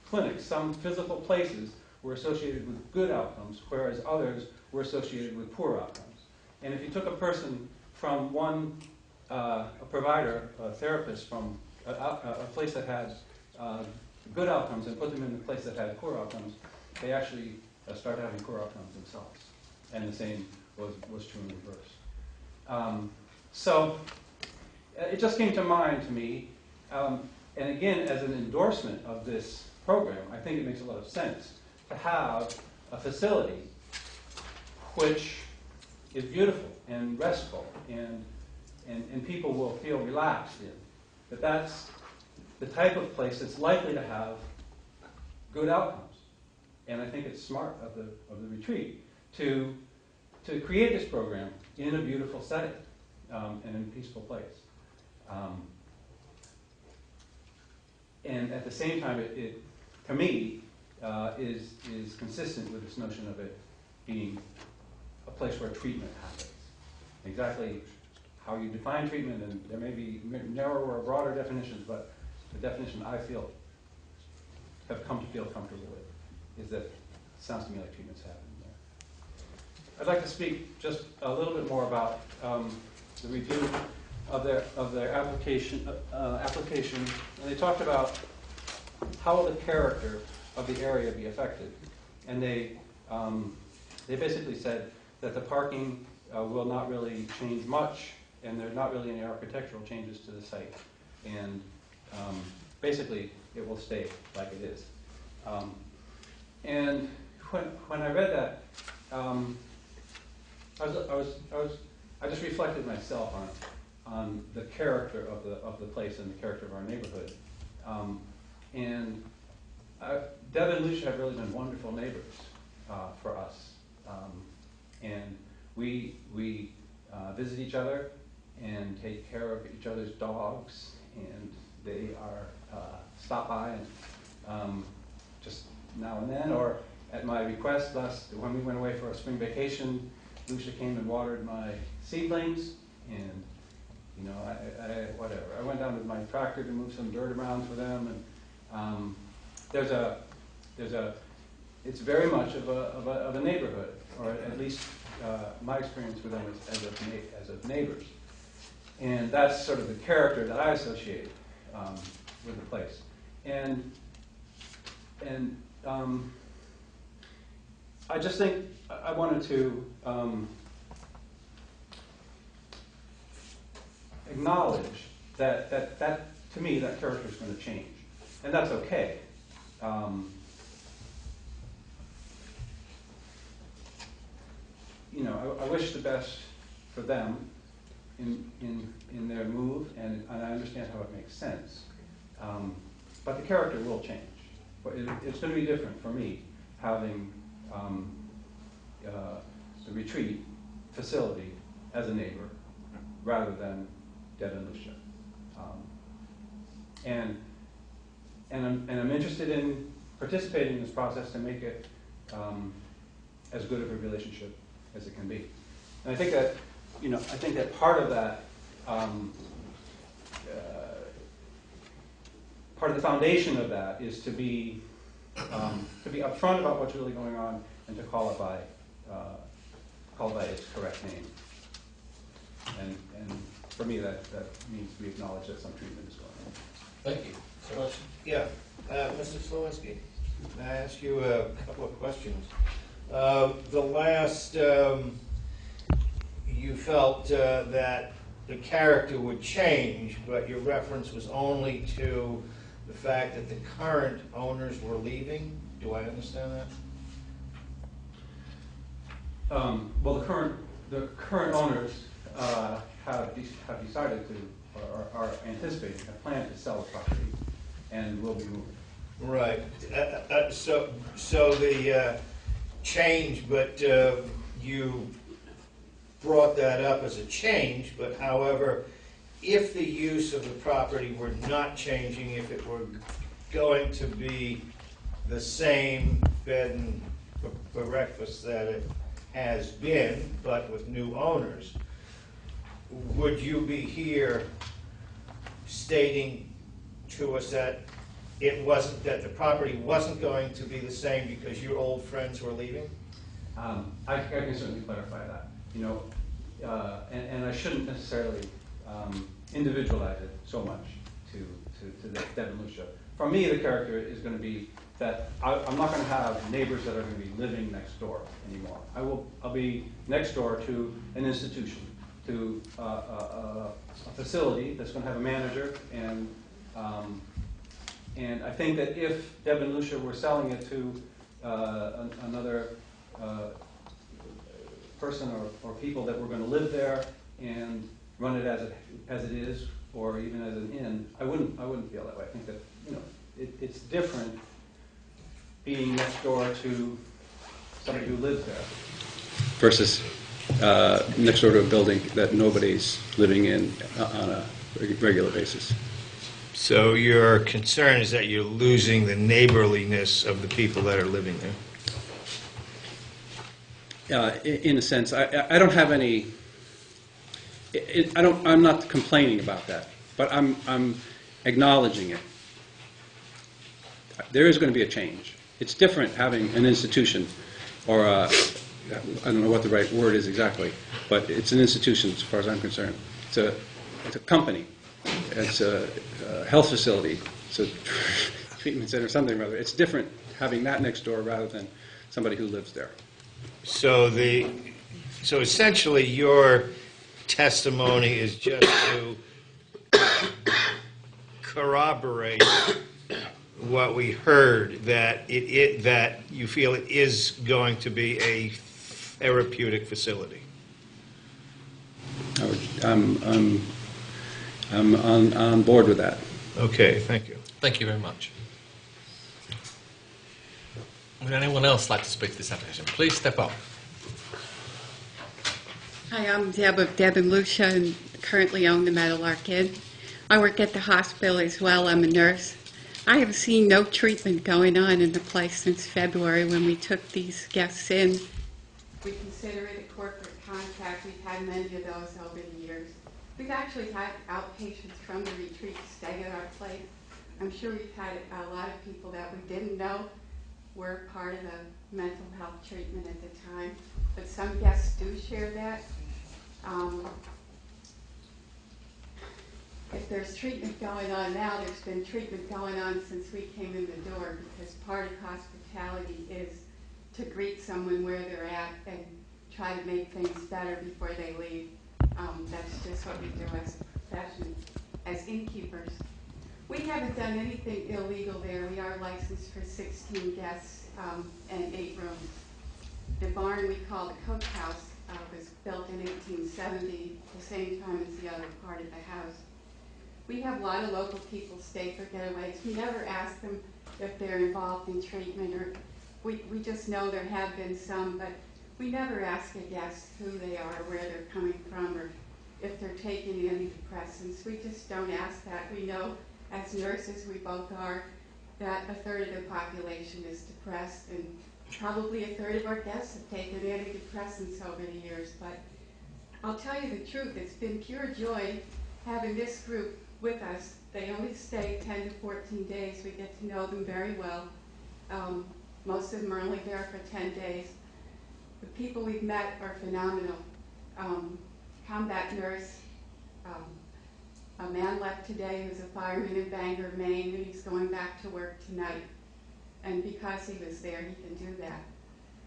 clinics, some physical places were associated with good outcomes, whereas others were associated with poor outcomes. And if you took a person from one, a provider, a therapist, from a place that had good outcomes and put them in the place that had poor outcomes, they actually started having poor outcomes themselves. And the same was true in reverse. So it just came to mind to me, and again, as an endorsement of this program, I think it makes a lot of sense to have a facility which is beautiful and restful and people will feel relaxed in. That's the type of place that's likely to have good outcomes. And I think it's smart of the retreat to create this program in a beautiful setting and in a peaceful place. And at the same time, it to me, is consistent with this notion of it being a place where treatment happens. Exactly how you define treatment, and there may be narrower or broader definitions, but the definition I have come to feel comfortable with is that it sounds to me like treatment's happening there. I'd like to speak just a little bit more about the review of their application. And they talked about how will the character of the area be affected, and they basically said that the parking will not really change much, and there's not really any architectural changes to the site, and basically it will stay like it is. And when I read that, I just reflected myself on the character of the place and the character of our neighborhood. And Deb and Lucia have really been wonderful neighbors for us. And we visit each other and take care of each other's dogs, and they are stop by and just now and then, or at my request when we went away for a spring vacation, Lucia came and watered my seedlings, and whatever. I went down with my tractor to move some dirt around for them, and it's very much of a neighborhood, or at least my experience with them as of neighbors. And that's sort of the character that I associate with the place. And I just think I wanted to acknowledge that to me that character is going to change, and that's okay. I wish the best for them in their move, and I understand how it makes sense. But the character will change. But it's going to be different for me having the retreat facility as a neighbor rather than Deb and Lucia. And I'm interested in participating in this process to make it as good of a relationship as it can be. And I think that part of that part of the foundation of that is to be upfront about what's really going on and to call it by its correct name. And for me, that means we acknowledge that some treatment is going on. Thank you. Yeah, Mr. Slawinski, may I ask you a couple of questions? The last, you felt that the character would change, but your reference was only to the fact that the current owners were leaving. Do I understand that? Well, the current owners have decided to, or are anticipating, have planned to sell the property, and will be moving. Right. So the change, but you brought that up as a change, but however, if the use of the property were not changing, if it were going to be the same bed and breakfast that it has been, but with new owners, would you be here stating to us that it wasn't, that the property wasn't going to be the same because your old friends were leaving? I can certainly clarify that. You know, and I shouldn't necessarily individualize it so much to Deb and Lucia. For me, the character is going to be that I'm not going to have neighbors that are going to be living next door anymore. I'll be next door to an institution, to a facility that's going to have a manager, and I think that if Deb and Lucia were selling it to another person or people that were going to live there and run it as it is, or even as an inn, I wouldn't feel that way. I think that, you know, it's different being next door to somebody who lives there versus next door to a building that nobody's living in on a regular basis. So your concern is that you're losing the neighborliness of the people that are living there? In a sense, I don't have any. I'm not complaining about that, but I'm acknowledging it. There is going to be a change. It's different having an institution, or I don't know what the right word is exactly, but it's an institution as far as I'm concerned. It's a company. It's a health facility. It's a treatment center, something or other. It's different having that next door rather than somebody who lives there. So essentially your testimony is just to corroborate what we heard, that that you feel it is going to be a therapeutic facility. I'm on board with that. Okay, thank you. Thank you very much. Would anyone else like to speak to this application? Please step up. Hi, I'm Deb of Deb and Lucia, and currently own the Meadowlark Inn. I work at the hospital as well. I'm a nurse. I have seen no treatment going on in the place since February when we took these guests in. We consider it a corporate contract. We've had many of those over the years. We've actually had outpatients from the retreat stay at our place. I'm sure we've had a lot of people that we didn't know were part of the mental health treatment at the time, but some guests do share that. If there's treatment going on now, there's been treatment going on since we came in the door, because part of hospitality is to greet someone where they're at and try to make things better before they leave. That's just what we do as a profession, as innkeepers. We haven't done anything illegal there. We are licensed for 16 guests and 8 rooms. The barn we call the Cook House was built in 1870, the same time as the other part of the house. We have a lot of local people stay for getaways. We never ask them if they're involved in treatment, or we just know there have been some, but we never ask a guest who they are, where they're coming from, or if they're taking antidepressants. We just don't ask that. We know, as nurses, we both are, that a third of the population is depressed, and probably a third of our guests have taken antidepressants over the years, but I'll tell you the truth, it's been pure joy having this group with us. They only stay 10 to 14 days. We get to know them very well. Most of them are only there for 10 days. The people we've met are phenomenal. Combat nurse, a man left today who's a fireman in Bangor, Maine, and he's going back to work tonight. And because he was there, he can do that.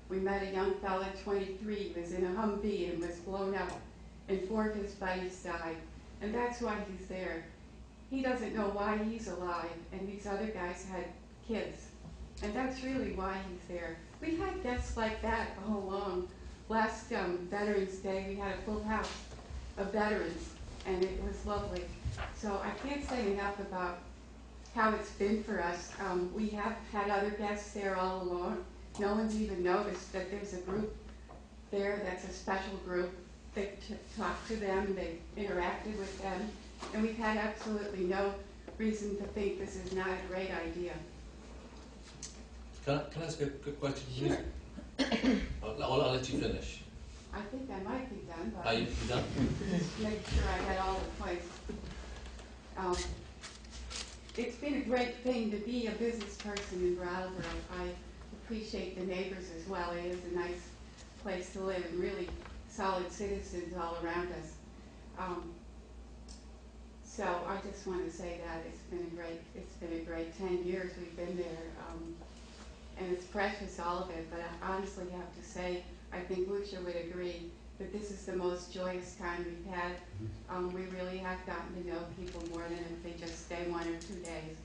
We met a young fella, 23, who was in a Humvee and was blown up, and 4 of his buddies died. And that's why he's there. He doesn't know why he's alive, and these other guys had kids. And that's really why he's there. We've had guests like that all along. Last Veterans Day, we had a full house of veterans, and it was lovely. So I can't say enough about how it's been for us. We have had other guests there all along. No one's even noticed that there's a group there that's a special group. They've talked to them, they've interacted with them, and we've had absolutely no reason to think this is not a great idea. Can I ask a quick question? Sure. I'll let you finish. I think I might be done, but Are you done? just make sure I had all the points. It's been a great thing to be a business person in Brattleboro. I appreciate the neighbors as well. It is a nice place to live and really solid citizens all around us. So I just want to say that it's been a great 10 years we've been there. And it's precious, all of it, but I honestly have to say, I think Lucia would agree that this is the most joyous time we've had. We really have gotten to know people more than if they just stay 1 or 2 days.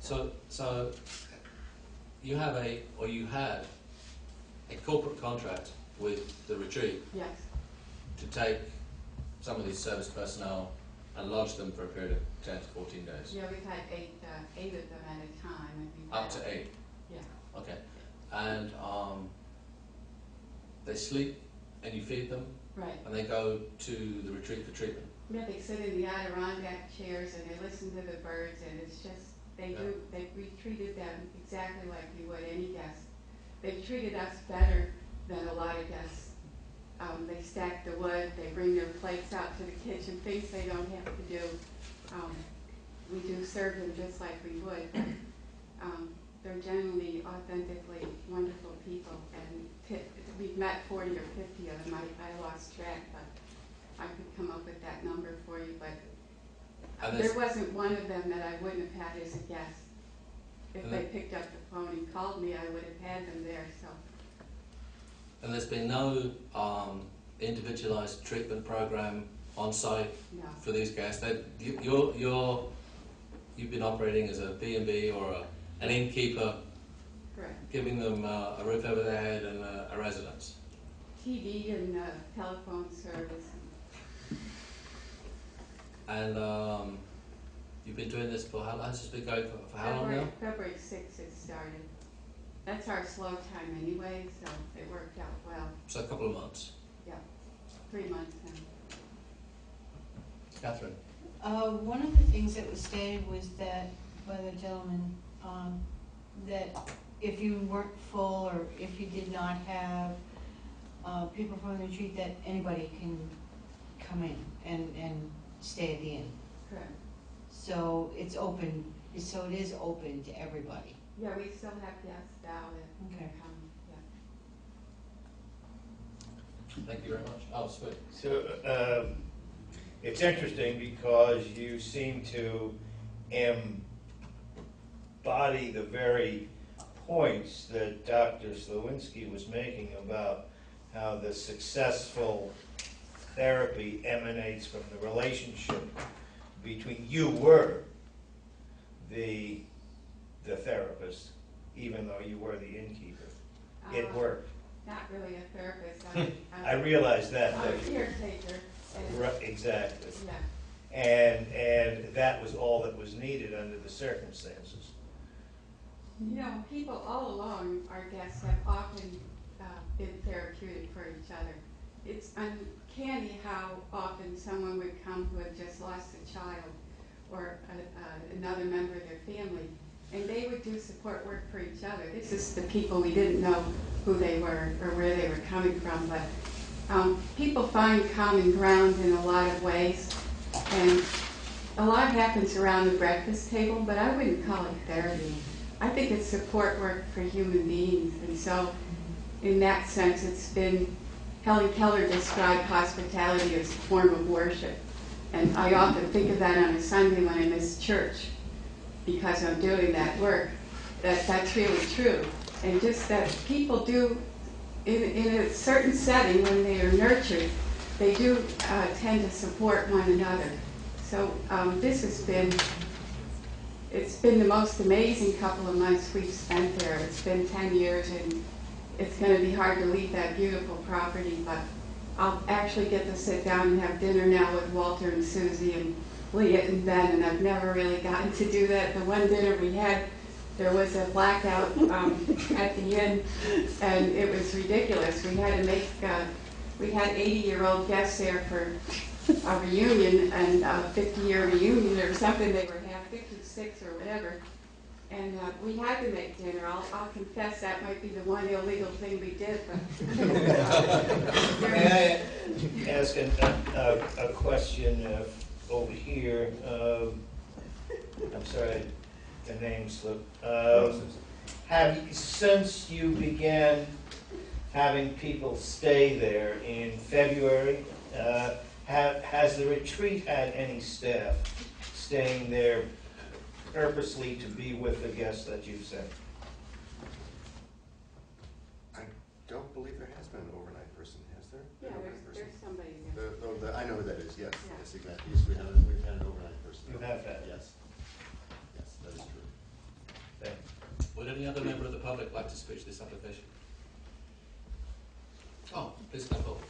So you have you had a corporate contract with the retreat. Yes. To take some of these service personnel and lodge them for a period of 10 to 14 days. Yeah, we've had eight of them at a time. And we've Up had, to 8. Yeah. Okay. And they sleep and you feed them. Right. And they go to the retreat for treatment. Yeah, they sit in the Adirondack chairs and they listen to the birds, and it's just, we treated them exactly like we would any guest. They've treated us better than a lot of guests. They stack the wood, they bring their plates out to the kitchen, things they don't have to do. We do serve them just like we would, but they're generally authentically wonderful people, and we've met 40 or 50 of them. I lost track, but I could come up with that number for you, but there wasn't one of them that I wouldn't have had as a guest. If they picked up the phone and called me, I would have had them there. So. And there's been no individualized treatment program on site for these guests. You've been operating as a B&B or an innkeeper, correct, giving them a roof over their head and a residence. TV and telephone service. And you've been doing this for how long? Has this been going for how long now? February 6th it started. That's our slow time anyway, so it worked out well. So a couple of months. Yeah, 3 months now. Catherine? One of the things that was stated was that, by the gentleman, that if you weren't full or if you did not have people from the retreat, that anybody can come in and stay at the inn. Correct. So it's open, so it is open to everybody. Yeah, we still have guests now that Okay. come, yeah. Thank you very much. Oh, sweet. So, it's interesting because you seem to embody the very points that Dr. Slowinski was making about how the successful therapy emanates from the relationship between you were the therapist, even though you were the innkeeper. It worked. Not really a therapist. I realize that. I'm a caretaker. Right, exactly. Yeah. And that was all that was needed under the circumstances. You know, people all along, our guests have often been therapeutic for each other. It's uncanny how often someone would come who had just lost a child or another member of their family, and they would do support work for each other. This is the people we didn't know who they were or where they were coming from, but People find common ground in a lot of ways, and a lot happens around the breakfast table, but I wouldn't call it therapy. I think it's support work for human beings, and so in that sense it's been, Helen Keller described hospitality as a form of worship, and I often think of that on a Sunday when I miss church because I'm doing that work, that's really true. And just that people do, in a certain setting when they are nurtured, they do tend to support one another. So this has been, it's been the most amazing couple of months we've spent there. It's been 10 years and it's going to be hard to leave that beautiful property, but I'll actually get to sit down and have dinner now with Walter and Susie and Leah and Ben, and I've never really gotten to do that. The one dinner we had, there was a blackout at the end, and it was ridiculous. We had to make, we had 80-year-old guests there for a reunion, and a 50-year reunion or something. They were 56 or whatever, and we had to make dinner. I'll confess that might be the one illegal thing we did. But may I ask a question over here? I'm sorry, the name slipped. Have you, since you began having people stay there in February, has the retreat had any staff staying there purposely to be with the guests that you've sent? I don't believe there has been an overnight person, has there? yeah, there's somebody there. I know who that is, yes. Yeah. Yes, exactly. Yes, we've had an overnight person. You have had? Yes. Yes, that is true. Thank you. Would any other member of the public like to speak to this application? Oh, please come forward.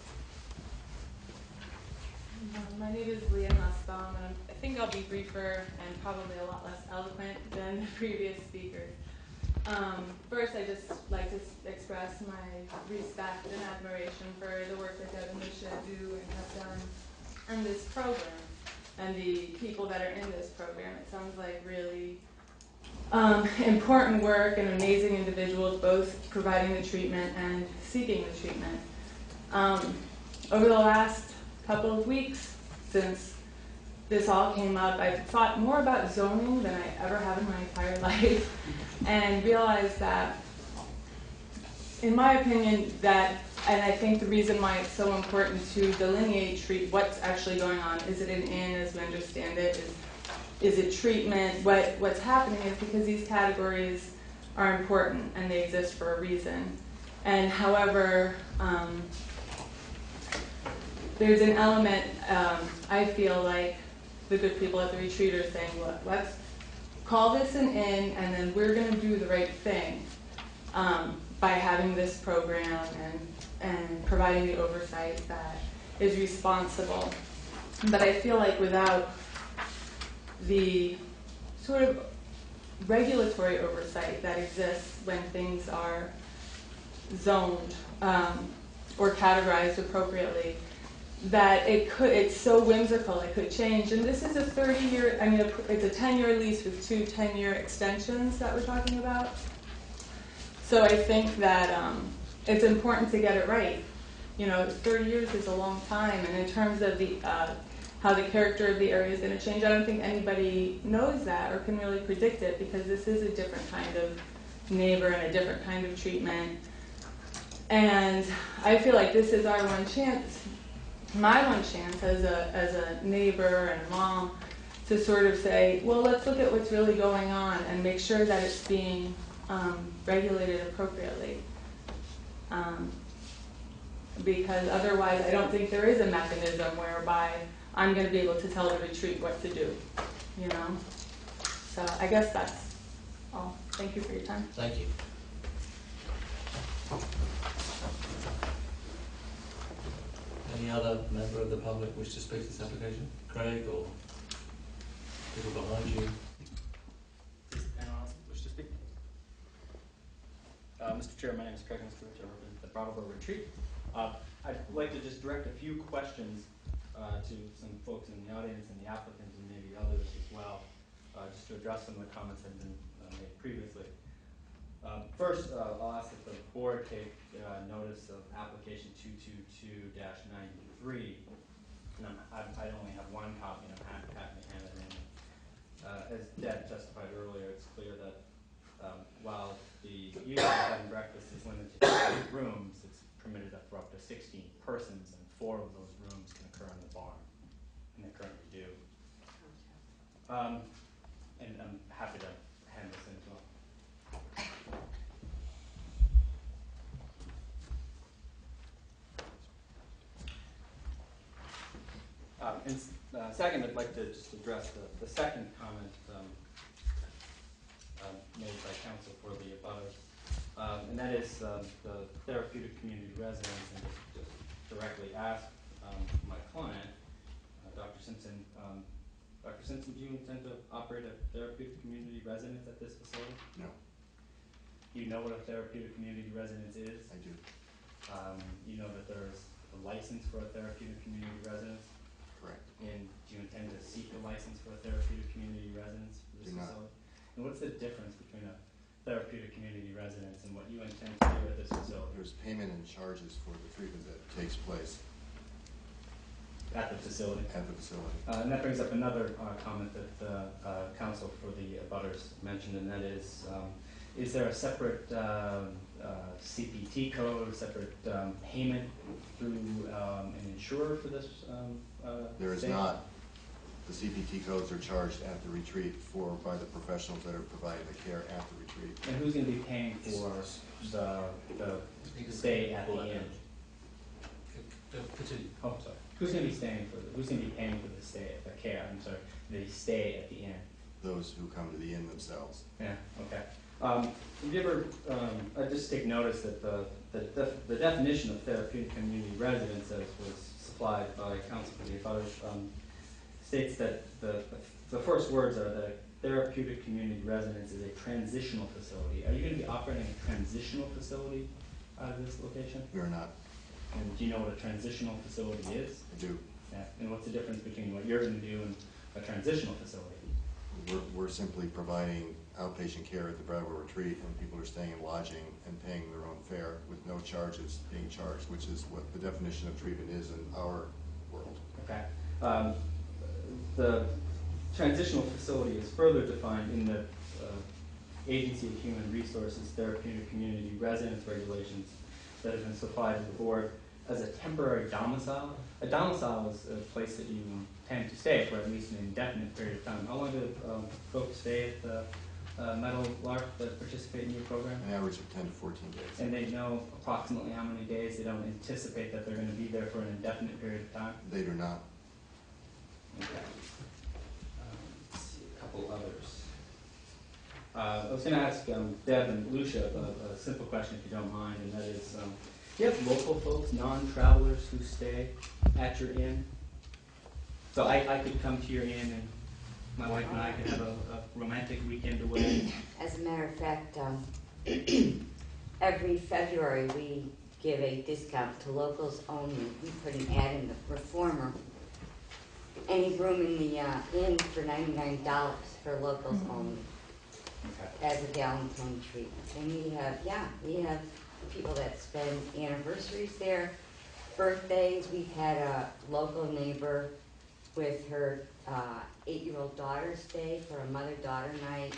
My name is Leah Nussbaum, and I think I'll be briefer and probably a lot less eloquent than the previous speakers. First, I just like to express my respect and admiration for the work that Deb and Misha do and have done in this program, and the people that are in this program. It sounds like really important work and amazing individuals, both providing the treatment and seeking the treatment. Over the last couple of weeks since this all came up, I've thought more about zoning than I ever have in my entire life, and realized that, in my opinion, that, and I think the reason why it's so important to delineate what's actually going on. Is it an inn as we understand it? Is it treatment? What's happening is because these categories are important and they exist for a reason. And however, there's an element, I feel like the good people at the retreat are saying, look, let's call this an inn, and then we're going to do the right thing by having this program and providing the oversight that is responsible. But I feel like without the sort of regulatory oversight that exists when things are zoned or categorized appropriately, that it's so whimsical, it could change. And this is a 30-year, I mean, it's a 10-year lease with 2 10-year extensions that we're talking about. So I think that it's important to get it right. You know, 30 years is a long time, and in terms of the how the character of the area is going to change, I don't think anybody knows that or can really predict it, because this is a different kind of neighbor and a different kind of treatment. And I feel like this is our one chance, my one chance as a neighbor and a mom, to sort of say, well, let's look at what's really going on and make sure that it's being regulated appropriately. Because otherwise I don't think there is a mechanism whereby I'm going to be able to tell the retreat what to do, you know? So I guess that's all. Thank you for your time. Thank you. Any other member of the public wish to speak to this application? Craig or people behind you? Anyone else wish to speak? Mr. Chair, my name is Craig Mr. I represent the Brattleboro Retreat. I'd like to just direct a few questions to some folks in the audience and the applicants and maybe others as well, just to address some of the comments that have been made previously. First, I'll ask that the board take notice of application 222-93. And I only have one copy, and I'm happy to hand it in. As Deb testified earlier, it's clear that while the use of bed and breakfast is limited to 8 rooms, it's permitted for up to 16 persons, and 4 of those rooms can occur in the barn, and they currently do. And I'm happy to hand this in as well. Second, I'd like to just address the second comment made by counsel for the abutters, and that is the therapeutic community residence, and just directly ask my client, Dr. Simpson, Dr. Simpson, do you intend to operate a therapeutic community residence at this facility? No. Do you know what a therapeutic community residence is? I do. You know that there's a license for a therapeutic community residence? Correct. And do you intend to seek a license for a therapeutic community residence for this Do not. facility? And what's the difference between a therapeutic community residence and what you intend to do at this facility? There's payment and charges for the treatment that takes place At the facility? at the facility. And that brings up another comment that counsel for the abutters mentioned, and that is there a separate CPT code, separate payment through an insurer for this? There is stay? not. The CPT codes are charged at the retreat by the professionals that are providing the care at the retreat. And who's going to be paying for the stay at the inn? Continue. Oh, sorry. Who's going to be staying for who's going to be paying for the stay, the care? I'm sorry, the stay at the inn. Those who come to the inn themselves. Yeah. Okay. Have you ever? I just take notice that the definition of therapeutic community residence, as was supplied by counsel for the abutters, states that the first words are that a therapeutic community residence is a transitional facility. Are you going to be operating a transitional facility out of this location? We are not. And do you know what a transitional facility is? I do. Yeah. And what's the difference between what you're going to do and a transitional facility? We're simply providing outpatient care at the Brattleboro retreat, and people are staying in lodging and paying their own fare with no charges being charged, which is what the definition of treatment is in our world. Okay. The transitional facility is further defined in the Agency of Human Resources Therapeutic Community Residence Regulations that have been supplied to the board as a temporary domicile. A domicile is a place that you intend to stay for at least an indefinite period of time. How long do folks stay at the Meadow Lark that participate in your program? An average of 10 to 14 days. And they know approximately how many days? They don't anticipate that they're going to be there for an indefinite period of time? They do not. Okay. Let's see, a couple others. I was going to ask Deb and Lucia a simple question, if you don't mind, and that is, do you have local folks, non-travelers, who stay at your inn? So I could come to your inn and my wife and I could have a romantic weekend away. As a matter of fact, every February we give a discount to locals only. We put an ad in the Reformer. Any room in the inn for $99 for locals only. Okay. As a Valentine treat. And we have people that spend anniversaries there, birthdays. We've had a local neighbor with her 8-year-old daughter stay for a mother-daughter night.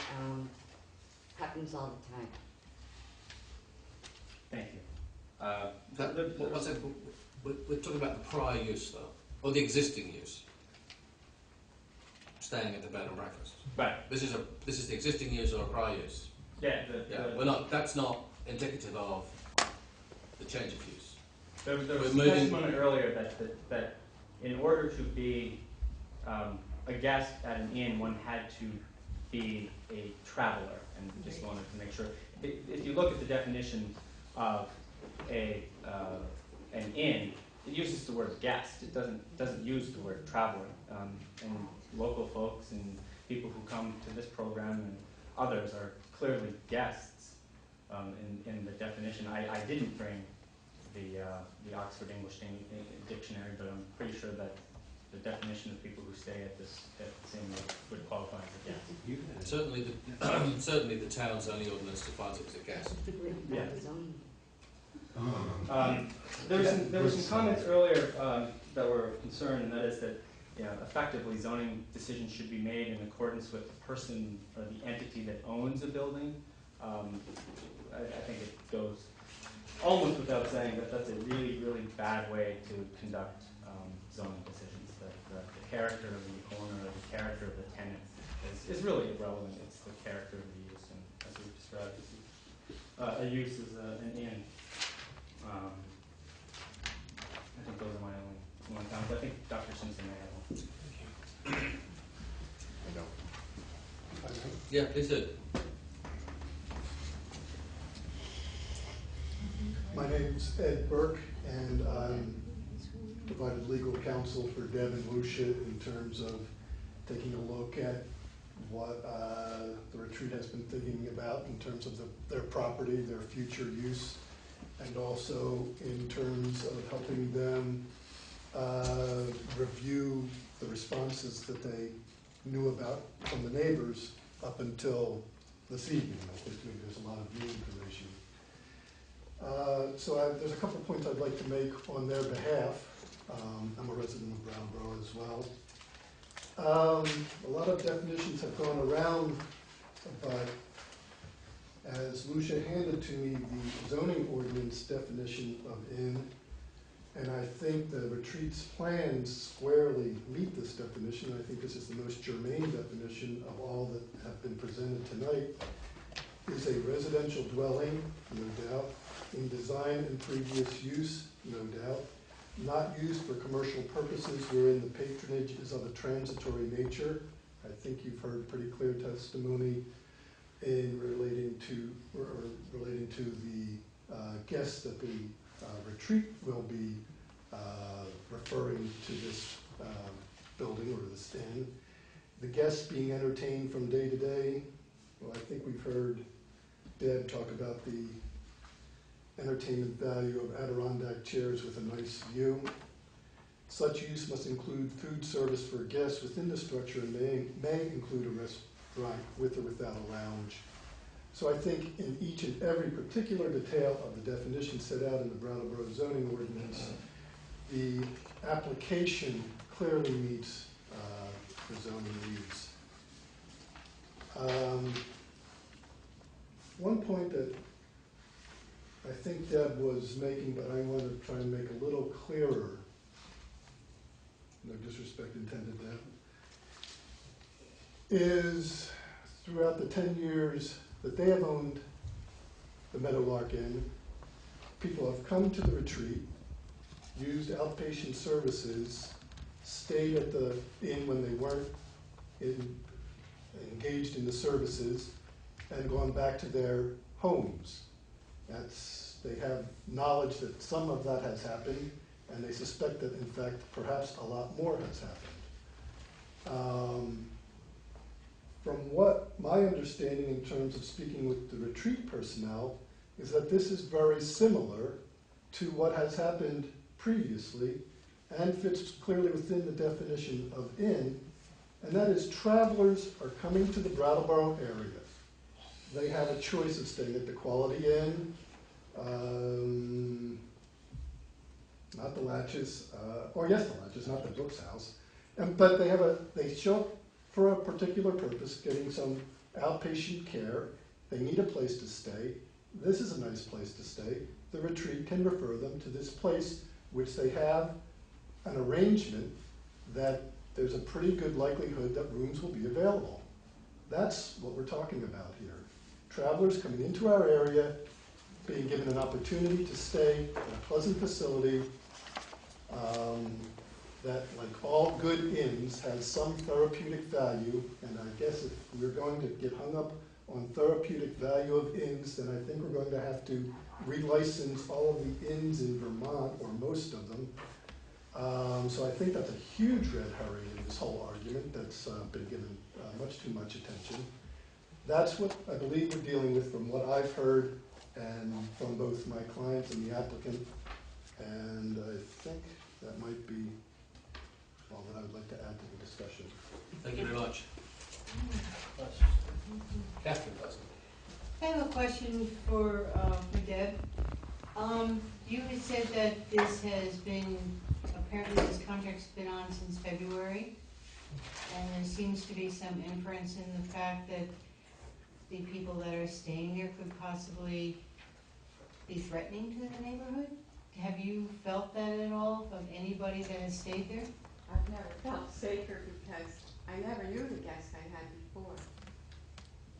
Happens all the time. Thank you. We're talking about the prior use, though, or the existing use. Staying at the bed and breakfast. Right. This is the existing use or a prior use. Yeah. We're not. That's not indicative of the change of use. There was testimony earlier that in order to be a guest at an inn, one had to be a traveler, and we just wanted to make sure. If you look at the definition of an inn, it uses the word guest. It doesn't use the word traveler. And local folks and people who come to this program and others are clearly guests in the definition. I didn't bring the Oxford English Dictionary, but I'm pretty sure that the definition of people who stay at the same rate would qualify as a guest. Certainly the town's only ordinance defines it as a guest. Yeah. There were some comments earlier that were of concern, and that is that effectively zoning decisions should be made in accordance with the person or the entity that owns a building. I think it goes almost without saying that that's a really, really bad way to conduct zoning decisions. That the character of the owner or the character of the tenant is really irrelevant. It's the character of the use, and as we've described, a use is an inn. I think those are my only comments. I think Dr. Simpson may have one. Yeah, please do. My name's Ed Burke, and I'm provided legal counsel for Deb and Lucia in terms of taking a look at what the retreat has been thinking about in terms of their property, their future use, and also in terms of helping them review the responses that they knew about from the neighbors up until this evening. I think maybe there's a lot of new information. There's a couple of points I'd like to make on their behalf. I'm a resident of Brattleboro as well. A lot of definitions have gone around, but as Lucia handed to me the zoning ordinance definition of inn, and I think the retreat's plans squarely meet this definition. I think this is the most germane definition of all that have been presented tonight. Is a residential dwelling, no doubt, in design and previous use, no doubt, not used for commercial purposes wherein the patronage is of a transitory nature. I think you've heard pretty clear testimony in relating to the guests that the retreat will be referring to this building or this inn. The guests being entertained from day to day. Well, I think we've heard Deb talk about the entertainment value of Adirondack chairs with a nice view. Such use must include food service for guests within the structure and may include a restaurant with or without a lounge. So I think in each and every particular detail of the definition set out in the Brattleboro zoning ordinance, the application clearly meets the zoning needs. One point that I think Deb was making, but I want to try and make a little clearer, no disrespect intended, Deb, is throughout the 10 years that they have owned the Meadowlark Inn, people have come to the retreat, used outpatient services, stayed at the inn when they weren't engaged in the services, and gone back to their homes. They have knowledge that some of that has happened, and they suspect that, in fact, perhaps a lot more has happened. From what my understanding in terms of speaking with the retreat personnel is that this is very similar to what has happened previously and fits clearly within the definition of inn, and that is travelers are coming to the Brattleboro area. They have a choice of staying at the Quality Inn, not the Latches, or yes, the Latches, not the Brooks House, but they show up for a particular purpose, getting some outpatient care. They need a place to stay. This is a nice place to stay. The retreat can refer them to this place, which they have an arrangement that there's a pretty good likelihood that rooms will be available. That's what we're talking about here. Travelers coming into our area, being given an opportunity to stay in a pleasant facility that, like all good inns, has some therapeutic value. And I guess if we're going to get hung up on therapeutic value of inns, then I think we're going to have to relicense all of the inns in Vermont, or most of them. So I think that's a huge red herring in this whole argument that's been given much too much attention. That's what I believe we're dealing with from what I've heard and from both my clients and the applicant. And I think that might be all that I would like to add to the discussion. Thank you very much. Catherine, please. I have a question for Deb. You had said that this has been, apparently this contract's been on since February, and there seems to be some inference in the fact that the people that are staying there could possibly be threatening to the neighborhood. Have you felt that at all of anybody that has stayed there? I've never felt safer because I never knew the guests I had before.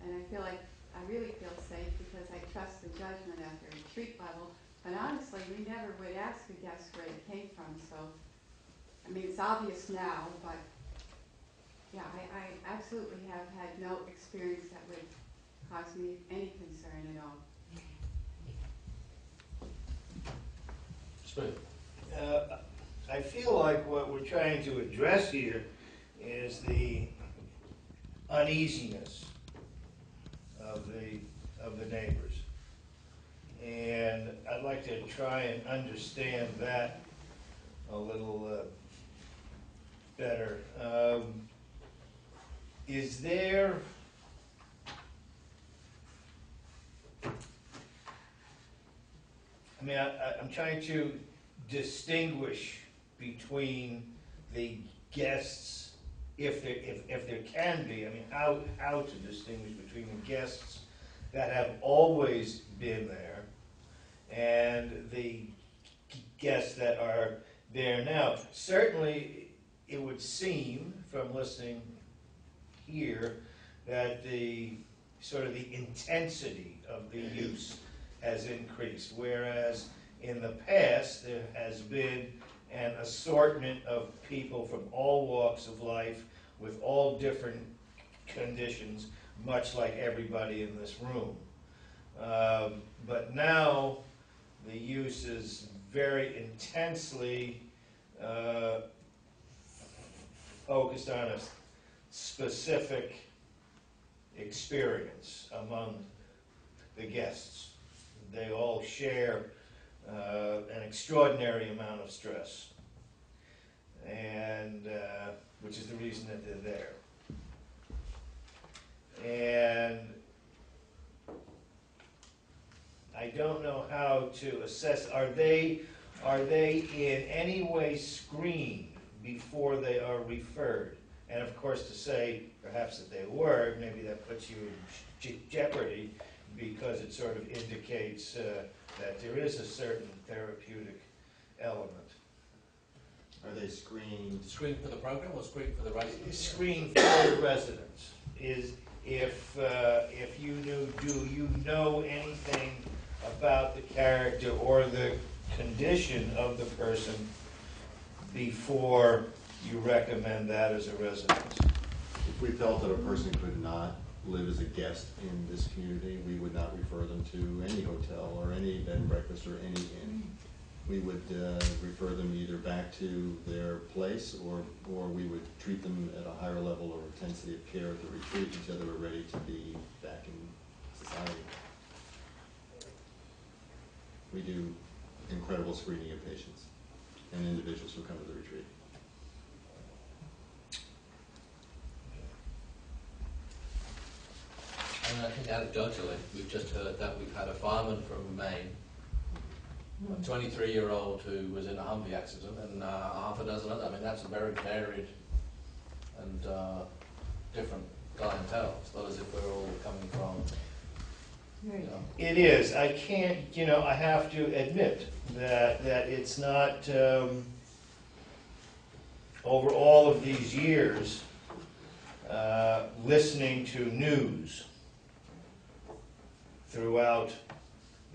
And I feel like, I really feel safe because I trust the judgment at the retreat level. But honestly, we never would ask a guest where they came from, so, I mean, it's obvious now, but yeah, I absolutely have had no experience that would cause me any concern at all. Smith. I feel like what we're trying to address here is the uneasiness of the neighbors. And I'd like to try and understand that a little better. Is there I'm trying to distinguish between the guests, if there can be. I mean, how to distinguish between the guests that have always been there and the guests that are there now. Certainly, it would seem from listening here that the sort of the intensity of the use has increased, whereas in the past there has been an assortment of people from all walks of life with all different conditions, much like everybody in this room. But now the use is very intensely focused on a specific experience among the guests. They all share an extraordinary amount of stress, and which is the reason that they're there. And I don't know how to assess, are they in any way screened before they are referred? And of course, to say perhaps that they were, maybe that puts you in jeopardy, because it sort of indicates that there is a certain therapeutic element. Are they screened? Screened for the program or screened for the residents? Screened for the residents. Is if you knew, do you know anything about the character or the condition of the person before you recommend that as a residence? If we felt that a person could not live as a guest in this community, we would not refer them to any hotel or any bed and breakfast or any inn. We would refer them either back to their place, or we would treat them at a higher level or intensity of care at the retreat until they were ready to be back in society. We do incredible screening of patients and individuals who come to the retreat. I think anecdotally, we've just heard that we've had a fireman from Maine, a 23-year-old who was in a Humvee accident, and half a dozen others. I mean, that's a very varied and different clientele. It's not as if we're all coming from. It is. I can't, I have to admit that it's not, over all of these years, listening to news throughout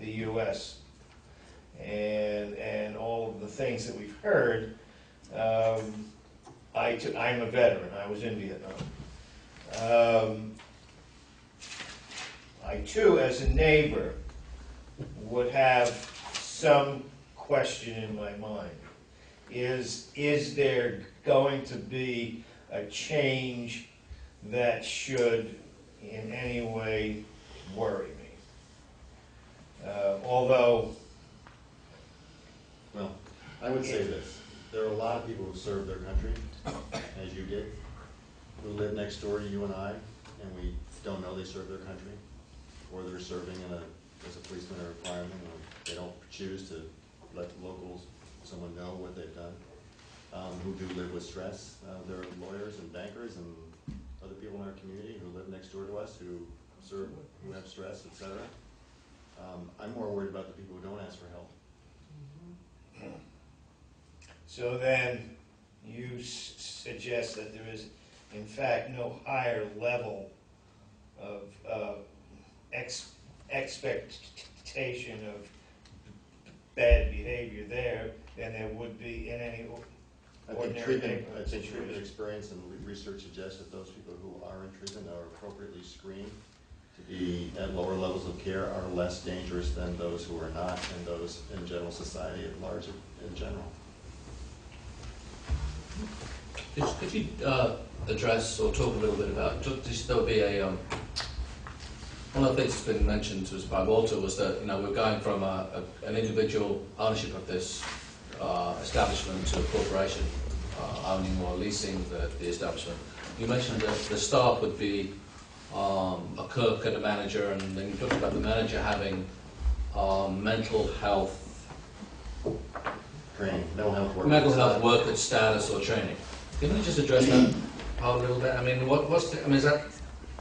the U.S. and all of the things that we've heard. I'm a veteran. I was in Vietnam. I too, as a neighbor, would have some question in my mind. Is there going to be a change that should in any way worry me? Well, I would say this. There are a lot of people who serve their country, as you did, who live next door to you and I, and we don't know they serve their country, or they're serving as a policeman or a fireman, or they don't choose to let the locals, someone know what they've done, who do live with stress. There are lawyers and bankers and other people in our community who live next door to us who serve, who have stress, et cetera. I'm more worried about the people who don't ask for help. So then, you suggest that there is, in fact, no higher level of expectation of bad behavior there than there would be in any ordinary neighborhood. I think treatment experience and research suggests that those people who are in treatment are appropriately screened to be at lower levels of care are less dangerous than those who are not, and those in general society at large in general. Could you address or talk a little bit about, just there would be a, one of the things that's been mentioned to us by Walter was that, we're going from an individual ownership of this establishment to a corporation owning or leasing the establishment. You mentioned that the staff would be a cook and a manager, and then you talked about the manager having mental health training, mental health worker status or training. Can you just address that part a little bit? I mean, is that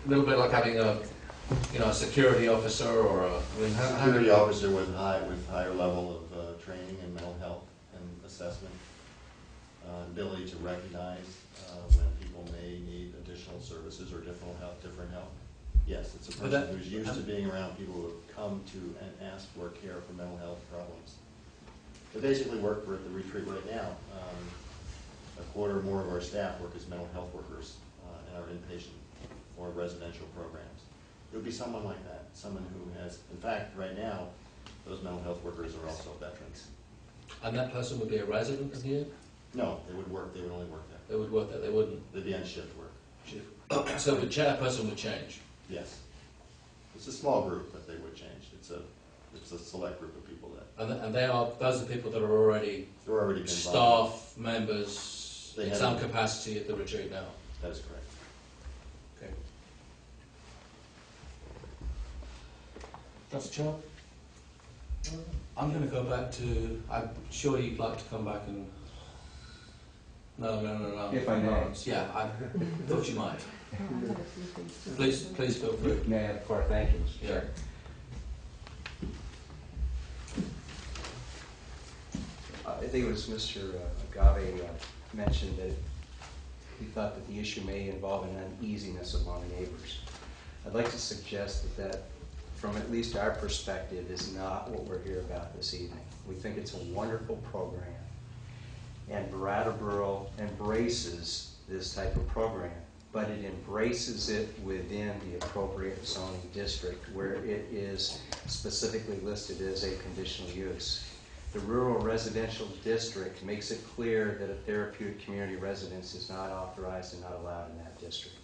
a little bit like having a security officer or a security officer with higher level of training in mental health and assessment, ability to recognize when people may need additional services or different help. Yes, it's a person who's used to being around people who have come to and asked for care for mental health problems. They basically work for at the retreat right now. A quarter or more of our staff work as mental health workers in our inpatient or residential programs. It would be someone like that, someone who has, in fact, right now, those mental health workers are also veterans. And that person would be a resident of here? No, they would only work there. They would work there, they wouldn't? They'd be on shift work. So the chairperson would change? Yes. It's a small group, but they would change. It's a select group of people that. And those are people that are already staff members in some capacity at the retreat now? That is correct. Okay. Dr. Chubb? I'm going to go back to, I'm sure you'd like to come back and... No. If I may. Yeah, I thought you might. Please feel free. May I, of course, thank you, Mr. Chair. I think it was Mr. Agave mentioned that he thought that the issue may involve an uneasiness among neighbors. I'd like to suggest that from at least our perspective is not what we're here about this evening. We think it's a wonderful program, and Brattleboro embraces this type of program, but it embraces it within the appropriate zoning district where it is specifically listed as a conditional use. The rural residential district makes it clear that a therapeutic community residence is not authorized and not allowed in that district.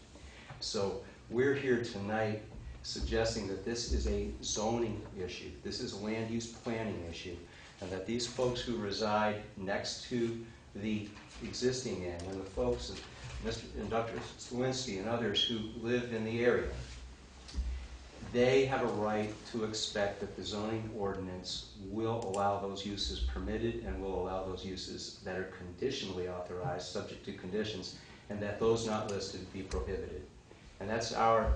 So we're here tonight suggesting that this is a zoning issue. This is a land use planning issue, and that these folks who reside next to the existing inn, and the folks, and Dr. Slawinski and others who live in the area, they have a right to expect that the zoning ordinance will allow those uses permitted and will allow those uses that are conditionally authorized, subject to conditions, and that those not listed be prohibited. And that's our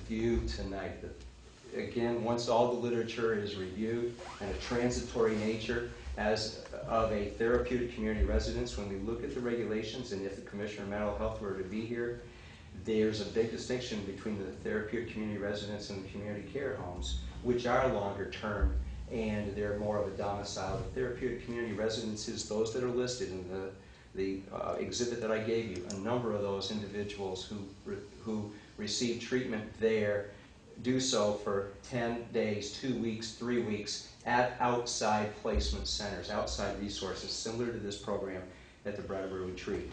view tonight. That, again, once all the literature is reviewed and a transitory nature as of a therapeutic community residence, when we look at the regulations, and if the Commissioner of Mental Health were to be here, there's a big distinction between the therapeutic community residence and the community care homes, which are longer term and they're more of a domicile. The therapeutic community residences, those that are listed in the exhibit that I gave you, a number of those individuals who receive treatment there do so for 10 days, 2 weeks, 3 weeks at outside placement centers, outside resources, similar to this program at the Brattleboro Retreat.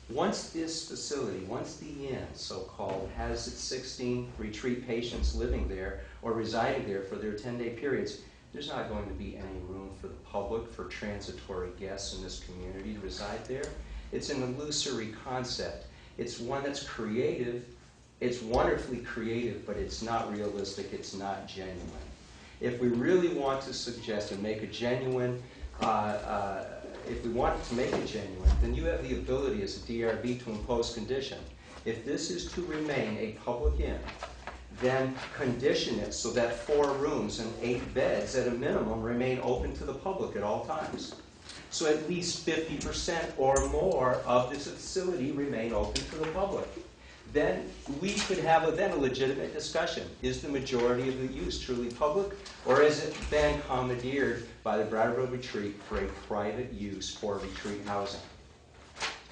Once this facility, once the inn, so-called, has its 16 retreat patients living there or residing there for their 10-day periods, there's not going to be any room for the public, for transitory guests in this community to reside there. It's an illusory concept. It's one that's creative. It's wonderfully creative, but it's not realistic. It's not genuine. If we really want to suggest and make a genuine, if we want to make it genuine, then you have the ability as a DRB to impose condition. If this is to remain a public inn, then condition it so that 4 rooms and 8 beds at a minimum remain open to the public at all times. So at least 50% or more of this facility remain open to the public. Then we could have a legitimate discussion. Is the majority of the use truly public, or has it been commandeered by the Brattleboro Retreat for a private use for retreat housing?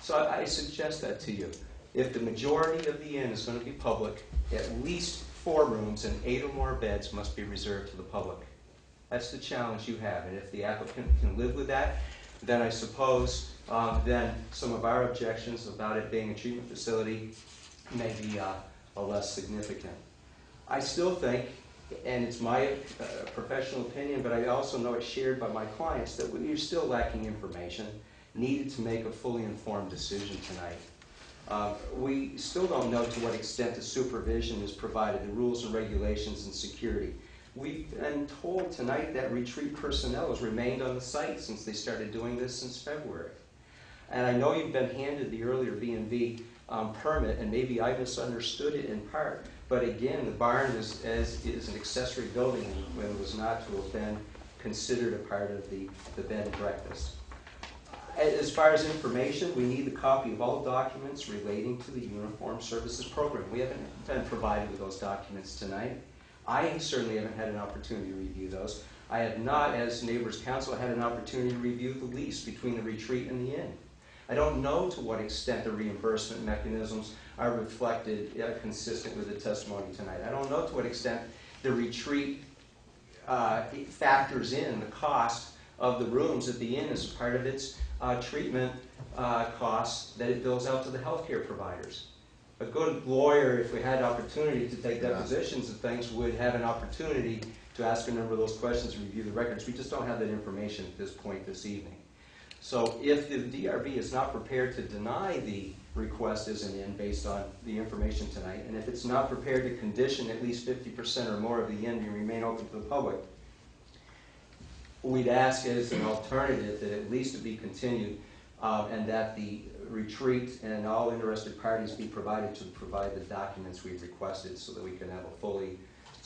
So I suggest that to you. If the majority of the inn is going to be public, at least 4 rooms and 8 or more beds must be reserved to the public. That's the challenge you have, and if the applicant can live with that, then I suppose then some of our objections about it being a treatment facility may be less significant. I still think, and it's my professional opinion, but I also know it's shared by my clients, that we're still lacking information needed to make a fully informed decision tonight. We still don't know to what extent the supervision is provided, the rules and regulations and security. We've been told tonight that retreat personnel has remained on the site since they started doing this since February. And I know you've been handed the earlier B&B permit, and maybe I misunderstood it in part, but again, the barn is an accessory building when it was not to have been considered a part of the bed and breakfast. As far as information, we need a copy of all documents relating to the Uniform Services Program. We haven't been provided with those documents tonight. I certainly haven't had an opportunity to review those. I have not, as Neighbors Council, had an opportunity to review the lease between the retreat and the inn. I don't know to what extent the reimbursement mechanisms are reflected, consistent with the testimony tonight. I don't know to what extent the retreat factors in the cost of the rooms at the inn as part of its treatment costs that it bills out to the healthcare providers. A good lawyer, if we had opportunity to take depositions and things, would have an opportunity to ask a number of those questions and review the records. We just don't have that information at this point this evening. So if the DRB is not prepared to deny the request as an inn based on the information tonight, and if it's not prepared to condition at least 50% or more of the inn to remain open to the public, we'd ask as an alternative that at least it be continued and that the retreat and all interested parties be provided to provide the documents we've requested so that we can have a fully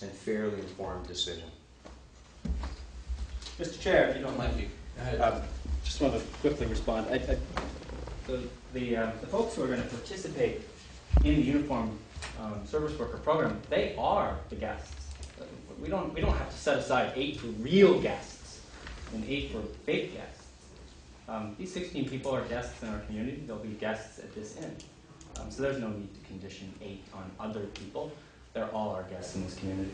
and fairly informed decision. Mr. Chair, if you don't mind, Thank you. just want to quickly respond. The folks who are going to participate in the Uniform Service Worker Program, they are the guests. We don't have to set aside 8 for real guests and 8 for fake guests. These 16 people are guests in our community. They'll be guests at this inn. So there's no need to condition 8 on other people. They're all our guests in this community.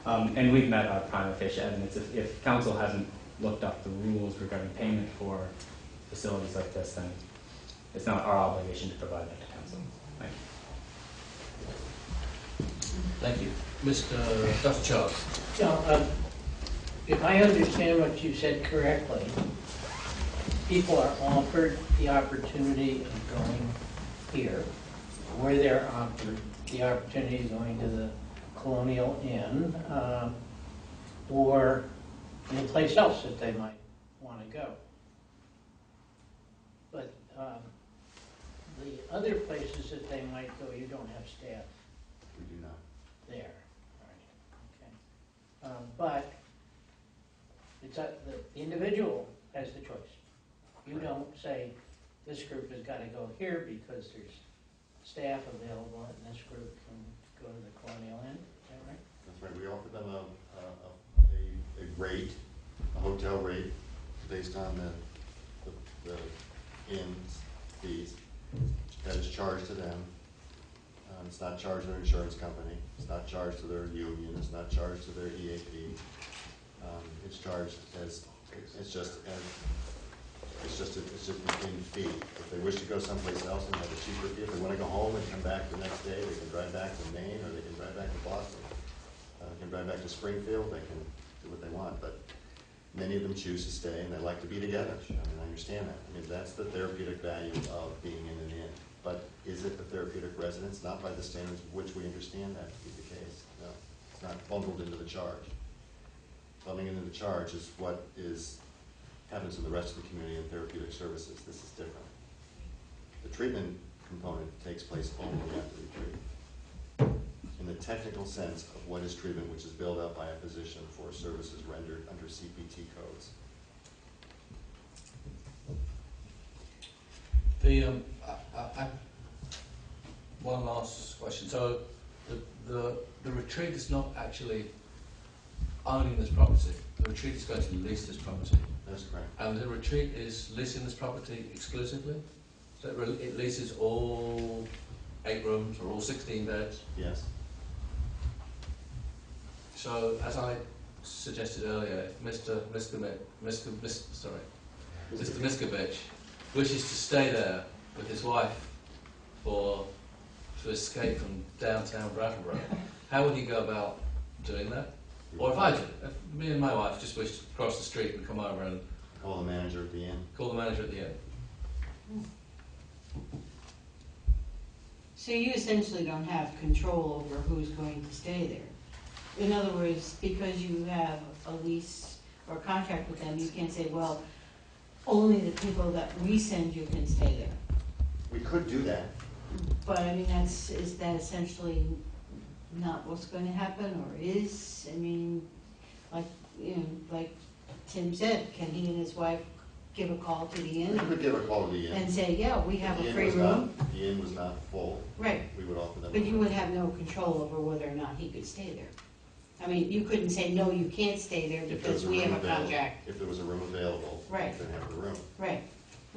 And we've met our prima facie evidence. If council hasn't looked up the rules regarding payment for facilities like this, then it's not our obligation to provide that to council. Thank you. Thank you. Dr. Charles. So, if I understand what you said correctly, people are offered the opportunity of going here, or they're offered the opportunity of going to the Colonial Inn, or any place else that they might want to go. But the other places that they might go, you don't have staff. We do not. There, all right, okay. But it's the individual has the choice. You don't say, this group has got to go here because there's staff available, and this group can go to the Colonial Inn, is that right? That's right, we offer them a rate, a hotel rate, based on the inn's fees that is charged to them. It's not charged to their insurance company, it's not charged to their union, it's not charged to their EAP. It's charged as, it's just an in fee. If they wish to go someplace else and have a cheaper fee, if they want to go home and come back the next day, they can drive back to Maine, or they can drive back to Boston. They can drive back to Springfield, they do what they want, but many of them choose to stay and they like to be together. I mean, I understand that. I mean, that's the therapeutic value of being in an inn. But is it the therapeutic residence? Not by the standards of which we understand that to be the case. No, it's not bundled into the charge. Bundling into the charge is what happens in the rest of the community in therapeutic services. This is different. The treatment component takes place only at the retreat. In the technical sense of what is treatment, which is billed out by a physician for services rendered under CPT codes. One last question. So the retreat is not actually owning this property. The retreat is going to lease this property. That's correct. And the retreat is leasing this property exclusively? So it leases all 8 rooms or all 16 beds? Yes. So as I suggested earlier, if Mr. Miskovich wishes to stay there with his wife to escape from downtown Brattleboro, how would he go about doing that? Or if I did, if me and my wife just wished to cross the street and come over and call the manager at the inn. Call the manager at the inn. So you essentially don't have control over who's going to stay there. In other words, because you have a lease or contract with them, you can't say, well, only the people that we send you can stay there. We could do that. But I mean, is that essentially not what's going to happen, or is? I mean, like Tim said, can he and his wife give a call to the inn? We could give a call to the inn. And say, yeah, we have a free room. The inn was not full. Right. We would offer them. But you would have no control over whether or not he could stay there. I mean, you couldn't say, no, you can't stay there because we have a contract. If there was a room available, Right. we could have the room. Right.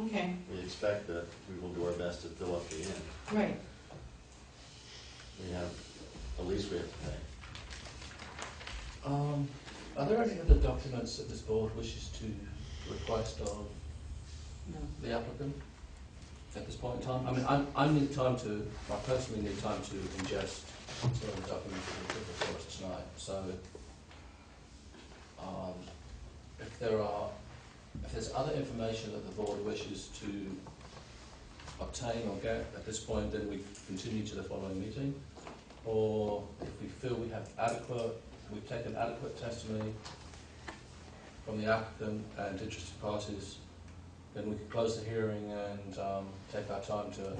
Okay. We expect that we will do our best to fill up the inn. Right. We have a lease we have to pay. Are there any other documents that this board wishes to request of the applicant at this point in time? I mean, I personally need time to ingest some of the documents that we took before us tonight. So, if there's other information that the board wishes to obtain or get at this point, then we continue to the following meeting. Or if we feel we've taken adequate testimony from the applicant and interested parties, then we can close the hearing and take our time to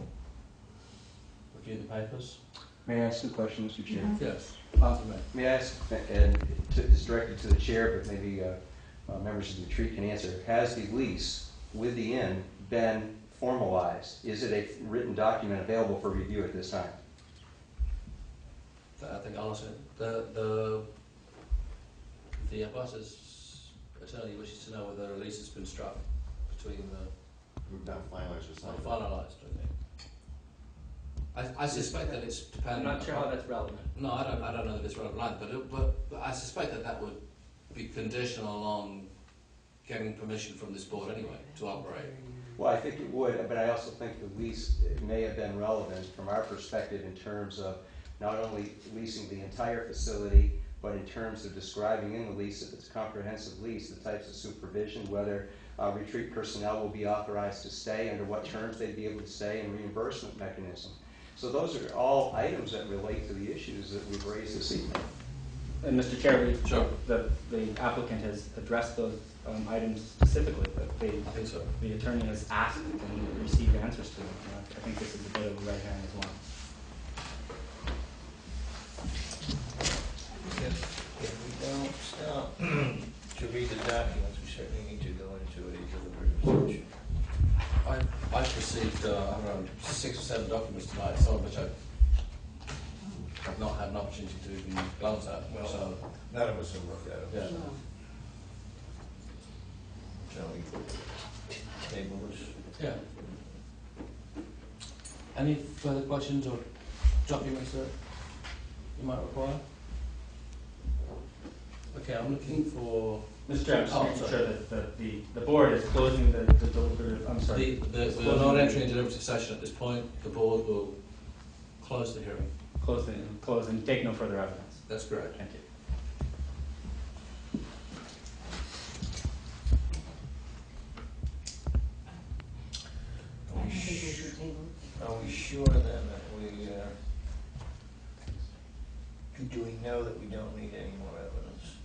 review the papers. May I ask a question, Mr. Chair? Yes. May I ask, and it's directed to the chair, but maybe members of the retreat can answer. Has the lease with the inn been formalized? Is it a written document available for review at this time? I think I'll answer it. The boss's attorney wishes to know whether a lease has been struck between the... We've not finalized or signed. Not finalised, I think. I suspect that it's dependent... I'm not sure how that's relevant. No, I don't know that it's relevant, but I suspect that would be conditional on getting permission from this board anyway to operate. Well, I think it would, but I also think the lease may have been relevant from our perspective in terms of not only leasing the entire facility, but in terms of describing in the lease, if it's a comprehensive lease, the types of supervision, whether retreat personnel will be authorized to stay, under what terms they'd be able to stay, and reimbursement mechanism. So those are all items that relate to the issues that we've raised this evening. And Mr. Chair, the applicant has addressed those items specifically, but I think so. The attorney has asked and received answers to them. I think this is a bit of a red herring as well. If we don't stop to read the documents, we certainly need to go into a deliberative session. I've received around 6 or 7 documents tonight, some of which I have not had an opportunity to even glance at. Well, So, none of us have looked at them. yeah. Shall we table this? Yeah. Any further questions or documents that you might require? Okay, I'm looking for... Mr. Chair, I'm just making sure that the board is closing the deliberative, I'm sorry. We're not entering a deliberative session at this point. The board will close the hearing. Close and take no further evidence. That's correct. Thank you. think we should table it. Are we sure then that do we know that we don't need any more evidence?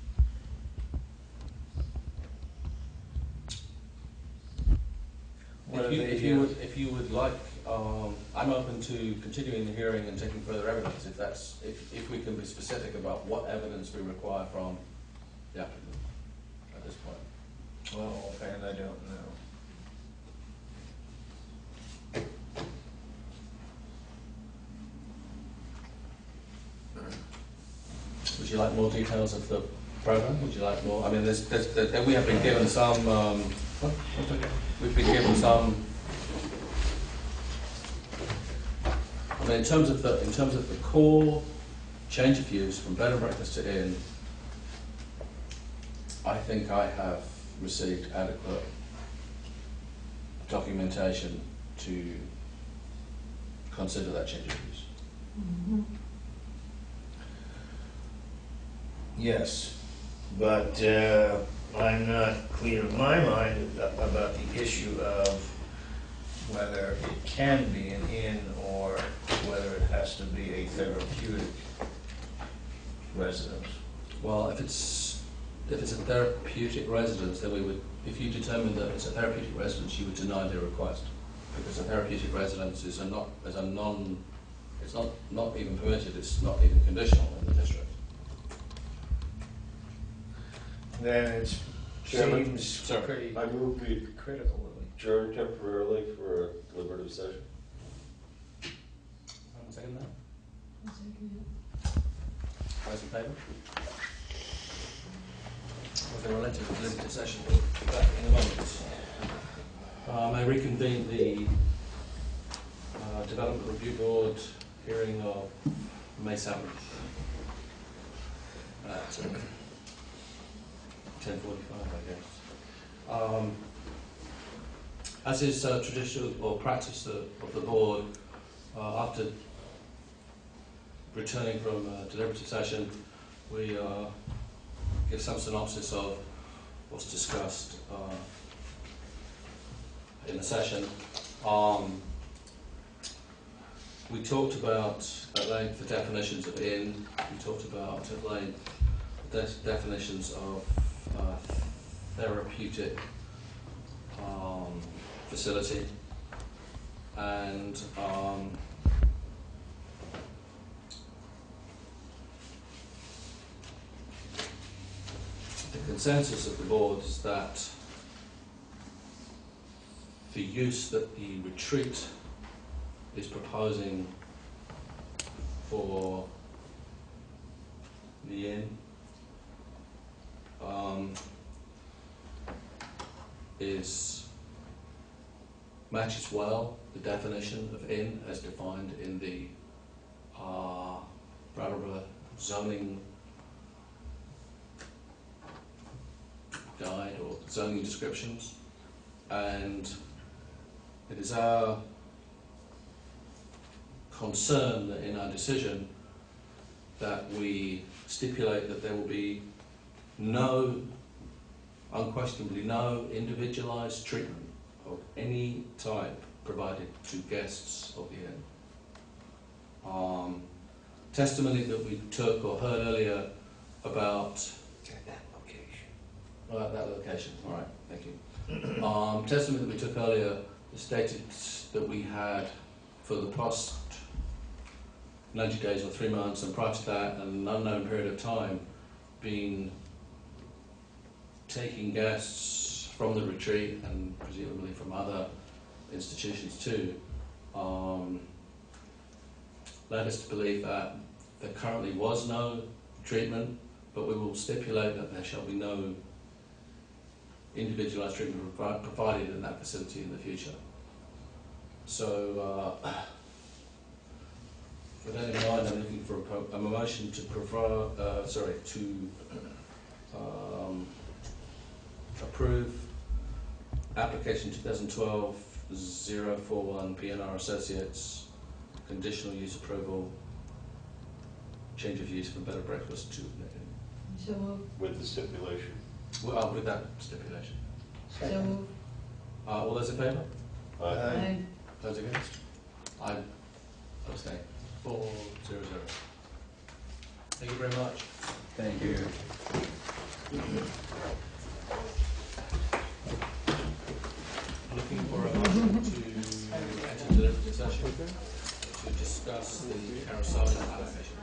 If you would like, I'm open to continuing the hearing and taking further evidence if we can be specific about what evidence we require from the applicant at this point. Well, offhand, I don't know. Would you like more details of the program? Would you like more? I mean, we have been given some. We've been given some. I mean, in terms of the core change of use from bed and breakfast to inn, I think I have received adequate documentation to consider that change of use. Mm-hmm. Yes, but I'm not clear in my mind about the issue of whether it can be an inn or whether it has to be a therapeutic residence. Well, if it's a therapeutic residence, then we would, if you determine that it's a therapeutic residence, you would deny their request, because a therapeutic residence is not even permitted, it's not even conditional in the district. Then it Chairman, seems pretty I move we critical. adjourn temporarily for a deliberative session. Second that? I'll second it. Those in favour? We're going to enter the deliberative session. We'll be back in a moment. May reconvene the Development Review Board hearing of May 7th at 10:45, I guess. As is traditional or practice of the board, after returning from a deliberative session, we give some synopsis of what's discussed in the session. We talked about at length the definitions of inn. We talked about at length the definitions of therapeutic facility, and the consensus of the board is that the use that the retreat is proposing for the inn matches well the definition of inn as defined in the Brattleboro zoning guide or zoning descriptions, and it is our concern that in our decision that we stipulate that there will be unquestionably no individualised treatment of any type provided to guests of the inn. Testimony that we took or heard earlier about that location, all right, thank you. Testimony that we took earlier stated that we had, for the past 90 days or 3 months, and prior to that, an unknown period of time, been taking guests from the retreat and presumably from other institutions too, led us to believe that there currently was no treatment, but we will stipulate that there shall be no individualised treatment provided in that facility in the future. So, with that in mind, I'm looking for a motion to approve application 2012-041 PNR Associates, conditional use approval, change of use from bed and breakfast to So moved. With the stipulation. with that stipulation. So moved. All those in favour? Aye. Aye. Those against? I abstain. 4-0-0. Thank you very much. Thank you. Looking for a motion to enter deliberative session to discuss the carousel application.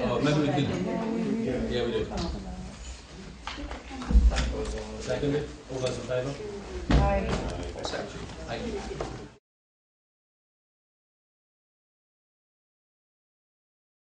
Oh, maybe we could, yeah, we do. Second, all those in favour? Aye.